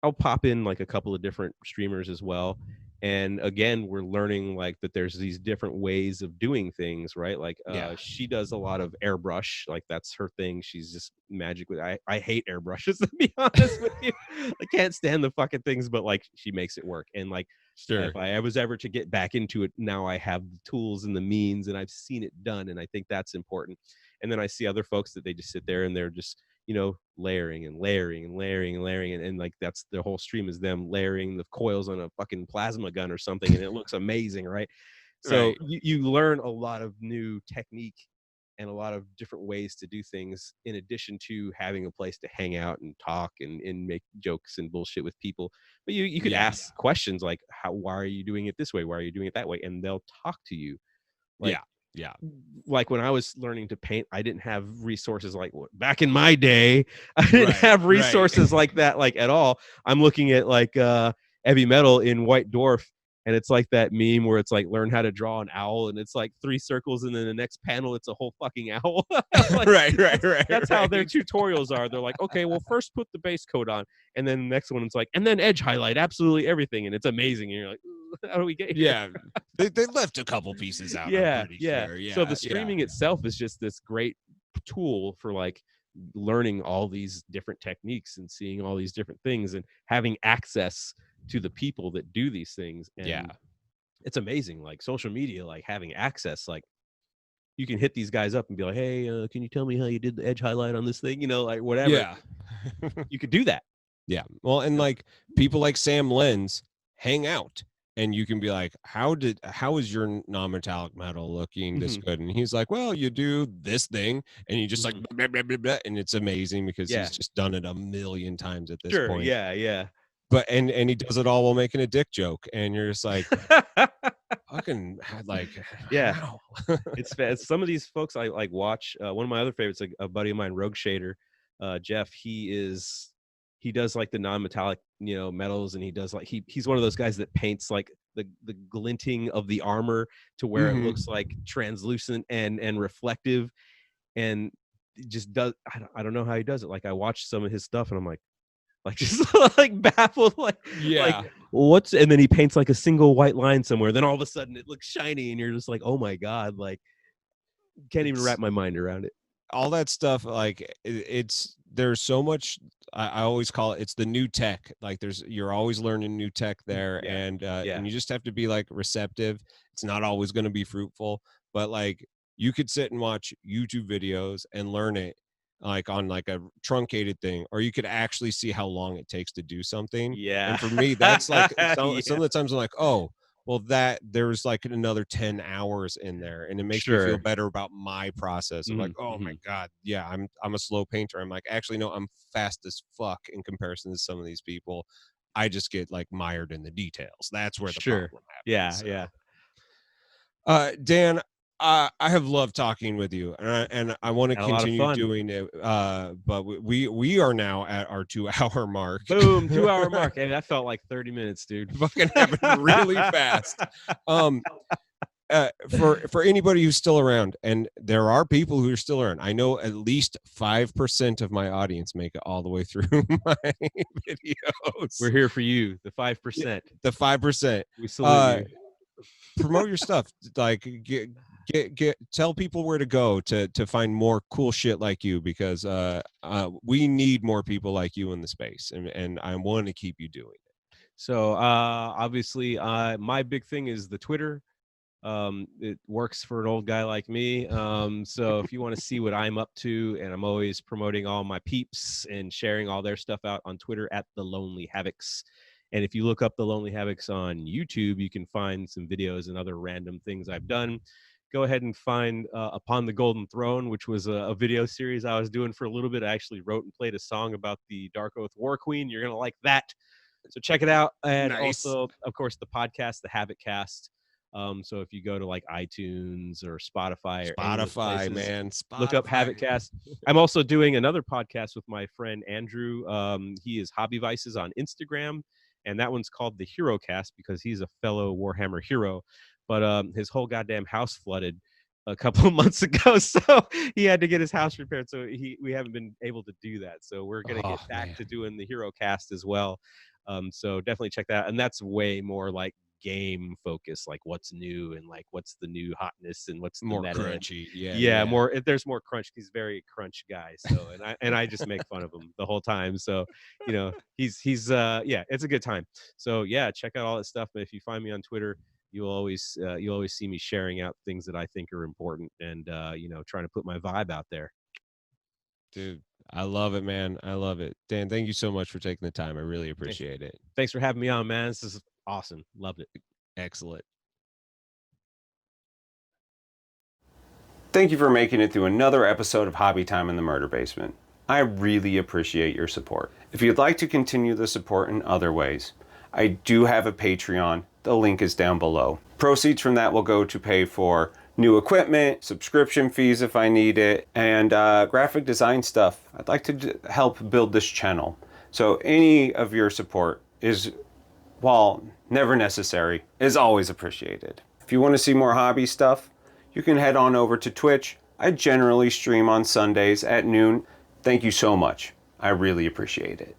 I'll pop in like a couple of different streamers as well. And again, we're learning like that there's these different ways of doing things, right? Like she does a lot of airbrush, like that's her thing. She's just magic with I hate airbrushes, to be honest with you. I can't stand the fucking things, but like she makes it work. And like if I was ever to get back into it, now I have the tools and the means and I've seen it done. And I think that's important. And then I see other folks that they just sit there and they're just layering and layering and layering and layering, and like that's the whole stream is them layering the coils on a fucking plasma gun or something, and it looks amazing, right? So Right. you learn a lot of new technique and a lot of different ways to do things, in addition to having a place to hang out and talk and make jokes and bullshit with people. But you could Yeah. ask questions like, why are you doing it this way? Why are you doing it that way? And they'll talk to you. Like, Yeah. Yeah. like when I was learning to paint, I didn't have resources like back in my day. I didn't have Right. resources like that, like at all. I'm looking at like heavy metal in White Dwarf, and it's like that meme where it's like learn how to draw an owl, and it's like 3 circles, and then the next panel it's a whole fucking owl. Like, Right. that's how their tutorials are. They're like, okay, well first put the base coat on, and then the next one it's like, and then edge highlight absolutely everything, and it's amazing. And you're like, how do we get here? Yeah. They left a couple pieces out. Yeah, I'm pretty yeah. sure. Yeah. So the streaming itself is just this great tool for like learning all these different techniques and seeing all these different things and having access to the people that do these things. And Yeah. it's amazing. Like social media, like having access, like you can hit these guys up and be like, hey, can you tell me how you did the edge highlight on this thing? Like whatever. Yeah. You could do that. Yeah. Well, and like people like Sam Lenz hang out, and you can be like, how is your non-metallic metal looking this good? And he's like, well, you do this thing, and you just like blah, blah, blah, blah, and it's amazing because he's just done it a million times at this point. Yeah. But and he does it all while making a dick joke, and you're just like, fucking like, yeah. how? It's some of these folks I like watch. One of my other favorites, like a buddy of mine, Rogue Shader, Jeff. He does like the non-metallic, metals, and he does like he's one of those guys that paints like the glinting of the armor to where it looks like translucent and reflective, and it just does. I don't know how he does it. Like I watch some of his stuff, and I'm like just like baffled, like what's, and then he paints like a single white line somewhere, then all of a sudden it looks shiny, and you're just like, oh my god, like can't even wrap my mind around it. All that stuff, like there's so much. I always call it's the new tech. Like you're always learning new tech there, and you just have to be like receptive. It's not always going to be fruitful, but like you could sit and watch YouTube videos and learn it like on like a truncated thing, or you could actually see how long it takes to do something. And for me, that's like some of the times I'm like, oh, well, that there's like another 10 hours in there, and it makes me feel better about my process. I'm like, oh my god, yeah, I'm a slow painter. I'm like, actually no, I'm fast as fuck in comparison to some of these people. I just get like mired in the details. That's where the problem happens. Yeah. Dan, I have loved talking with you, and I want to continue doing it. But we are now at our 2-hour mark. Boom, 2-hour mark. Hey, that felt like 30 minutes, dude. Fucking happened really fast. For anybody who's still around, and there are people who are still around, I know at least 5% of my audience make it all the way through my videos. We're here for you, the 5%. The 5%. We salute you. Promote your stuff. Like tell people where to go to find more cool shit like you, because we need more people like you in the space, and I want to keep you doing it. So obviously my big thing is the Twitter. It works for an old guy like me. So if you want to see what I'm up to, and I'm always promoting all my peeps and sharing all their stuff out on Twitter at The Lonely Havocs. And if you look up The Lonely Havocs on YouTube, you can find some videos and other random things I've done. Go ahead and find Upon the Golden Throne, which was a video series I was doing for a little bit. I actually wrote and played a song about the Dark Oath War Queen. You're going to like that. So check it out. And also, of course, the podcast, the Havoc Cast. So if you go to like iTunes or Spotify, look up Havoc Cast. I'm also doing another podcast with my friend Andrew. He is Hobby Vices on Instagram, and that one's called the Hero Cast because he's a fellow Warhammer hero. But his whole goddamn house flooded a couple of months ago, so he had to get his house repaired. So we haven't been able to do that. So we're gonna get back to doing the Hero Cast as well. So definitely check that out. And that's way more like game focus, like what's new and like what's the new hotness and what's the more meta. Crunchy. More. There's more crunch. He's very crunch guy. So and I just make fun of him the whole time. So he's it's a good time. So yeah, check out all that stuff. But if you find me on Twitter, you'll always see me sharing out things that I think are important and trying to put my vibe out there. Dude, I love it, man. I love it. Dan, thank you so much for taking the time. I really appreciate it. Thanks for having me on, man. This is awesome. Loved it. Excellent. Thank you for making it through another episode of Hobby Time in the Murder Basement. I really appreciate your support. If you'd like to continue the support in other ways, I do have a Patreon. The link is down below. Proceeds from that will go to pay for new equipment, subscription fees if I need it, and graphic design stuff. I'd like to help build this channel. So any of your support is, while never necessary, is always appreciated. If you want to see more hobby stuff, you can head on over to Twitch. I generally stream on Sundays at noon. Thank you so much. I really appreciate it.